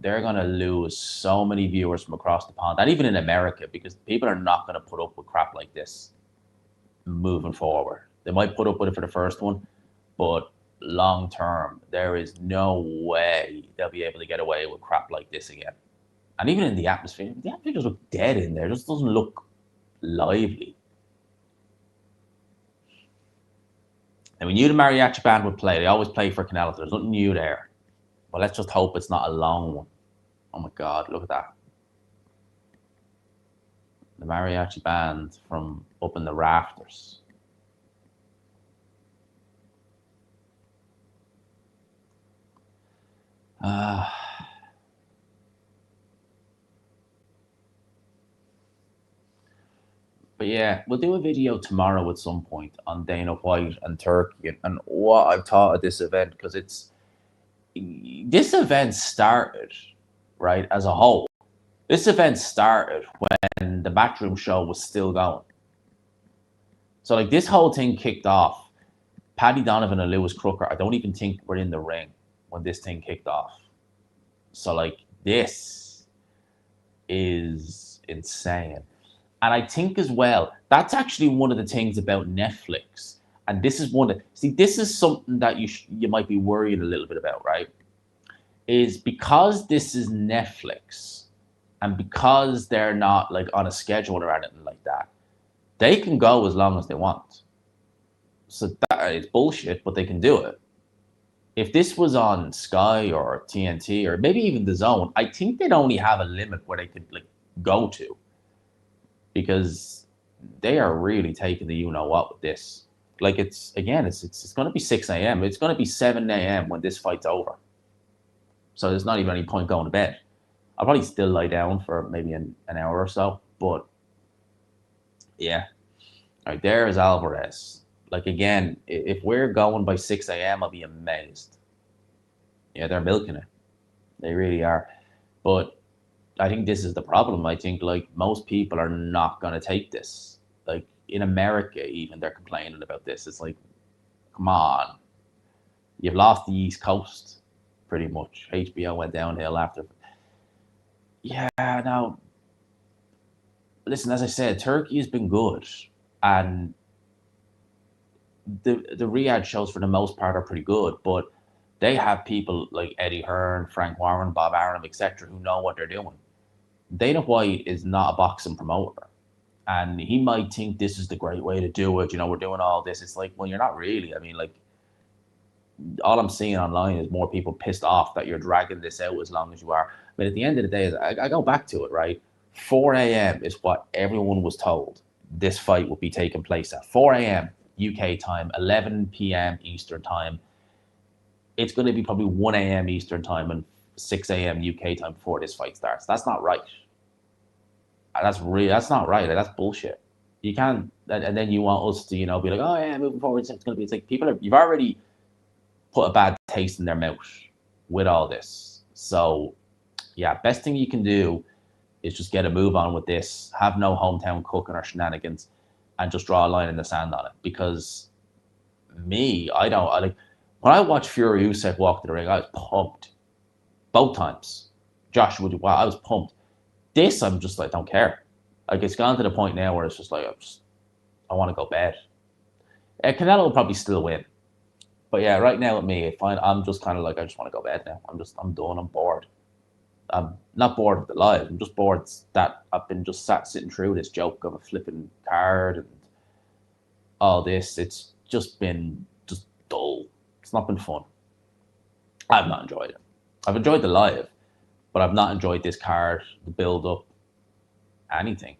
they're going to lose so many viewers from across the pond, and even in America, because people are not going to put up with crap like this moving forward. They might put up with it for the first one, but long term, there is no way they'll be able to get away with crap like this again. And even in the atmosphere just look dead in there. It just doesn't look lively. And we knew the mariachi band would play. They always play for Canelo. There's nothing new there. But let's just hope it's not a long one. Oh my God, look at that. The mariachi band from up in the rafters. But yeah, we'll do a video tomorrow at some point on Dana White and Turkey and what I've thought of this event, because this event started, right, as a whole. This event started when the Matchroom show was still going. So, like, this whole thing kicked off. Paddy Donovan and Lewis Crooker, I don't even think were in the ring when this thing kicked off. So, like, this is insane. And I think as well, that's actually one of the things about Netflix. And this is one that, see, this is something that you might be worried a little bit about, right? Is because this is Netflix and because they're not like on a schedule or anything like that, they can go as long as they want. So that is bullshit, but they can do it. If this was on Sky or TNT or maybe even the Zone, I think they'd only have a limit where they could like go to, because they are really taking the you know what with this. Like it's again, it's going to be 6 a.m. It's going to be 7 a.m. when this fight's over. So there's not even any point going to bed. I'll probably still lie down for maybe an hour or so, but yeah. All right, there is Alvarez. Like again, if we're going by 6 a.m., I'll be amazed. Yeah, they're milking it. They really are. But I think this is the problem. I think like most people are not going to take this. Like in America, even they're complaining about this. It's like, come on, you've lost the East Coast, pretty much. HBO went downhill after. Yeah, now listen. As I said, Turkey has been good, and the Riyadh shows for the most part are pretty good, but they have people like Eddie Hearn, Frank Warren, Bob Arum, etc., who know what they're doing. Dana White is not a boxing promoter, and he might think this is the great way to do it. You know, we're doing all this. It's like, well, you're not really. I mean, like, all I'm seeing online is more people pissed off that you're dragging this out as long as you are. But at the end of the day, I go back to it, right? 4 a.m. is what everyone was told this fight would be taking place at. 4 a.m. UK time, 11 p.m. Eastern time. It's going to be probably 1 a.m. Eastern time and 6 a.m. UK time before this fight starts. That's not right. That's not right. That's bullshit. You can't, and then you want us to, be like, oh yeah, moving forward, it's going to be. It's like you've already put a bad taste in their mouth with all this. So yeah, best thing you can do is just get a move on with this. Have no hometown cooking or shenanigans, and just draw a line in the sand on it. Because I like when I watched Fury Usyk walk to the ring, I was pumped both times. Joshua, wow, I was pumped. This, I'm just like, don't care. Like it's gone to the point now where it's just like I want to go bed. Canelo will probably still win, but yeah, right now with me, I'm just kind of like I just want to go bed now. I'm done. I'm bored. I'm not bored of the live. I'm just bored that I've been just sitting through this joke of a flipping card and all this. It's just been just dull. It's not been fun. I've not enjoyed it. I've enjoyed the live, but I've not enjoyed this card, the build up, anything.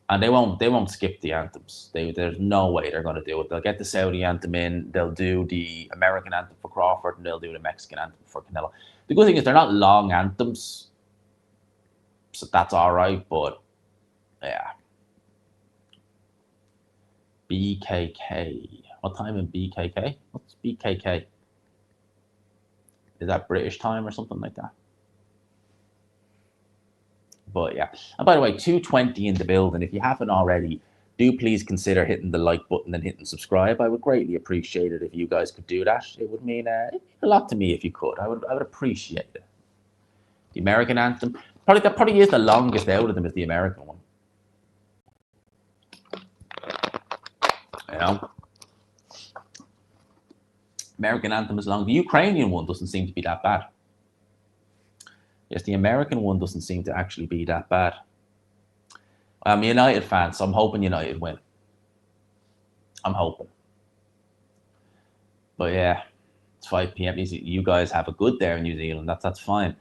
And they won't skip the anthems. There's no way they're going to do it. They'll get the Saudi anthem in. They'll do the American anthem for Crawford, and they'll do the Mexican anthem for Canelo. The good thing is they're not long anthems, so that's all right. But yeah, BKK. What time in BKK? What's BKK? Is that British time or something like that? But yeah. And by the way, 220 in the building. If you haven't already, do please consider hitting the like button and hitting subscribe. I would greatly appreciate it if you guys could do that. It would mean a lot to me if you could. I would appreciate it. The American anthem. That probably is the longest out of them, is the American one. You know? American anthem is long. The Ukrainian one doesn't seem to be that bad. Yes, the American one doesn't seem to actually be that bad. I'm a United fan, so I'm hoping United win. I'm hoping. But yeah, it's 5 p.m. You guys have a good day in New Zealand. That's fine.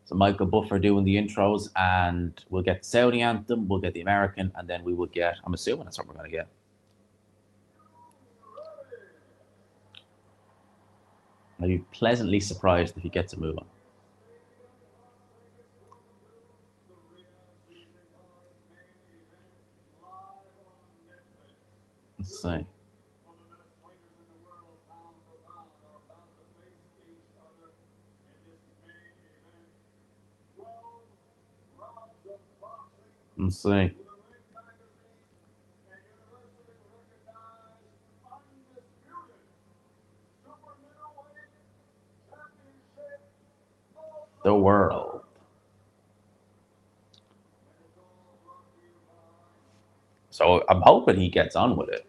So Michael Buffer doing the intros, and we'll get the Saudi anthem, we'll get the American, and then we will get, I'm assuming that's what we're going to get. I'll be pleasantly surprised if he gets a move on. Let's see. Let's see. The world. So I'm hoping he gets on with it.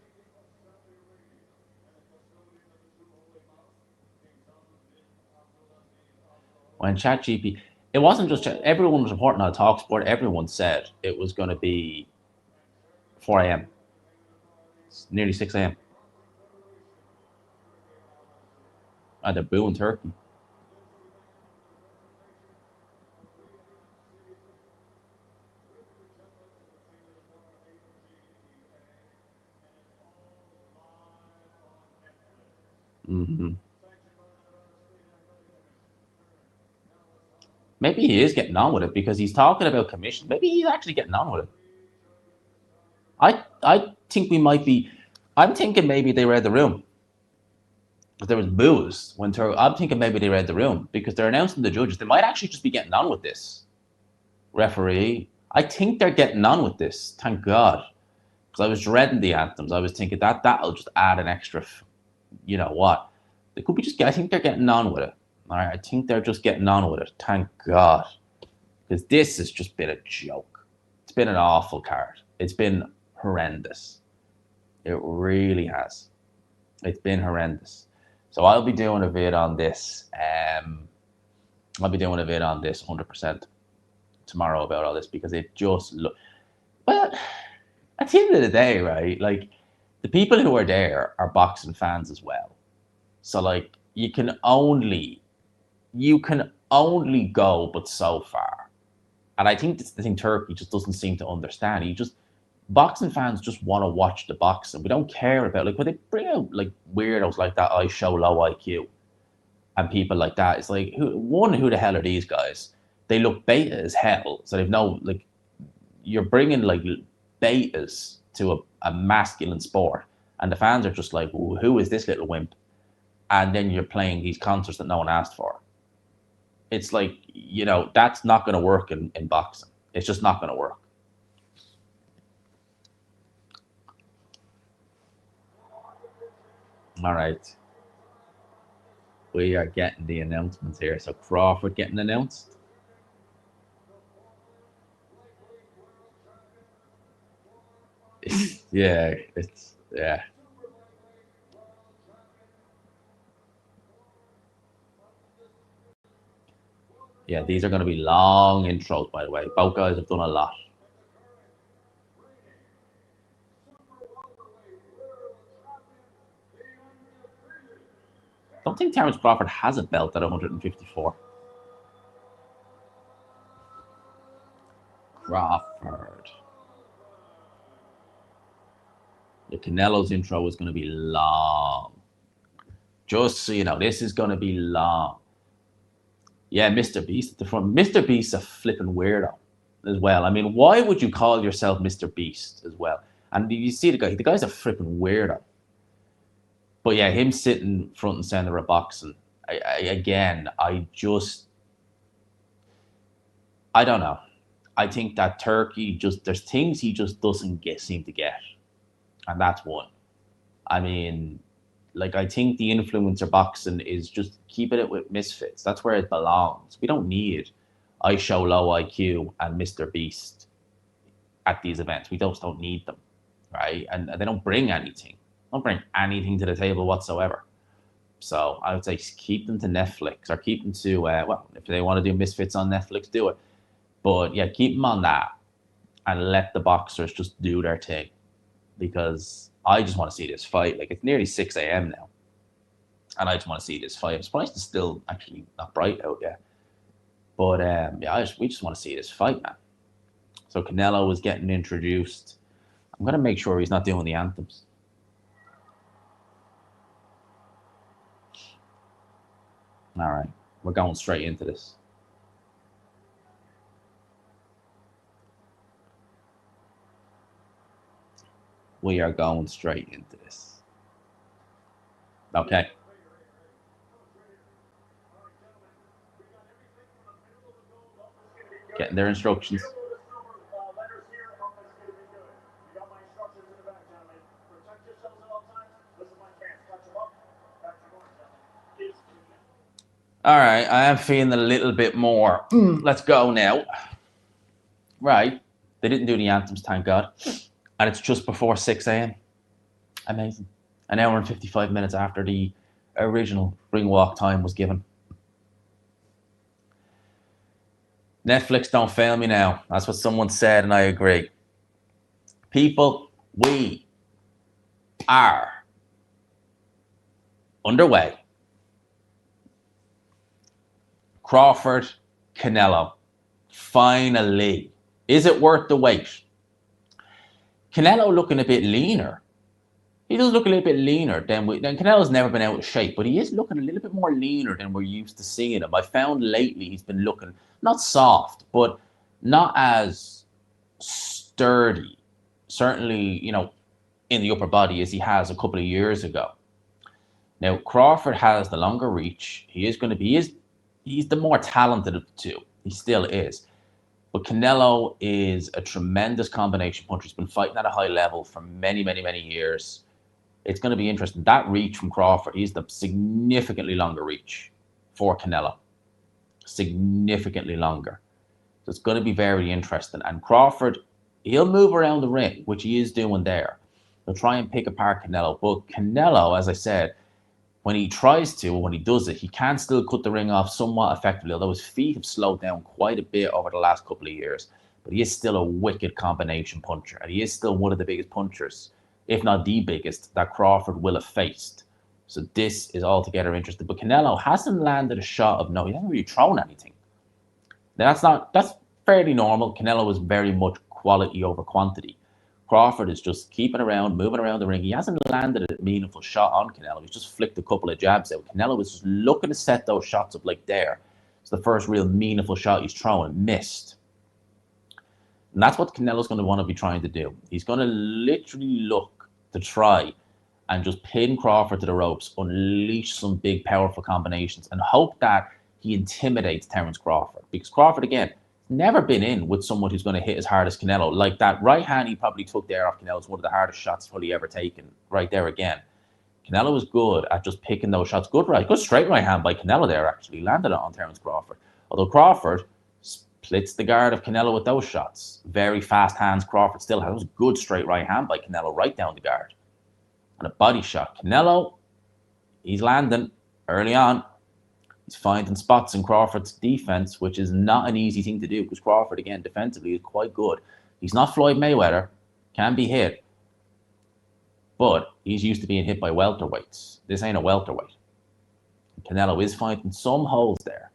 When ChatGPT, it wasn't just everyone was reporting on TalkSport. Everyone said it was going to be 4 a.m. It's nearly 6 a.m. And they're booing Turkey. Mm-hmm. Maybe he is getting on with it because he's talking about commission. Maybe he's actually getting on with it. I think we might be. I'm thinking maybe they read the room. Because there was booze when I'm thinking maybe they read the room because they're announcing the judges. They might actually just be getting on with this. Referee, I think they're getting on with this. Thank God, because I was dreading the anthems. I was thinking that'll just add an extra. You know what? They could be just. I think they're getting on with it. All right, I think they're just getting on with it. Thank God, because this has just been a joke. It's been an awful card. It's been horrendous. It really has. It's been horrendous. So I'll be doing a vid on this. I'll be doing a vid on this 100% tomorrow about all this because it just look. But at the end of the day, right? Like the people who are there are boxing fans as well. So like you can only go but so far. And I think that's the thing Turkey just doesn't seem to understand. Boxing fans just want to watch the boxing. We don't care about like when they bring out like weirdos like that. I show low IQ and people like that. It's like who the hell are these guys? They look beta as hell. So they've no like you're bringing like betas to a masculine sport, and the fans are just like, who is this little wimp? And then you're playing these concerts that no one asked for. It's like that's not going to work in boxing. It's just not going to work. All right. We are getting the announcements here. So Crawford getting announced. Yeah. Yeah, these are going to be long intros, by the way. Both guys have done a lot. I don't think Terence Crawford has a belt at 154. Crawford. The Canelo's intro is going to be long. Just so you know, this is going to be long. Yeah, Mr. Beast at the front. Mr. Beast's a flipping weirdo as well. I mean, why would you call yourself Mr. Beast as well? And you see the guy, the guy's a flipping weirdo. But yeah, him sitting front and center of boxing, I don't know. I think that Turkey there's things he just doesn't seem to get. And that's one. I mean, like I think the influencer boxing is just keeping it with misfits. That's where it belongs. We don't need I show low IQ and Mr. Beast at these events. We just don't need them, right? And they don't bring anything. Don't bring anything to the table whatsoever. So I would say keep them to Netflix or keep them to if they want to do misfits on Netflix, do it. But yeah, keep them on that and let the boxers just do their thing because I just want to see this fight. Like it's nearly 6 a.m. now, and I just want to see this fight. I'm surprised it's still actually not bright out yet. But we just want to see this fight, man. So Canelo is getting introduced. I'm gonna make sure he's not doing the anthems. All right, we're going straight into this. We are going straight into this. Okay. Getting their instructions. All right, I am feeling a little bit more. Let's go now. Right, they didn't do the anthems, thank God. And it's just before 6 a.m. Amazing. An hour and 55 minutes after the original ring walk time was given. Netflix, don't fail me now. That's what someone said, and I agree. People, we are underway. Crawford, Canelo. Finally. Is it worth the wait? Canelo looking a bit leaner. He does look a little bit leaner than Canelo's never been out of shape, but he is looking a little bit more leaner than we're used to seeing him. I found lately he's been looking not soft, but not as sturdy. Certainly, in the upper body as he has a couple of years ago. Now, Crawford has the longer reach. He is going to be, he's the more talented of the two. He still is. But Canelo is a tremendous combination puncher. He's been fighting at a high level for many, many, many years. It's going to be interesting. That reach from Crawford, he's the significantly longer reach for Canelo. Significantly longer. So it's going to be very interesting. And Crawford, he'll move around the ring, which he is doing there. He'll try and pick apart Canelo. But Canelo, as I said, when he tries to, or when he does it, he can still cut the ring off somewhat effectively, although his feet have slowed down quite a bit over the last couple of years. But he is still a wicked combination puncher, and he is still one of the biggest punchers, if not the biggest, that Crawford will have faced. So this is altogether interesting. But Canelo hasn't landed a shot of no, he hasn't really thrown anything. Now, that's fairly normal. Canelo is very much quality over quantity. Crawford is just keeping around, moving around the ring. He hasn't landed a meaningful shot on Canelo. He's just flicked a couple of jabs out. Canelo is just looking to set those shots up like there. It's the first real meaningful shot he's thrown, missed. And that's what Canelo's going to want to be trying to do. He's going to literally look to try and just pin Crawford to the ropes, unleash some big, powerful combinations, and hope that he intimidates Terence Crawford. Because Crawford, again, never been in with someone who's going to hit as hard as Canelo. Like that right hand he probably took there off Canelo is one of the hardest shots probably ever taken. Right there again. Canelo was good at just picking those shots. Good straight right hand by Canelo there, actually. Landed it on Terence Crawford. Although Crawford splits the guard of Canelo with those shots. Very fast hands Crawford still has. It was a good straight right hand by Canelo right down the guard. And a body shot. Canelo, he's landing early on. He's finding spots in Crawford's defense, which is not an easy thing to do because Crawford, again, defensively is quite good. He's not Floyd Mayweather, can be hit, but he's used to being hit by welterweights. This ain't a welterweight. Canelo is finding some holes there,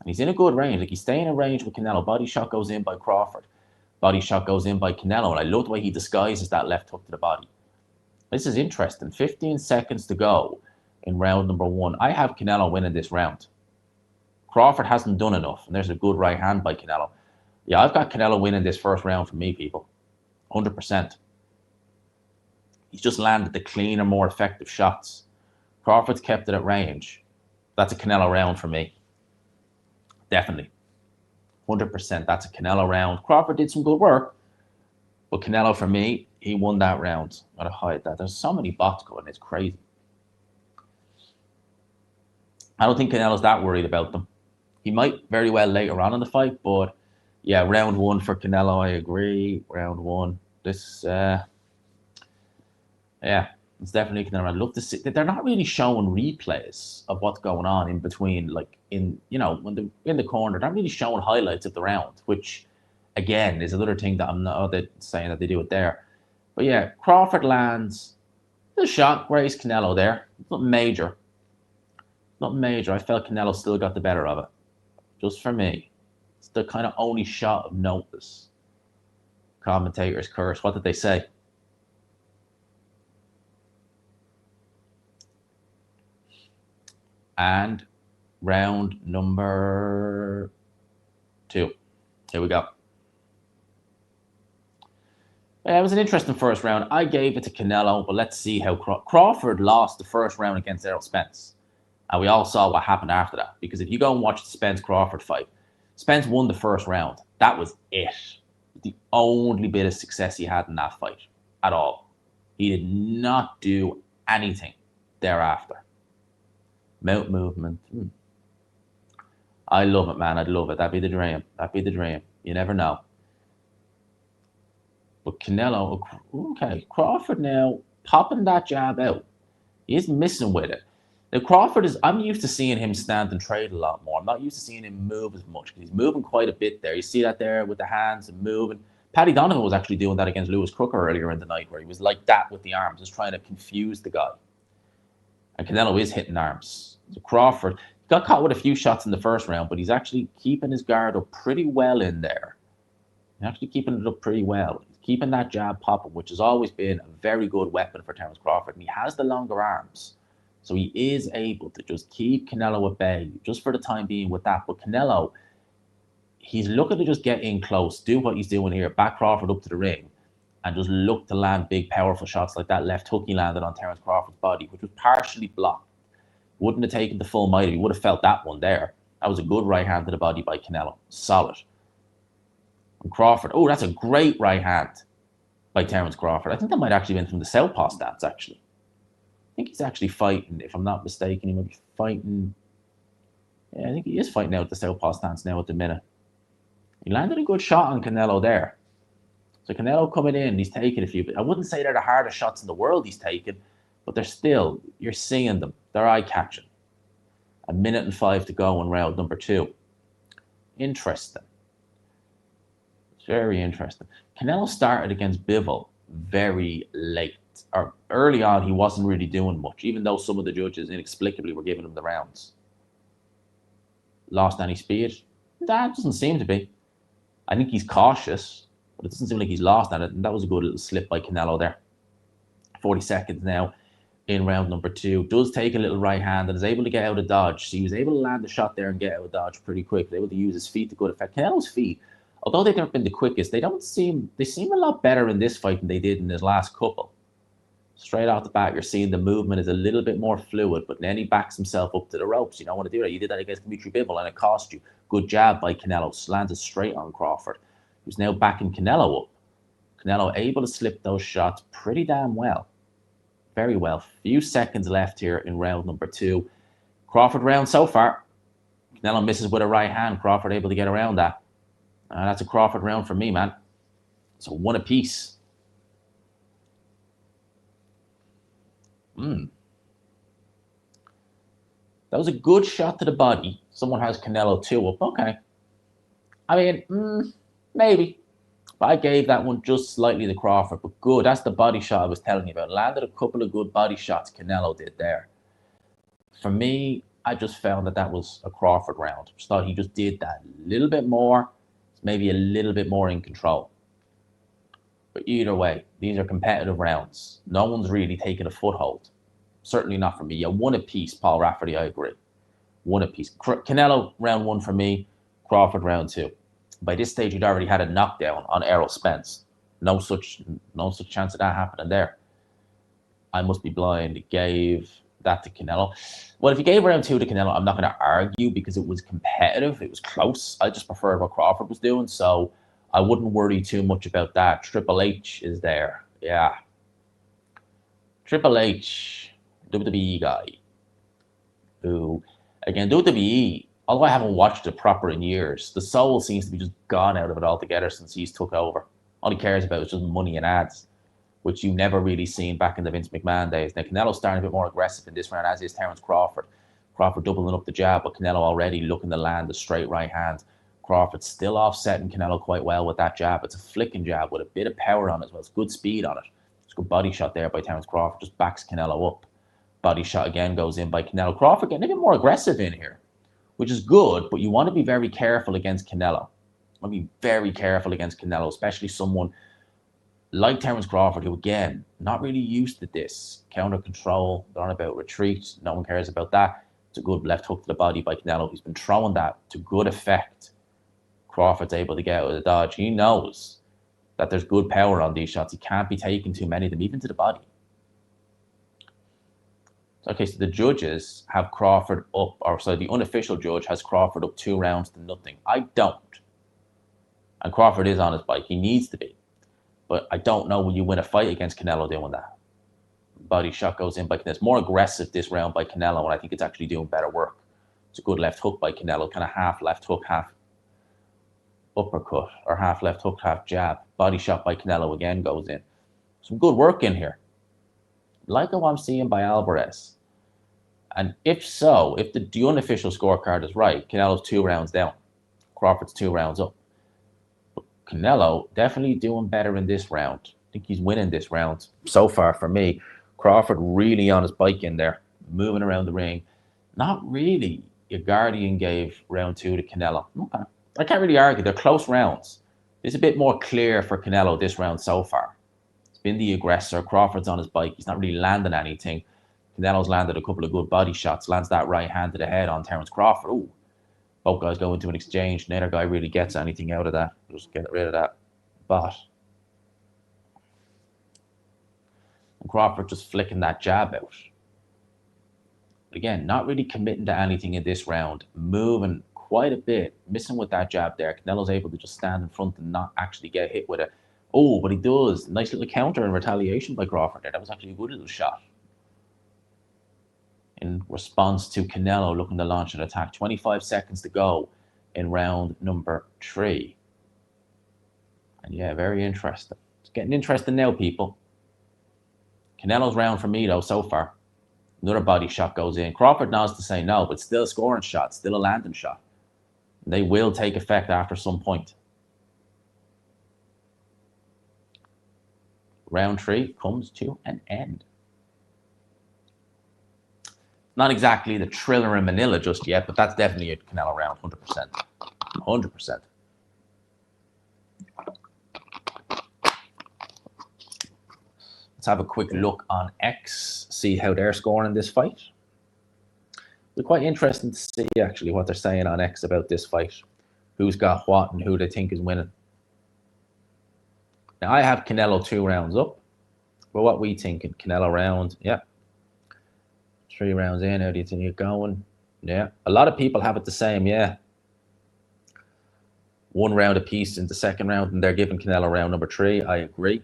and he's in a good range. Like he's staying in range with Canelo. Body shot goes in by Crawford. Body shot goes in by Canelo, and I love the way he disguises that left hook to the body. This is interesting. 15 seconds to go in round number 1. I have Canelo winning this round. Crawford hasn't done enough, and there's a good right hand by Canelo. Yeah, I've got Canelo winning this first round for me, people. 100%. He's just landed the cleaner, more effective shots. Crawford's kept it at range. That's a Canelo round for me. Definitely. 100%. That's a Canelo round. Crawford did some good work, but Canelo, for me, he won that round. Gotta hide that. There's so many bots going. It's crazy. I don't think Canelo's that worried about them. He might very well later on in the fight, but yeah, round 1 for Canelo, I agree. Round 1. This, yeah, it's definitely Canelo. I'd love to see. They're not really showing replays of what's going on in between, like when they're in the corner. They're not really showing highlights of the round, which, again, is another thing that I'm not saying that they do it there. But yeah, Crawford lands the shot, grazed Canelo there. Not major. Not major. I felt Canelo still got the better of it. Just for me. It's the kind of only shot of notice. Commentators curse. What did they say? And round number 2. Here we go. It was an interesting first round. I gave it to Canelo, but let's see how Crawford lost the first round against Errol Spence. And we all saw what happened after that. Because if you go and watch the Spence-Crawford fight, Spence won the first round. That was it. The only bit of success he had in that fight at all. He did not do anything thereafter. Mount movement. I love it, man. I'd love it. That'd be the dream. That'd be the dream. You never know. But Canelo, okay, Crawford now popping that jab out. He's missing with it. Now Crawford is, I'm used to seeing him stand and trade a lot more. I'm not used to seeing him move as much because he's moving quite a bit there. You see that there with the hands and moving. Paddy Donovan was actually doing that against Lewis Crooker earlier in the night where he was like that with the arms, just trying to confuse the guy. And Canelo is hitting arms. So Crawford got caught with a few shots in the first round, but he's actually keeping his guard up pretty well in there. He's actually keeping it up pretty well. He's keeping that jab popping, which has always been a very good weapon for Terence Crawford. And he has the longer arms. So he is able to just keep Canelo at bay, just for the time being with that. But Canelo, he's looking to just get in close, do what he's doing here, back Crawford up to the ring, and just look to land big, powerful shots like that left hook he landed on Terence Crawford's body, which was partially blocked. Wouldn't have taken the full might if he would have felt that one there. That was a good right hand to the body by Canelo. Solid. And Crawford, oh, that's a great right hand by Terence Crawford. I think that might actually have been from the southpaw stance, actually. I think he's actually fighting, if I'm not mistaken, he might be fighting. Yeah, I think he is fighting out the southpaw stance now at the minute. He landed a good shot on Canelo there. So Canelo coming in, he's taking a few. I wouldn't say they're the hardest shots in the world he's taken, but they're still, you're seeing them. They're eye-catching. 1:05 to go in round number 2. Interesting. Very interesting. Canelo started against Bivol very late. Or early on, he wasn't really doing much, even though some of the judges inexplicably were giving him the rounds. Lost any speed? That doesn't seem to be. I think he's cautious, but it doesn't seem like he's lost at it. And that was a good little slip by Canelo there. 40 seconds now in round number 2. Does take a little right hand and is able to get out of dodge. So he was able to land the shot there and get out of dodge pretty quick. Able to use his feet to good effect. Canelo's feet, although they've never been the quickest, they seem a lot better in this fight than they did in his last couple. Straight off the bat, you're seeing the movement is a little bit more fluid, but then he backs himself up to the ropes. You don't want to do that. You did that against Dimitri Bivol, and it cost you. Good jab by Canelo. Landed straight on Crawford, who's now backing Canelo up. Canelo able to slip those shots pretty damn well. Very well. Few seconds left here in round number 2. Crawford round so far. Canelo misses with a right hand. Crawford able to get around that. That's a Crawford round for me, man. So 1 apiece. That was a good shot to the body. Someone has Canelo 2 up. Okay. I mean, maybe. But I gave that one just slightly to Crawford. But good. That's the body shot I was telling you about. Landed a couple of good body shots Canelo did there. For me, I just found that was a Crawford round. Just thought he just did that a little bit more. Maybe a little bit more in control. But either way, these are competitive rounds. No one's really taken a foothold. Certainly not for me. Yeah, 1 apiece, Paul Rafferty, I agree. 1 apiece. Canelo, round 1 for me. Crawford, round 2. By this stage, he'd already had a knockdown on Errol Spence. No such chance of that happening there. I must be blind. He gave that to Canelo. Well, if he gave round 2 to Canelo, I'm not going to argue because it was competitive. It was close. I just preferred what Crawford was doing, so I wouldn't worry too much about that. Triple H is there. Yeah. Triple H, WWE guy. Who, again, WWE, although I haven't watched it proper in years, the soul seems to be just gone out of it altogether since he's took over. All he cares about is just money and ads, which you never really seen back in the Vince McMahon days. Now, Canelo's starting a bit more aggressive in this round, as is Terence Crawford. Crawford doubling up the jab, but Canelo already looking to land the straight right hand. Crawford still offsetting Canelo quite well with that jab. It's a flicking jab with a bit of power on it as well. It's good speed on it. It's a good body shot there by Terence Crawford. Just backs Canelo up. Body shot again goes in by Canelo. Crawford getting a bit more aggressive in here, which is good, but you want to be very careful against Canelo. You want to be very careful against Canelo, especially someone like Terence Crawford, who, again, not really used to this. Counter control, they're on about retreat. No one cares about that. It's a good left hook to the body by Canelo. He's been throwing that to good effect. Crawford's able to get out of the dodge. He knows that there's good power on these shots. He can't be taking too many of them, even to the body. Okay, so the judges have Crawford up, or sorry, the unofficial judge has Crawford up 2 rounds to nothing. I don't. And Crawford is on his bike. He needs to be. But I don't know, will you win a fight against Canelo doing that? Body shot goes in by Canelo. It's more aggressive this round by Canelo, and I think it's actually doing better work. It's a good left hook by Canelo, kind of half left hook, half. uppercut or half left hook, half jab. Body shot by Canelo again goes in. Some good work in here. Like what I'm seeing by Alvarez. And if so, if the unofficial scorecard is right, Canelo's 2 rounds down. Crawford's 2 rounds up. But Canelo definitely doing better in this round. I think he's winning this round so far for me. Crawford really on his bike in there, moving around the ring. Not really. Your Guardian gave round 2 to Canelo. Okay. I can't really argue. They're close rounds. It's a bit more clear for Canelo this round so far. He's been the aggressor. Crawford's on his bike. He's not really landing anything. Canelo's landed a couple of good body shots. Lands that right hand to the head on Terence Crawford. Ooh. Both guys go into an exchange. Neither guy really gets anything out of that. Just get rid of that. But and Crawford just flicking that jab out. But again, not really committing to anything in this round. Moving quite a bit. Missing with that jab there. Canelo's able to just stand in front and not actually get hit with it. Oh, but he does. Nice little counter in retaliation by Crawford there. That was actually a good little shot. In response to Canelo looking to launch an attack. 25 seconds to go in round number 3. And yeah, very interesting. It's getting interesting now, people. Canelo's round for me, though, so far. Another body shot goes in. Crawford knows to say no, but still a scoring shot, still a landing shot. They will take effect after some point. Round 3 comes to an end. Not exactly the thriller in Manila just yet, but that's definitely a Canelo round, 100%. 100%. Let's have a quick look on X, see how they're scoring in this fight. It's quite interesting to see, actually, what they're saying on X about this fight. Who's got what and who they think is winning. Now, I have Canelo 2 rounds up. But what we think, Canelo round, yeah. 3 rounds in, how do you think you're going? Yeah, a lot of people have it the same, yeah. 1 round apiece in the second round, and they're giving Canelo round number 3. I agree.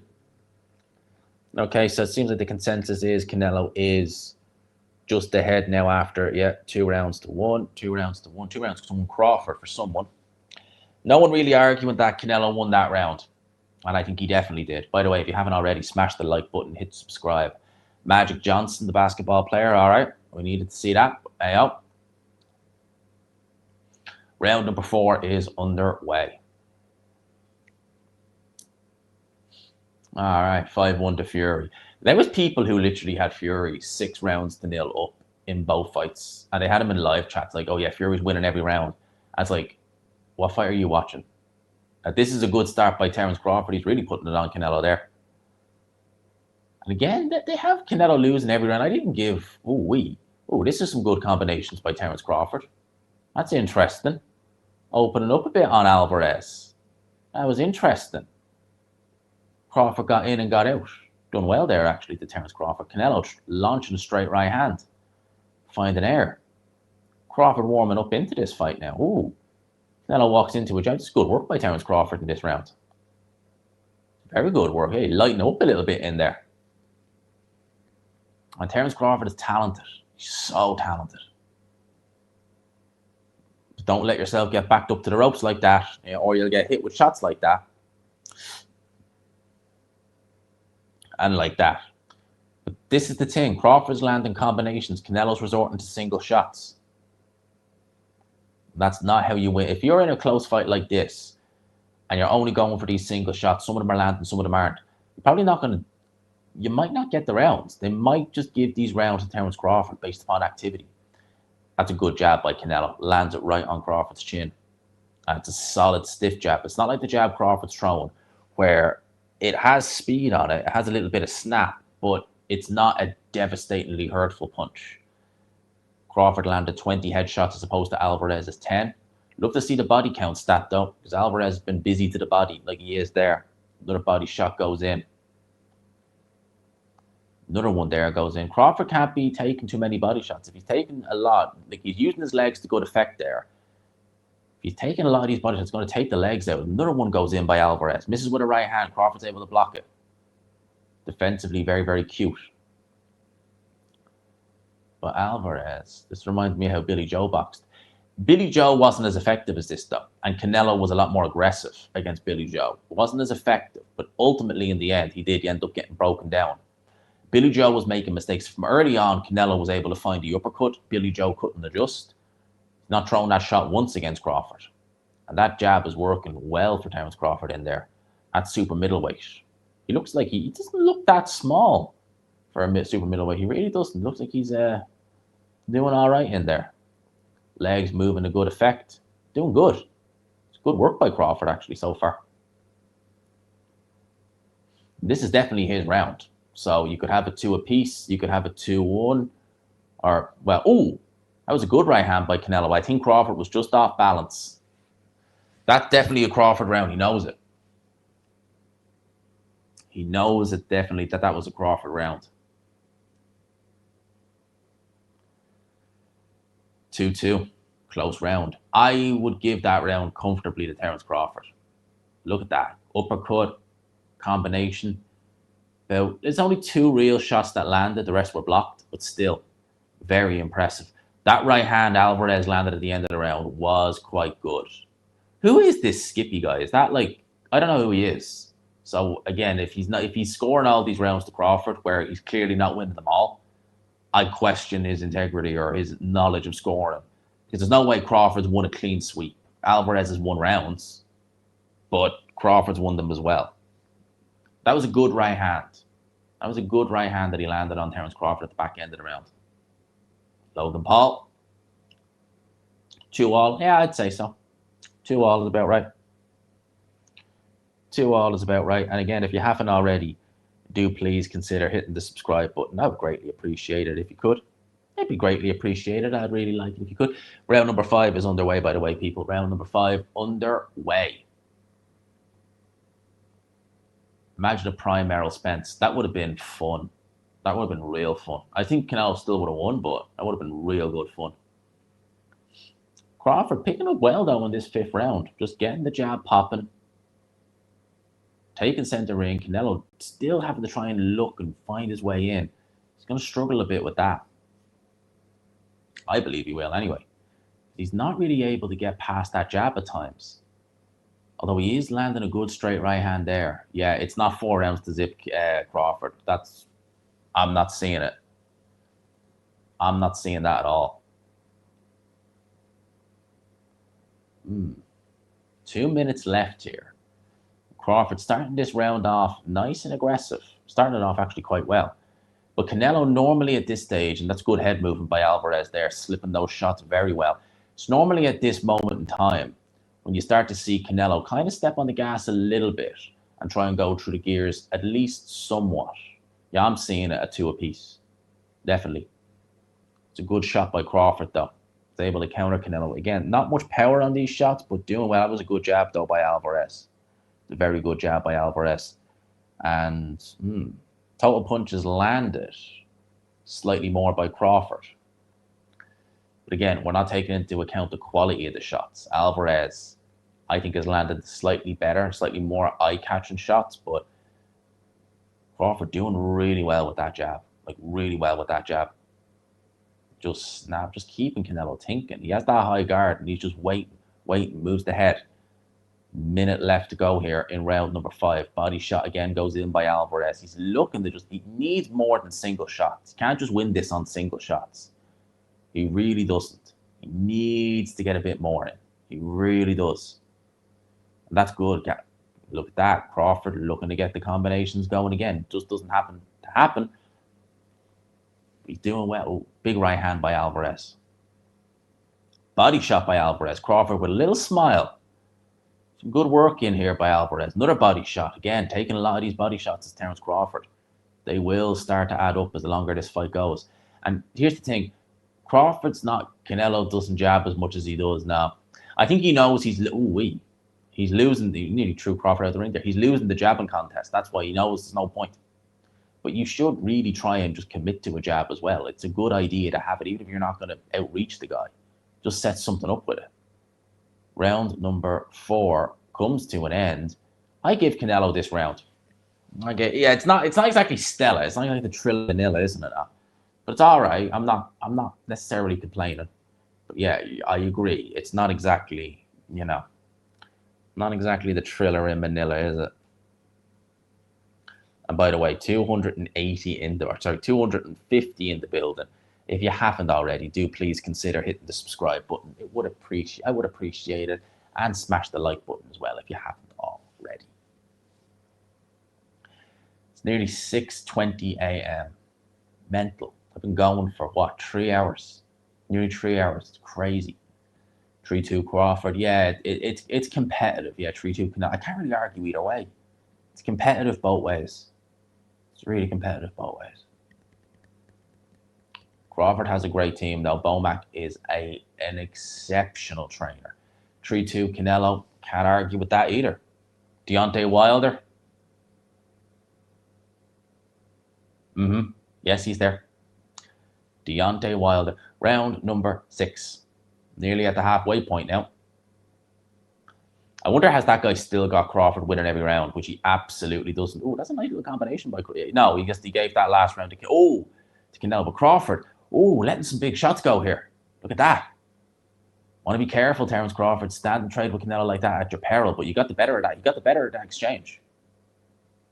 Okay, so it seems like the consensus is Canelo is just ahead now after, yeah, 2 rounds to 1, 2 rounds to 1, 2 rounds to 1 Crawford for someone. No one really arguing that Canelo won that round, and I think he definitely did. By the way, if you haven't already, smash the like button, hit subscribe. Magic Johnson, the basketball player, all right. We needed to see that. Hey, round number 4 is underway. All right, 5-1 to Fury. There was people who literally had Fury 6 rounds to 0 up in both fights. And they had him in live chats like, oh yeah, Fury's winning every round. I was like, what fight are you watching? This is a good start by Terence Crawford. He's really putting it on Canelo there. And again, they have Canelo losing every round. I didn't give, this is some good combinations by Terence Crawford. That's interesting. Opening up a bit on Alvarez. That was interesting. Crawford got in and got out. Done well there, actually, to Terence Crawford. Canelo launching a straight right hand. Finding air. Crawford warming up into this fight now. Ooh. Canelo walks into a jump. It's good work by Terence Crawford in this round. Very good work. Hey, lighten up a little bit in there. And Terence Crawford is talented. He's so talented. But don't let yourself get backed up to the ropes like that, or you'll get hit with shots like that. And like that. But this is the thing. Crawford's landing combinations. Canelo's resorting to single shots. That's not how you win. If you're in a close fight like this, and you're only going for these single shots, some of them are landing, some of them aren't, you're probably not going to, you might not get the rounds. They might just give these rounds to Terence Crawford based upon activity. That's a good jab by Canelo. Lands it right on Crawford's chin. And it's a solid, stiff jab. It's not like the jab Crawford's throwing, where it has speed on it. It has a little bit of snap, but it's not a devastatingly hurtful punch. Crawford landed 20 headshots as opposed to Alvarez's 10. Love to see the body count stat, though, because Alvarez has been busy to the body like he is there. Another body shot goes in. Another one there goes in. Crawford can't be taking too many body shots. If he's taking a lot, like he's using his legs to good effect there. If he's taking a lot of these body shots, it's going to take the legs out. Another one goes in by Alvarez. Misses with a right hand. Crawford's able to block it. Defensively, very, very cute. But Alvarez, this reminds me of how Billy Joe boxed. Billy Joe wasn't as effective as this, though, and Canelo was a lot more aggressive against Billy Joe. It wasn't as effective, but ultimately, in the end, he did end up getting broken down. Billy Joe was making mistakes. From early on, Canelo was able to find the uppercut. Billy Joe couldn't adjust. He's not throwing that shot once against Crawford. And that jab is working well for Terence Crawford in there at super middleweight. He looks like he doesn't look that small for a super middleweight. He really doesn't. Looks like he's doing all right in there. Legs moving to good effect. Doing good. It's good work by Crawford, actually, so far. This is definitely his round. So you could have a 2 apiece. You could have a 2-1. Or, well, ooh, that was a good right hand by Canelo. I think Crawford was just off balance. That's definitely a Crawford round. He knows it. He knows it definitely that was a Crawford round. 2-2. Close round. I would give that round comfortably to Terence Crawford. Look at that. Uppercut, combination. There's only 2 real shots that landed. The rest were blocked, but still very impressive. That right hand Alvarez landed at the end of the round was quite good. Who is this Skippy guy? Is that like, I don't know who he is. So again, if he's scoring all these rounds to Crawford where he's clearly not winning them all, I question his integrity or his knowledge of scoring. Because there's no way Crawford's won a clean sweep. Alvarez has won rounds, but Crawford's won them as well. That was a good right hand. That was a good right hand that he landed on Terence Crawford at the back end of the round. Logan Paul. 2-all. Yeah, I'd say so. 2-all is about right. 2-all is about right. And again, if you haven't already, do please consider hitting the subscribe button. I would greatly appreciate it if you could. It'd be greatly appreciated. I'd really like it if you could. Round number 5 is underway, by the way, people. Round number 5 underway. Imagine a prime Errol Spence. That would have been fun. That would have been real fun. I think Canelo still would have won, but that would have been real good fun. Crawford picking up well, though, in this 5th round. Just getting the jab popping. Taking center ring. Canelo still having to try and look and find his way in. He's going to struggle a bit with that. I believe he will anyway. He's not really able to get past that jab at times. Although he is landing a good straight right hand there. Yeah, it's not 4 rounds to zip Crawford. I'm not seeing it. I'm not seeing that at all. 2 minutes left here. Crawford starting this round off nice and aggressive. Starting it off actually quite well. But Canelo normally at this stage, and that's good head movement by Alvarez there, slipping those shots very well. It's normally at this moment in time when you start to see Canelo kind of step on the gas a little bit and try and go through the gears at least somewhat. Yeah, I'm seeing it at 2 apiece. Definitely. It's a good shot by Crawford, though. He's able to counter Canelo. Again, not much power on these shots, but doing well. That was a good jab, though, by Alvarez. It's a very good jab by Alvarez. And total punches landed slightly more by Crawford. But again, we're not taking into account the quality of the shots. Alvarez, I think, has landed slightly better, slightly more eye-catching shots, but Crawford doing really well with that jab. Like, really well with that jab. Just keeping Canelo thinking. He has that high guard, and he's just waiting, moves the head. Minute left to go here in round number 5. Body shot again goes in by Alvarez. He's looking to he needs more than single shots. He can't just win this on single shots. He really doesn't. He needs to get a bit more in. He really does. And that's good. Look at that. Crawford looking to get the combinations going again. It just doesn't happen to happen. He's doing well. Ooh, big right hand by Alvarez. Body shot by Alvarez. Crawford with a little smile. Some good work in here by Alvarez. Another body shot. Again, taking a lot of these body shots is Terence Crawford. They will start to add up as the longer this fight goes. And here's the thing. Crawford's not... Canelo doesn't jab as much as he does now. I think he knows he's losing. He nearly threw Crawford out the ring there. He's losing the jabbing contest. That's why he knows there's no point. But you should really try and just commit to a jab as well. It's a good idea to have it, even if you're not going to outreach the guy. Just set something up with it. Round number 4 comes to an end. I give Canelo this round. It's not exactly stellar. It's not like the Trill Vanilla, isn't it? But it's all right. I'm not necessarily complaining. Yeah, I agree. It's not exactly, you know, not exactly the thriller in Manila, is it? And by the way, 280 in the, or sorry, 250 in the building. If you haven't already, do please consider hitting the subscribe button. I would appreciate it, and smash the like button as well if you haven't already. It's nearly 6:20 a.m. Mental. I've been going for what, 3 hours? Nearly 3 hours. It's crazy. 3-2 Crawford. Yeah, it's competitive. Yeah, 3-2 Canelo. I can't really argue either way. It's competitive both ways. It's really competitive both ways. Crawford has a great team, though. Bomac is an exceptional trainer. 3-2 Canelo. Can't argue with that either. Deontay Wilder. Yes, he's there. Deontay Wilder. Round number 6. Nearly at the halfway point now. I wonder, has that guy still got Crawford winning every round, which he absolutely doesn't. Oh, that's a nice little combination by Crawford. No, he gave that last round to Canelo. But Crawford, letting some big shots go here. Look at that. Want to be careful, Terence Crawford. Stand and trade with Canelo like that at your peril, but you got the better of that. You got the better of that exchange.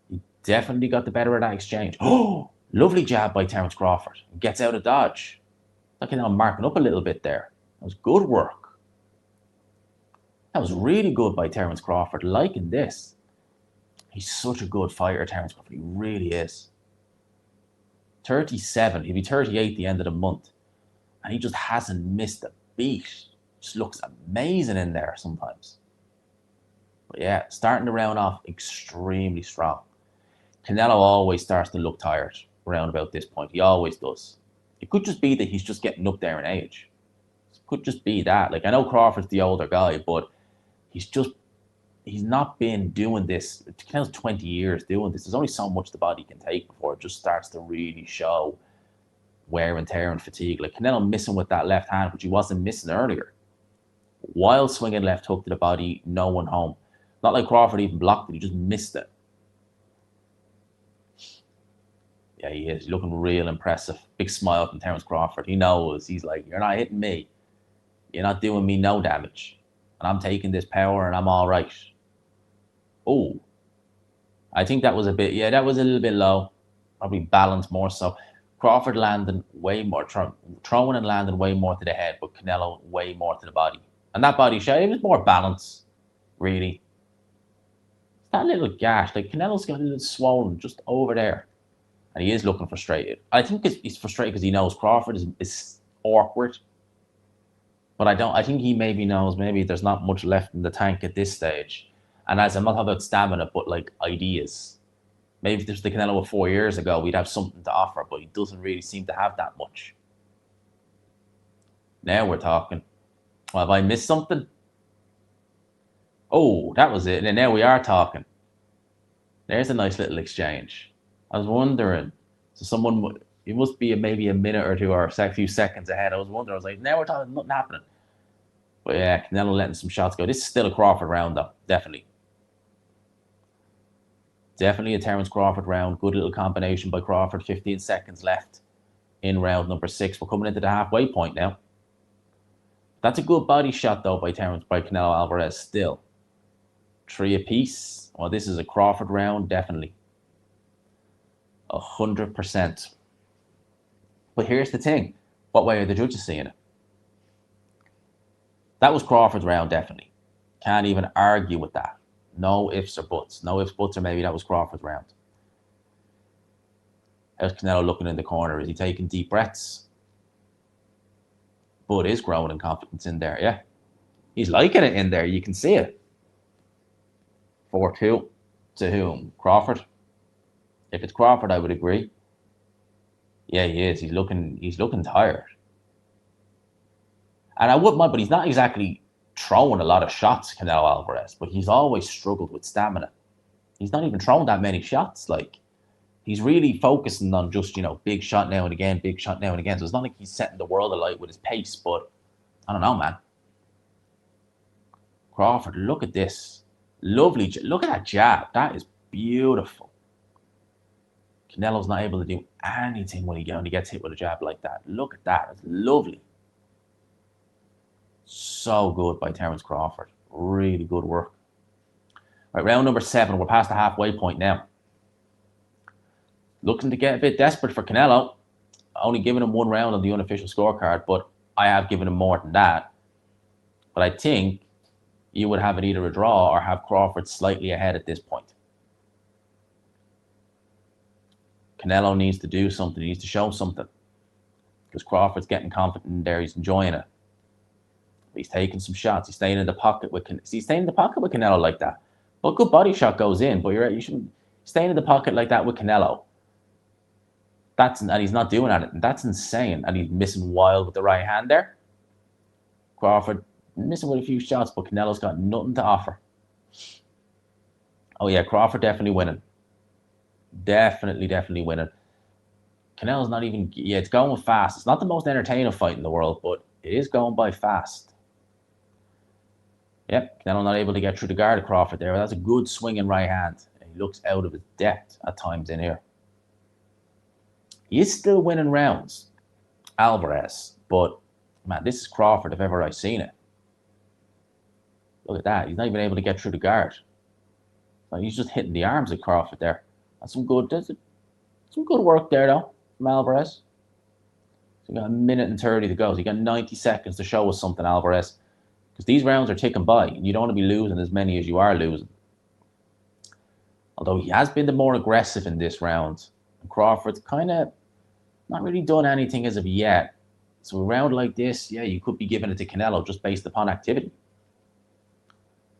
You definitely got the better of that exchange. Oh, lovely jab by Terence Crawford. Gets out of dodge. Look at Canelo marking up a little bit there. That was good work. That was really good by Terence Crawford. Liking this. He's such a good fighter, Terence Crawford. He really is. 37. He'll be 38 at the end of the month. And he just hasn't missed a beat. Just looks amazing in there sometimes. But yeah, starting the round off extremely strong. Canelo always starts to look tired around about this point. He always does. It could just be that he's just getting up there in age. It could just be that. Like, I know Crawford's the older guy, but he's not been doing this. Canelo's 20 years doing this. There's only so much the body can take before it just starts to really show wear and tear and fatigue. Like Canelo missing with that left hand, which he wasn't missing earlier. Wild swinging left hook to the body, no one home. Not like Crawford even blocked it, he just missed it. Yeah, he is looking real impressive. Big smile from Terence Crawford. He knows. He's like, you're not hitting me. You're not doing me no damage. And I'm taking this power and I'm all right. Oh, I think that was a bit, that was a little bit low. Probably balanced more so. Crawford landing way more, throwing and landing way more to the head, but Canelo way more to the body. And that body shot, it was more balance, really. That little gash, like Canelo's got a little swollen just over there. And he is looking frustrated. I think he's frustrated because he knows Crawford is awkward. But I think he maybe knows maybe there's not much left in the tank at this stage. And as I'm not talking about stamina, but like ideas. Maybe if this was the Canelo of 4 years ago, we'd have something to offer, but he doesn't really seem to have that much. Now we're talking. Well, have I missed something? Oh, that was it. And now we are talking. There's a nice little exchange. I was wondering, so it must be maybe a minute or two or a few seconds ahead. I was wondering, I was like, now we're talking, nothing happening. But yeah, Canelo letting some shots go. This is still a Crawford round, though. Definitely. Definitely a Terence Crawford round. Good little combination by Crawford. 15 seconds left in round number 6. We're coming into the halfway point now. That's a good body shot, though, by Canelo Alvarez still. 3 apiece. Well, this is a Crawford round, definitely. 100%. But here's the thing. What way are the judges seeing it? That was Crawford's round, definitely. Can't even argue with that. No ifs or buts. No ifs, buts, or maybe that was Crawford's round. How's Canelo looking in the corner? Is he taking deep breaths? Bud is growing in confidence in there, yeah. He's liking it in there. You can see it. 4-2 to whom? Crawford. If it's Crawford, I would agree. Yeah, he is. He's looking tired. And I wouldn't mind, but he's not exactly throwing a lot of shots, Canelo Alvarez, but he's always struggled with stamina. He's not even throwing that many shots. Like, he's really focusing on just, big shot now and again, big shot now and again. So it's not like he's setting the world alight with his pace, but I don't know, man. Crawford, look at this. Lovely. Look at that jab. That is beautiful. Canelo's not able to do anything when he only gets hit with a jab like that. Look at that. It's lovely. So good by Terence Crawford. Really good work. Right, round number 7. We're past the halfway point now. Looking to get a bit desperate for Canelo. Only giving him 1 round on the unofficial scorecard, but I have given him more than that. But I think you would have it either a draw or have Crawford slightly ahead at this point. Canelo needs to do something. He needs to show something. Because Crawford's getting confident in there. He's enjoying it. He's taking some shots. He's staying in the pocket with Canelo like that. But good body shot goes in. But you're right. You shouldn't staying in the pocket like that with Canelo. And he's not doing it. That's insane. And he's missing wild with the right hand there. Crawford missing with a few shots, but Canelo's got nothing to offer. Oh yeah, Crawford definitely winning. Definitely winning. Canelo's not even, it's going fast. It's not the most entertaining fight in the world, but it is going by fast. Yep, Canelo not able to get through the guard of Crawford there. That's a good swinging right hand. He looks out of his depth at times in here. He is still winning rounds, Alvarez, but man, this is Crawford if ever I've seen it. Look at that. He's not even able to get through the guard. He's just hitting the arms of Crawford there. That's some good work there, though, from Alvarez. So we got 1:30 to go. So you got 90 seconds to show us something, Alvarez. Because these rounds are ticking by, and you don't want to be losing as many as you are losing. Although he has been the more aggressive in this round. And Crawford's kind of not really done anything as of yet. So a round like this, yeah, you could be giving it to Canelo just based upon activity.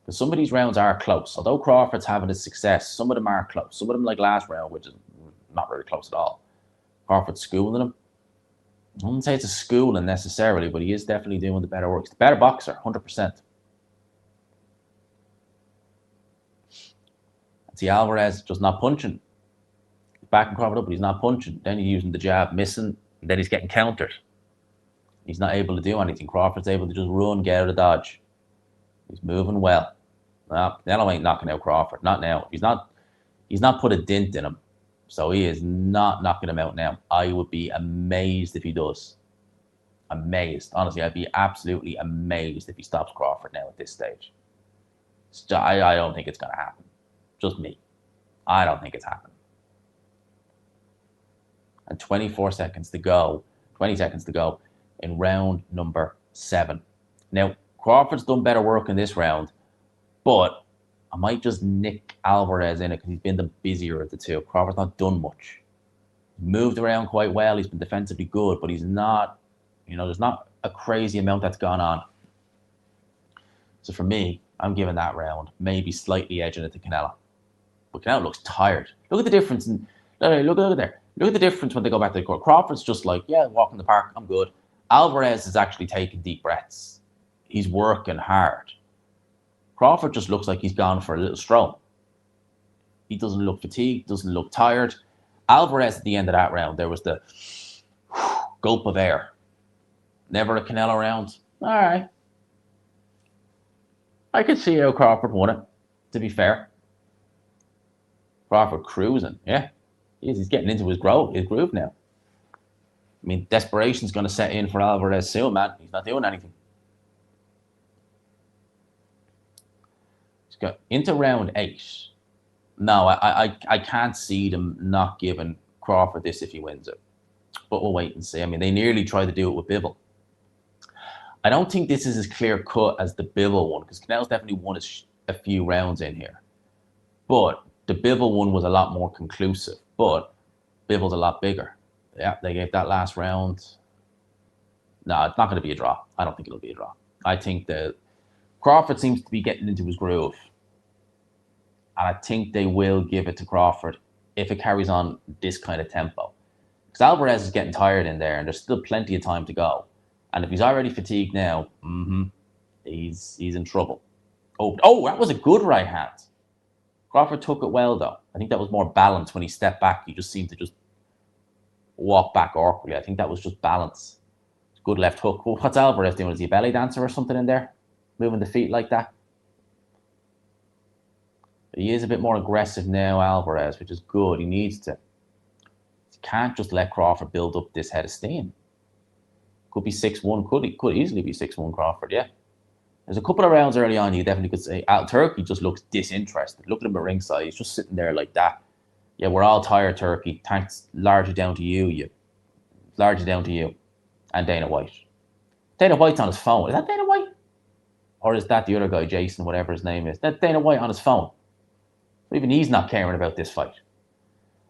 But some of these rounds are close. Although Crawford's having his success, some of them are close. Some of them, like last round, which is not very close at all. Crawford's schooling him. I wouldn't say it's a schooling necessarily, but he is definitely doing the better work. He's the better boxer, 100%. See, Alvarez just not punching. He's backing Crawford up, but he's not punching. Then he's using the jab, missing, and then he's getting countered. He's not able to do anything. Crawford's able to just run, get out of dodge. He's moving well. No, Canelo ain't knocking out Crawford. Not now. He's not put a dent in him. So he is not knocking him out now. I would be amazed if he does. Amazed. Honestly, I'd be absolutely amazed if he stops Crawford now at this stage. I don't think it's going to happen. Just me. I don't think it's happening. And 24 seconds to go. 20 seconds to go in round number 7. Now, Crawford's done better work in this round, but I might just nick Alvarez in it because he's been the busier of the two. Crawford's not done much. He's moved around quite well. He's been defensively good, but he's not, there's not a crazy amount that's gone on. So for me, I'm giving that round, maybe slightly edging it to Canelo. But Canelo looks tired. Look at the difference. Look at there. Look at the difference when they go back to the court. Crawford's just like, yeah, walk in the park, I'm good. Alvarez is actually taking deep breaths. He's working hard. Crawford just looks like he's gone for a little stroll. He doesn't look fatigued, doesn't look tired. Alvarez at the end of that round, there was the gulp of air. Never a Canelo round. All right. I could see how Crawford won it, to be fair. Crawford cruising, yeah. He's getting into his groove now. I mean, desperation's going to set in for Alvarez soon, man. He's not doing anything. He's got into round 8. No, I can't see them not giving Crawford this if he wins it. But we'll wait and see. I mean, they nearly tried to do it with Bivol. I don't think this is as clear-cut as the Bivol one, because Canelo's definitely won a few rounds in here. But the Bivol one was a lot more conclusive, but Bivol's a lot bigger. Yeah, they gave that last round. No, it's not going to be a draw. I don't think it'll be a draw. I think that Crawford seems to be getting into his groove. And I think they will give it to Crawford if it carries on this kind of tempo. Because Alvarez is getting tired in there, and there's still plenty of time to go. And if he's already fatigued now, he's in trouble. Oh, that was a good right hand. Crawford took it well, though. I think that was more balance when he stepped back. He just seemed to just walk back awkwardly. I think that was just balance. Good left hook. Well, what's Alvarez doing? Is he a belly dancer or something in there? Moving the feet like that? But he is a bit more aggressive now, Alvarez, which is good. He needs to. He can't just let Crawford build up this head of steam. Could be 6-1. Could easily be 6-1 Crawford, yeah. There's a couple of rounds early on you definitely could say Turkey just looks disinterested. Look at him at ringside. He's just sitting there like that. Yeah, we're all tired, Turkey. Thanks, largely down to you. Largely down to you and Dana White. Dana White's on his phone. Is that Dana White? Or is that the other guy, Jason, whatever his name is? That's Dana White on his phone. So even he's not caring about this fight.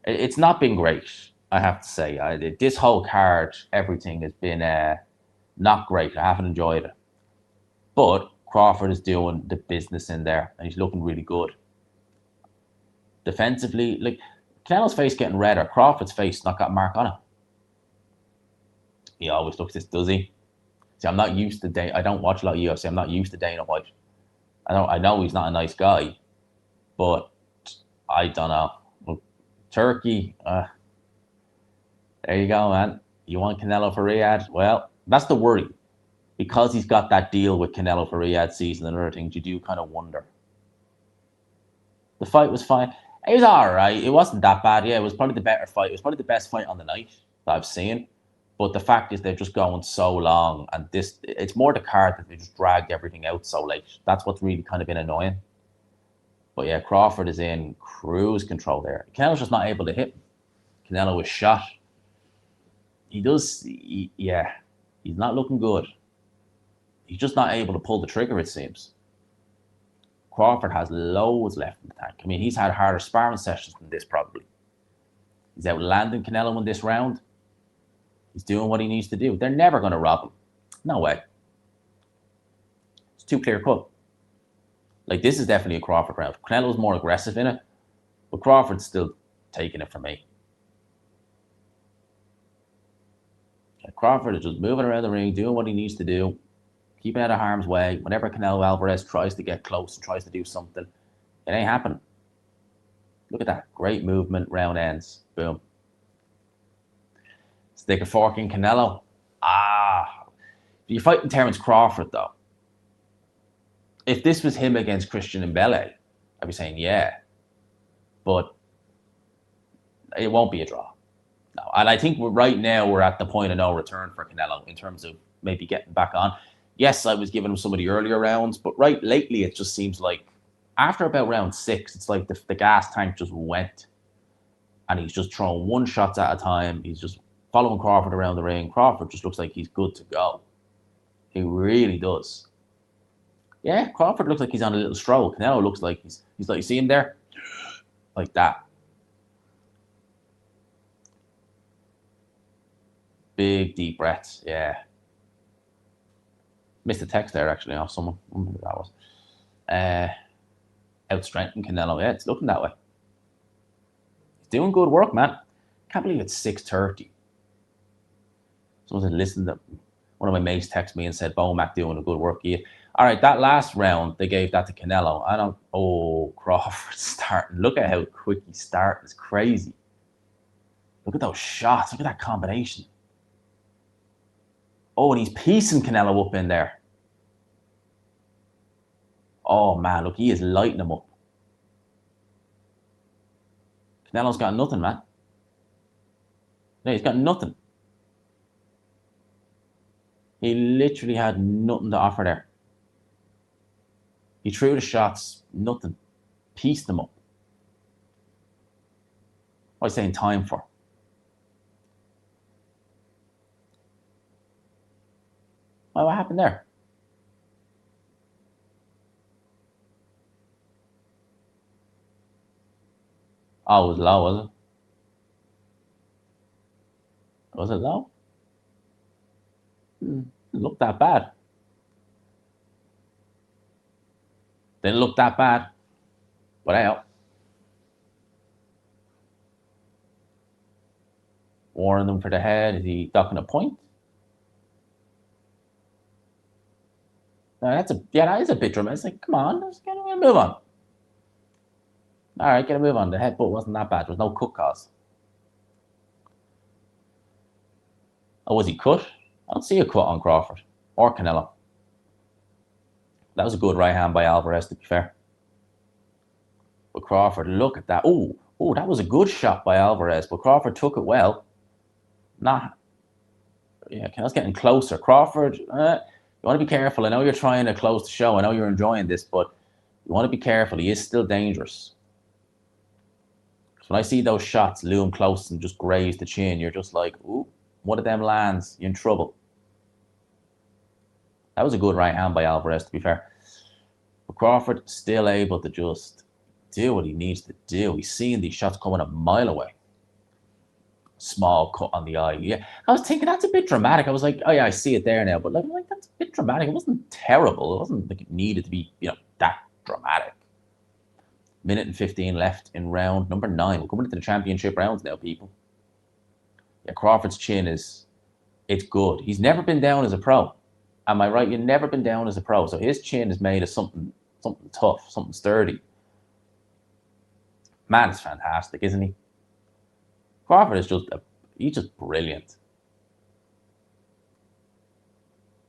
It's not been great, I have to say. This whole card, everything has been not great. I haven't enjoyed it. But Crawford is doing the business in there, and he's looking really good. Defensively, like Canelo's face getting redder, Crawford's face not got a mark on it. He always looks this, does he? See, I'm not used to Dana. I don't watch a lot of UFC. I'm not used to Dana White. I know he's not a nice guy, but I don't know. Well, Turkey, there you go, man. You want Canelo for Riyadh? Well, that's the worry. Because he's got that deal with Canelo for Riyadh season and other things, you do kind of wonder. The fight was fine. It was all right. It wasn't that bad. Yeah, it was probably the better fight. It was probably the best fight on the night that I've seen. But the fact is they're just going so long. And it's more the card that they just dragged everything out so late. That's what's really kind of been annoying. But yeah, Crawford is in cruise control there. Canelo's just not able to hit him. Canelo was shot. Yeah, he's not looking good. He's just not able to pull the trigger, it seems. Crawford has loads left in the tank. I mean, he's had harder sparring sessions than this, probably. He's outlanding Canelo in this round. He's doing what he needs to do. They're never going to rob him. No way. It's too clear cut. Like, this is definitely a Crawford round. Canelo's more aggressive in it, but Crawford's still taking it from me. Yeah, Crawford is just moving around the ring, doing what he needs to do. Keeping out of harm's way. Whenever Canelo Alvarez tries to get close and tries to do something, it ain't happening. Look at that. Great movement. Round ends. Boom. Stick a fork in Canelo. You're fighting Terence Crawford, though. If this was him against Christian Inbille, I'd be saying, yeah. But it won't be a draw. No. And I think right now we're at the point of no return for Canelo in terms of maybe getting back on. Yes, I was giving him some of the earlier rounds, but lately it just seems like after about round 6, it's like the gas tank just went and he's just throwing one shots at a time. He's just following Crawford around the ring. Crawford just looks like he's good to go. He really does. Yeah, Crawford looks like he's on a little stroll. Canelo looks like he's like, you see him there? Like that. Big, deep breaths, yeah. Missed a text there, actually, off someone. I don't know who that was. Outstrengthen Canelo. Yeah, it's looking that way. He's doing good work, man. Can't believe it's 6:30. Someone said, listen, one of my mates texted me and said, Bomac doing a good work here. All right, that last round, they gave that to Canelo. Crawford starting. Look at how quick he's starting. It's crazy. Look at those shots. Look at that combination. Oh, and he's piecing Canelo up in there. Oh, man, look, he is lighting him up. Canelo's got nothing, man. No, he's got nothing. He literally had nothing to offer there. He threw the shots, nothing. Pieced them up. What are you saying time for? Oh, what happened there? Oh, it was low, was it? Was it low? Didn't look that bad. Didn't look that bad. But out. Warning them for the head. Is he ducking a point? No, that is a bit dramatic. It's like, come on, let's get a move on. All right, get a move on. The headbutt wasn't that bad. There was no cut cause. Oh, was he cut? I don't see a cut on Crawford or Canelo. That was a good right hand by Alvarez, to be fair. But Crawford, look at that. Oh, that was a good shot by Alvarez, but Crawford took it well. Yeah, Canelo's getting closer. Crawford, You want to be careful. I know you're trying to close the show. I know you're enjoying this, but you want to be careful. He is still dangerous. When I see those shots loom close and just graze the chin, you're just like, ooh, one of them lands, you're in trouble. That was a good right hand by Alvarez, to be fair. But Crawford still able to just do what he needs to do. He's seeing these shots coming a mile away. Small cut on the eye. Yeah, I was thinking that's a bit dramatic. I was like, oh yeah, I see it there now. But like that's a bit dramatic. It wasn't terrible. It wasn't like it needed to be, that dramatic. Minute and 15 left in round number 9. We're coming into the championship rounds now, people. Yeah, Crawford's chin it's good. He's never been down as a pro. Am I right? You've never been down as a pro. So his chin is made of something tough, something sturdy. Man is fantastic, isn't he? Crawford is he's just brilliant.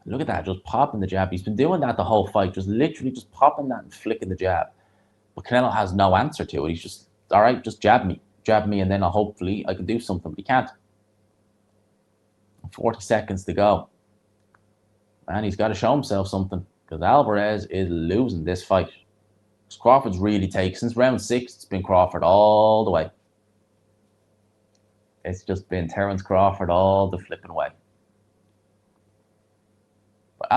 Look at that, just popping the jab. He's been doing that the whole fight, just literally just popping that and flicking the jab. But Canelo has no answer to it. He's just, all right, just jab me, and then hopefully I can do something. But he can't. 40 seconds to go. Man, he's got to show himself something because Alvarez is losing this fight. Crawford's really taken, since round 6, it's been Crawford all the way. It's just been Terence Crawford all the flipping way. But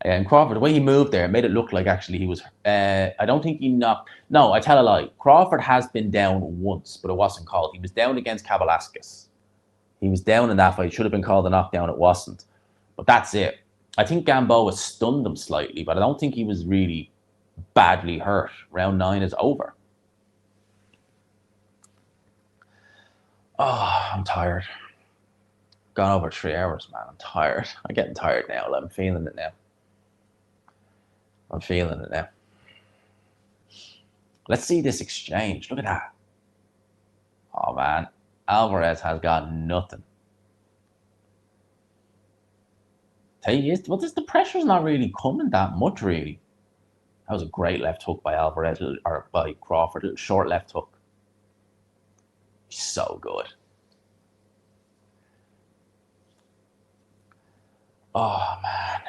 and Crawford, the way he moved there, made it look like actually he was, I don't think he knocked, no, I tell a lie. Crawford has been down once, but it wasn't called. He was down against Velasquez. He was down in that fight. It should have been called a knockdown. It wasn't. But that's it. I think Gamboa stunned him slightly, but I don't think he was really badly hurt. Round 9 is over. Oh, I'm tired. Gone over 3 hours, man. I'm tired. I'm getting tired now. I'm feeling it now. I'm feeling it now. Let's see this exchange. Look at that. Oh, man. Alvarez has got nothing. The pressure's not really coming that much, really. That was a great left hook by Alvarez, or by Crawford. A little short left hook. So good. Oh, man.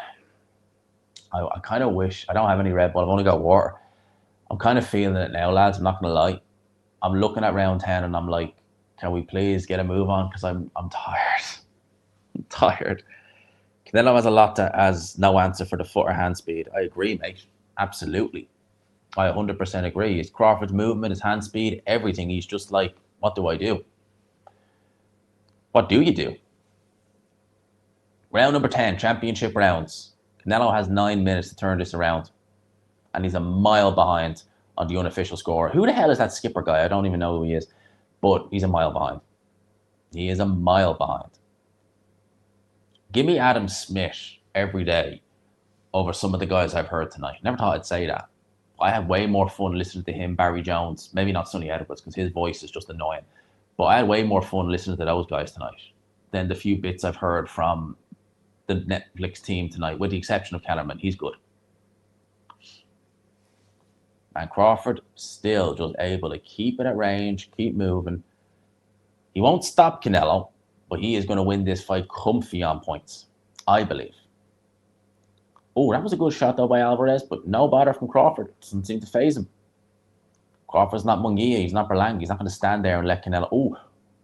I kind of wish, I don't have any Red Bull, I've only got water. I'm kind of feeling it now, lads, I'm not going to lie. I'm looking at round 10 and I'm like, can we please get a move on? Because I'm tired. I'm tired. Canelo has no answer for the foot or hand speed. I agree, mate. Absolutely. I 100% agree. It's Crawford's movement, his hand speed, everything. He's just like, what do I do? What do you do? Round number 10, championship rounds. Canelo has 9 minutes to turn this around. And he's a mile behind on the unofficial score. Who the hell is that skipper guy? I don't even know who he is. But he's a mile behind. He is a mile behind. Give me Adam Smith every day over some of the guys I've heard tonight. Never thought I'd say that. I had way more fun listening to him, Barry Jones. Maybe not Sonny Edwards because his voice is just annoying. But I had way more fun listening to those guys tonight than the few bits I've heard from the Netflix team tonight, with the exception of Callum, and he's good. And Crawford still just able to keep it at range, keep moving. He won't stop Canelo, but he is going to win this fight comfy on points, I believe. Oh, that was a good shot though by Alvarez, but no bother from Crawford. Doesn't seem to faze him. Crawford's not Munguia, he's not Berlanga. He's not going to stand there and let Canelo. Oh,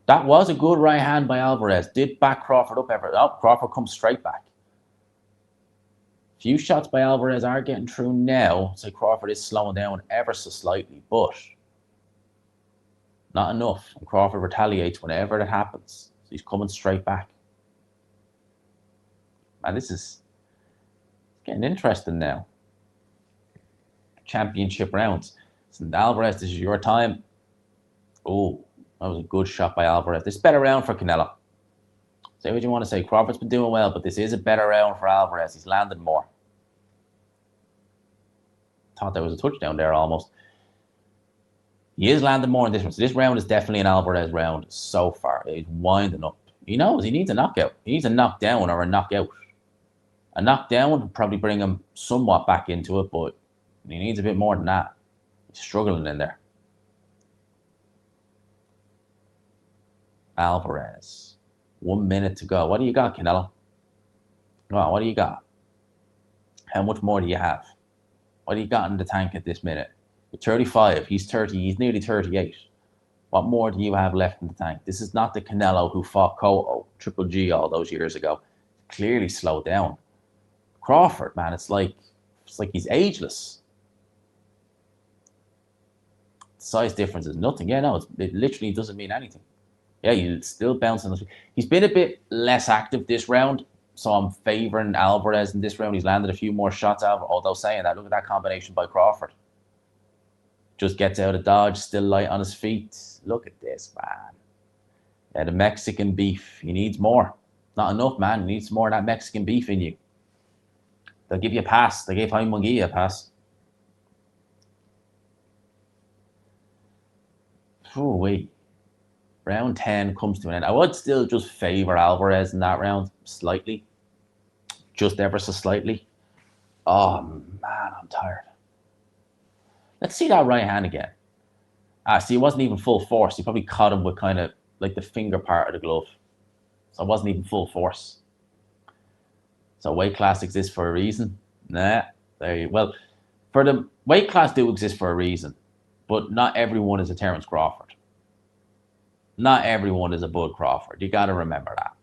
that was a good right hand by Alvarez. Did back Crawford up ever. Oh, Crawford comes straight back. Few shots by Alvarez are getting through now. So Crawford is slowing down ever so slightly, but not enough. And Crawford retaliates whenever it happens. So he's coming straight back. Man, this is getting interesting now. Championship rounds. So Alvarez, this is your time. Oh, that was a good shot by Alvarez. This is a better round for Canelo. Say what you want to say. Crawford's been doing well, but this is a better round for Alvarez. He's landed more. Thought there was a touchdown there almost. He is landing more in this one. So this round is definitely an Alvarez round so far. He's winding up. He knows he needs a knockout. He needs a knockdown or a knockout. A knockdown would probably bring him somewhat back into it, but he needs a bit more than that. He's struggling in there. Alvarez. 1 minute to go. What do you got, Canelo? Well, what do you got? How much more do you have? What do you got in the tank at this minute? You're 35. He's 30. He's nearly 38. What more do you have left in the tank? This is not the Canelo who fought Cotto, Triple G all those years ago. Clearly slowed down. Crawford, man, it's like he's ageless. The size difference is nothing. Yeah, no, it literally doesn't mean anything. Yeah, he's still bouncing. He's been a bit less active this round, so I'm favouring Alvarez in this round. He's landed a few more shots out, although saying that, look at that combination by Crawford. Just gets out of dodge, still light on his feet. Look at this, man. Yeah, the Mexican beef. He needs more. Not enough, man. He needs more of that Mexican beef in you. They'll give you a pass. They gave Jaime Munguia a pass. Oh, wait. Round 10 comes to an end. I would still just favour Alvarez in that round slightly. Just ever so slightly. Oh, man, I'm tired. Let's see that right hand again. See, it wasn't even full force. He probably caught him with kind of like the finger part of the glove. So it wasn't even full force. So weight class exists for a reason. Nah, there you well. For the weight class do exist for a reason, but not everyone is a Terence Crawford. Not everyone is a Bud Crawford. You got to remember that.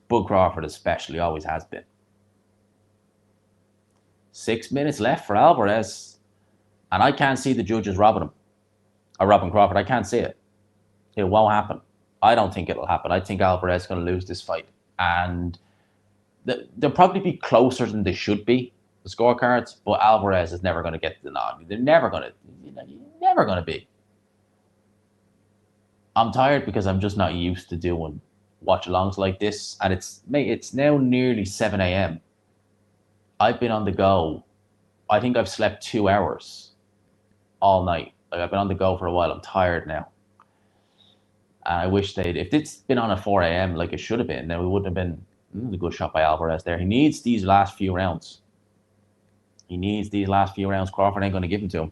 Bud Crawford especially always has been. 6 minutes left for Alvarez. And I can't see the judges robbing him. Or robbing Crawford. I can't see it. It won't happen. I don't think it'll happen. I think Alvarez is going to lose this fight. And they'll probably be closer than they should be, the scorecards, but Alvarez is never going to get the nod. They're never going to, never going to be. I'm tired because I'm just not used to doing watch-alongs like this. And it's now nearly 7 a.m. I've been on the go. I think I've slept 2 hours all night. Like, I've been on the go for a while. I'm tired now. And I wish if it's been on at 4 a.m. like it should have been, then we wouldn't have been a good shot by Alvarez there. He needs these last few rounds. He needs these last few rounds. Crawford ain't going to give them to him.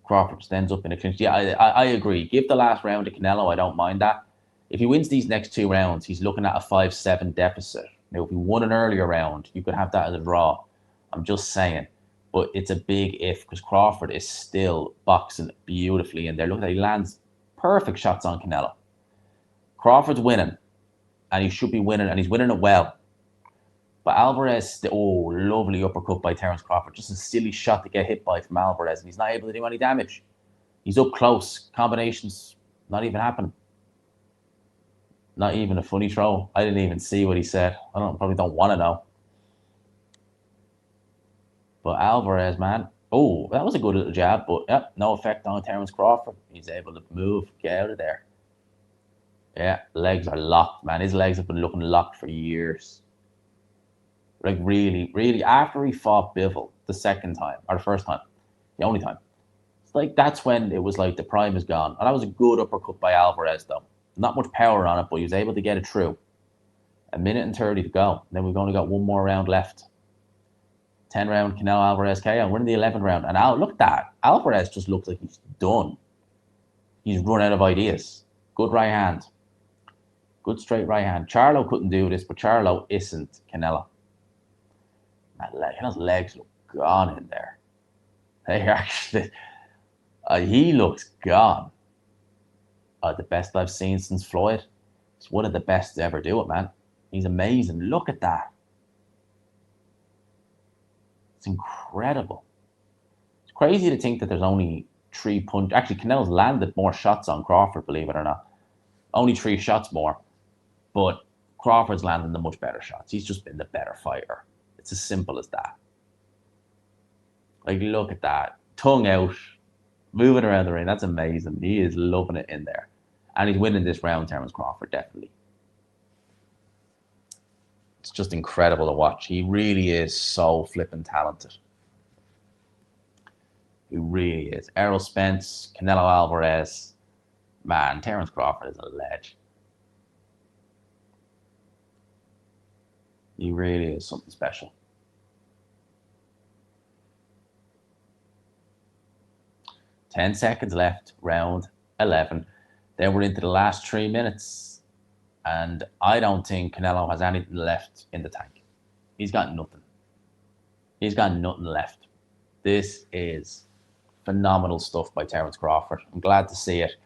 Crawford stands up in a clinch. Yeah, I agree. Give the last round to Canelo. I don't mind that. If he wins these next 2 rounds, he's looking at a 5-7 deficit. Now, if he won an earlier round, you could have that as a draw. I'm just saying. But it's a big if because Crawford is still boxing beautifully in there. Look at that. He lands perfect shots on Canelo. Crawford's winning. And he should be winning. And he's winning it well. But Alvarez, lovely uppercut by Terence Crawford. Just a silly shot to get hit by from Alvarez. And he's not able to do any damage. He's up close. Combinations not even happening. Not even a funny throw. I didn't even see what he said. Probably don't want to know. But Alvarez, man. Oh, that was a good little jab. But yep, no effect on Terence Crawford. He's able to move, get out of there. Yeah, legs are locked, man. His legs have been looking locked for years. Like, really, really, after he fought Bivol the second time, or the first time, the only time, it's like that's when it was like the prime is gone. And that was a good uppercut by Alvarez, though. Not much power on it, but he was able to get it through. 1:30 to go. Then we've only got 1 more round left. 10-round Canelo Alvarez KO. We're in the 11th round. And look at that. Alvarez just looks like he's done. He's run out of ideas. Good right hand. Good straight right hand. Charlo couldn't do this, but Charlo isn't Canelo. His legs look gone in there. They actually, he looks gone. The best I've seen since Floyd. He's one of the best to ever do it, man. He's amazing. Look at that. It's incredible. It's crazy to think that there's only 3 punches. Actually, Canelo's landed more shots on Crawford, believe it or not. Only 3 shots more. But Crawford's landing the much better shots. He's just been the better fighter. It's as simple as that. Like, look at that. Tongue out. Moving around the ring. That's amazing. He is loving it in there. And he's winning this round, Terence Crawford, definitely. It's just incredible to watch. He really is so flipping talented. He really is. Errol Spence, Canelo Alvarez. Man, Terence Crawford is a legend. He really is something special. 10 seconds left, round 11. Then we're into the last 3 minutes. And I don't think Canelo has anything left in the tank. He's got nothing. He's got nothing left. This is phenomenal stuff by Terence Crawford. I'm glad to see it.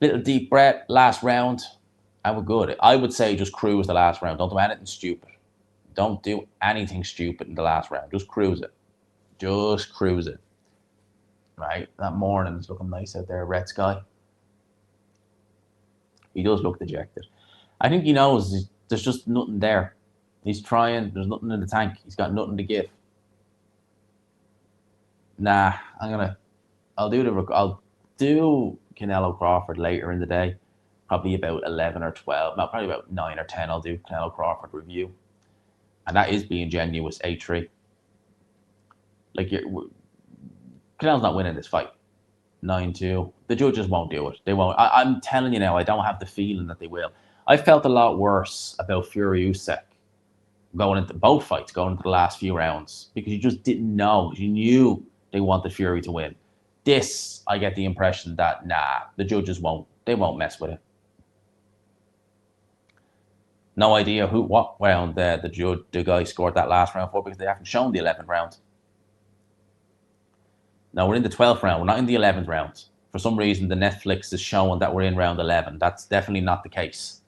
Little deep breath, last round, and we're good. I would say just cruise the last round. Don't do anything stupid. Don't do anything stupid in the last round. Just cruise it. Just cruise it. Right? That morning is looking nice out there, red sky. He does look dejected. I think he knows there's just nothing there. He's trying. There's nothing in the tank. He's got nothing to give. Nah, I'll do Canelo Crawford later in the day. Probably about 11 or 12. No, probably about 9 or 10 I'll do Canelo Crawford review. And that is being generous, 8-3. Like, Canelo's not winning this fight. 9-2. The judges won't do it. They won't. I'm telling you now, I don't have the feeling that they will. I felt a lot worse about Fury Usyk going into both fights, going into the last few rounds, because you just didn't know. You knew they wanted Fury to win. This, I get the impression that, nah, the judges won't. They won't mess with it. No idea what round the guy scored that last round for, because they haven't shown the 11th round. Now we're in the 12th round. We're not in the 11th round. For some reason, the Netflix is showing that we're in round 11. That's definitely not the case.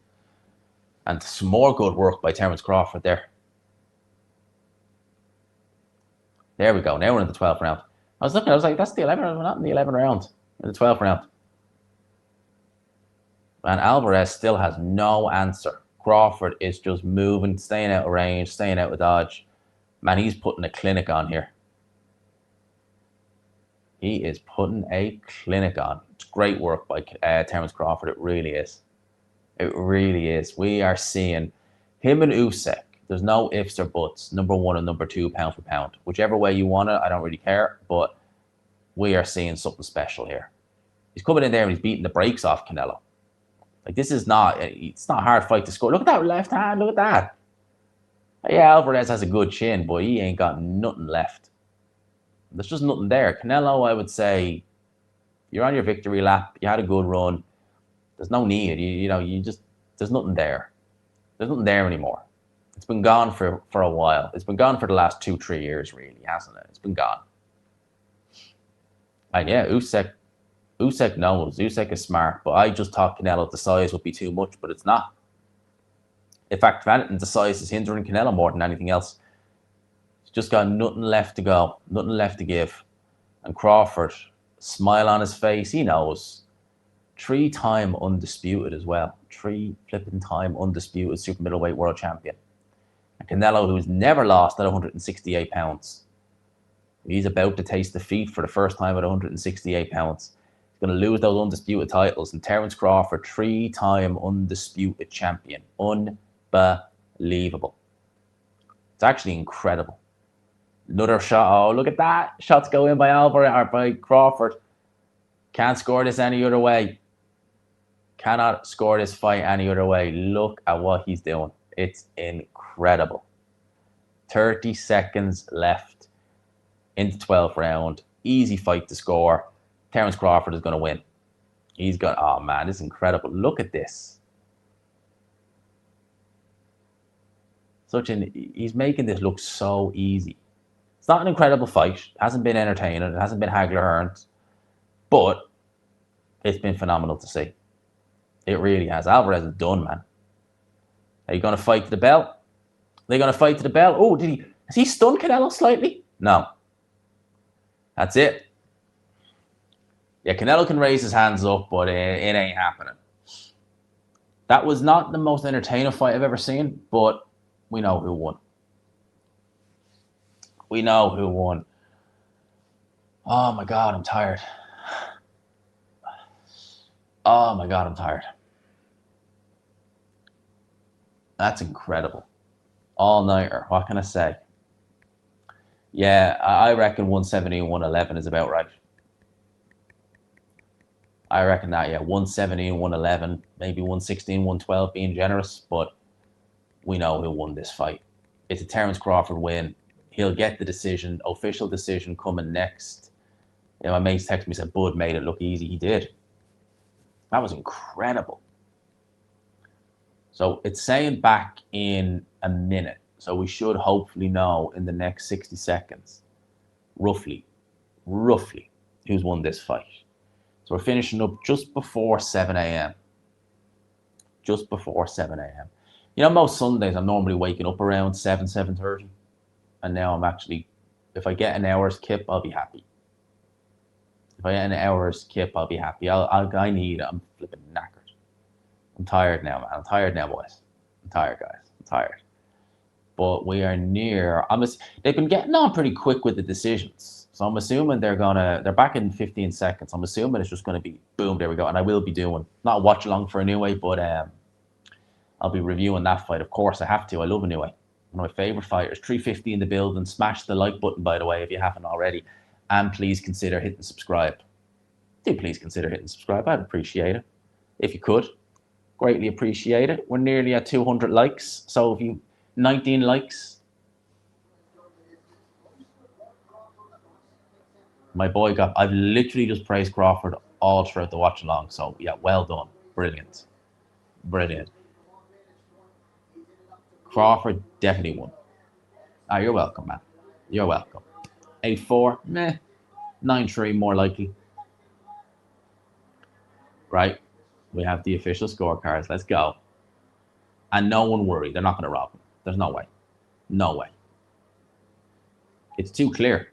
And some more good work by Terence Crawford there. There we go. Now we're in the 12th round. I was like, that's the 11th round. We're not in the 11th round. We're in the 12th round. And Alvarez still has no answer. Crawford is just moving, staying out of range, staying out of dodge. Man, he's putting a clinic on here. He is putting a clinic on. It's great work by Terence Crawford. It really is. It really is. We are seeing him and Usyk. There's no ifs or buts. Number 1 and number 2, pound for pound. Whichever way you want it, I don't really care. But we are seeing something special here. He's coming in there and he's beating the brakes off Canelo. Like, this is not, it's not a hard fight to score. Look at that left hand. Look at that. Yeah, Alvarez has a good chin, but he ain't got nothing left. There's just nothing there. Canelo, I would say, you're on your victory lap. You had a good run. There's no need. There's nothing there. There's nothing there anymore. It's been gone for a while. It's been gone for the last 2-3 years, really, hasn't it? It's been gone. And yeah, Usyk knows. Usyk is smart, but I just thought Canelo, the size would be too much, but it's not. In fact, if anything, the size is hindering Canelo more than anything else. He's just got nothing left to go, nothing left to give. And Crawford, smile on his face, he knows. 3-time undisputed as well. 3-flipping-time undisputed super middleweight world champion. And Canelo, who's never lost at 168 pounds. He's about to taste defeat for the first time at 168 pounds. He's going to lose those undisputed titles. And Terence Crawford, 3-time undisputed champion. Unbelievable. It's actually incredible. Another shot. Oh, look at that. Shots go in by Alvarez or by Crawford. Can't score this any other way. Cannot score this fight any other way. Look at what he's doing. It's incredible. 30 seconds left in the 12th round. Easy fight to score. Terence Crawford is going to win. He's got, oh man, this is incredible. Look at this. He's making this look so easy. It's not an incredible fight. It hasn't been entertaining. It hasn't been Hagler-Hearns. But it's been phenomenal to see. It really has. Alvarez is done, man. Are you going to fight to the bell? They're going to fight to the bell. Oh, has he stunned Canelo slightly? No. That's it. Yeah, Canelo can raise his hands up, but it ain't happening. That was not the most entertaining fight I've ever seen, but we know who won. We know who won. Oh my God, I'm tired. Oh my God, I'm tired. That's incredible. All-nighter, what can I say? Yeah, I reckon 170 and 111 is about right. I reckon that, yeah, 170 and 111, maybe 116, 112 being generous, but we know who won this fight. It's a Terence Crawford win. He'll get the decision, official decision coming next. You know, my mates texted me, said, Bud made it look easy. He did. That was incredible. So it's saying back in a minute. So we should hopefully know in the next 60 seconds, roughly, who's won this fight. So we're finishing up just before 7 a.m. Just before 7 a.m. You know, most Sundays I'm normally waking up around 7:30. And now I'm actually, if I get an hour's kip, I'll be happy. If I get an hour's kip, I'll be happy. I'm flipping knackered. I'm tired now, man. I'm tired now, boys. I'm tired, guys. I'm tired. But we are near. They've been getting on pretty quick with the decisions. So I'm assuming they're back in 15 seconds. I'm assuming it's just gonna be boom, there we go. And I will be doing, not a watch along for Inoue, but I'll be reviewing that fight. Of course, I have to. I love Inoue. One of my favorite fighters. 350 in the building. Smash the like button, by the way, if you haven't already. And please consider hitting subscribe. Do please consider hitting subscribe. I'd appreciate it. If you could. Greatly appreciate it. We're nearly at 200 likes. So if you, 19 likes. My boy I've literally just praised Crawford all throughout the watch along. So yeah, well done. Brilliant. Brilliant. Crawford definitely won. Ah, you're welcome, man. You're welcome. 8-4, meh. 9-3, more likely. Right? We have the official scorecards. Let's go. And no one worry. They're not going to rob him. There's no way. No way. It's too clear.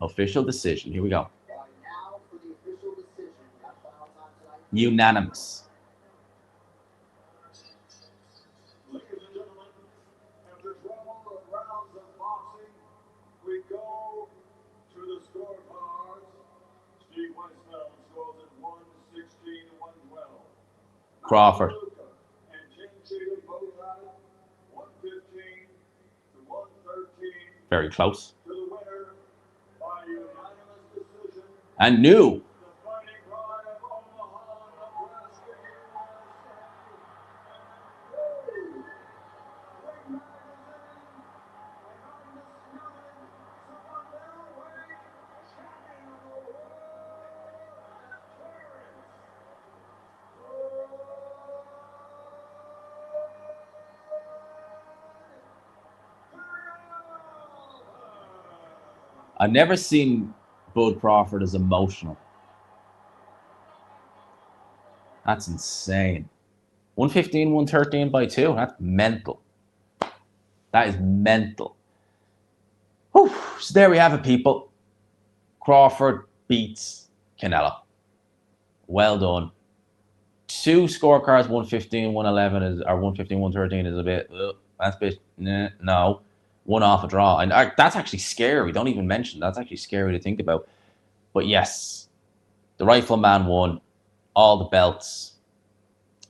Official decision. Here we go. Unanimous. Crawford. Very close. And new. I've never seen Bud Crawford as emotional. That's insane. 115, 113 by 2. That's mental. That is mental. Whew. So there we have it, people. Crawford beats Canelo. Well done. 2 scorecards, 115, 111 is, or 115, 113 is a bit, that's a bit, no. 1 off a draw. And that's actually scary. Don't even mention. That's actually scary to think about. But yes, the Rifleman won all the belts.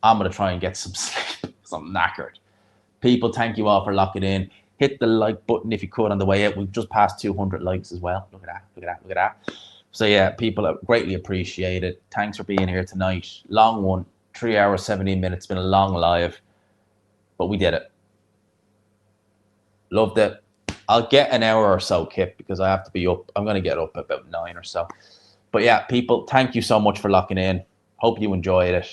I'm going to try and get some sleep because I'm knackered. People, thank you all for locking in. Hit the like button if you could on the way out. We've just passed 200 likes as well. Look at that. Look at that. Look at that. So yeah, people, greatly appreciate it. Thanks for being here tonight. Long one. 3 hours, 17 minutes. It's been a long live. But we did it. Loved it. I'll get an hour or so, Kip, because I have to be up. I'm going to get up about 9 or so. But yeah, people, thank you so much for locking in. Hope you enjoyed it.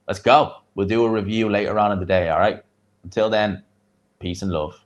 Let's go. We'll do a review later on in the day, all right? Until then, peace and love.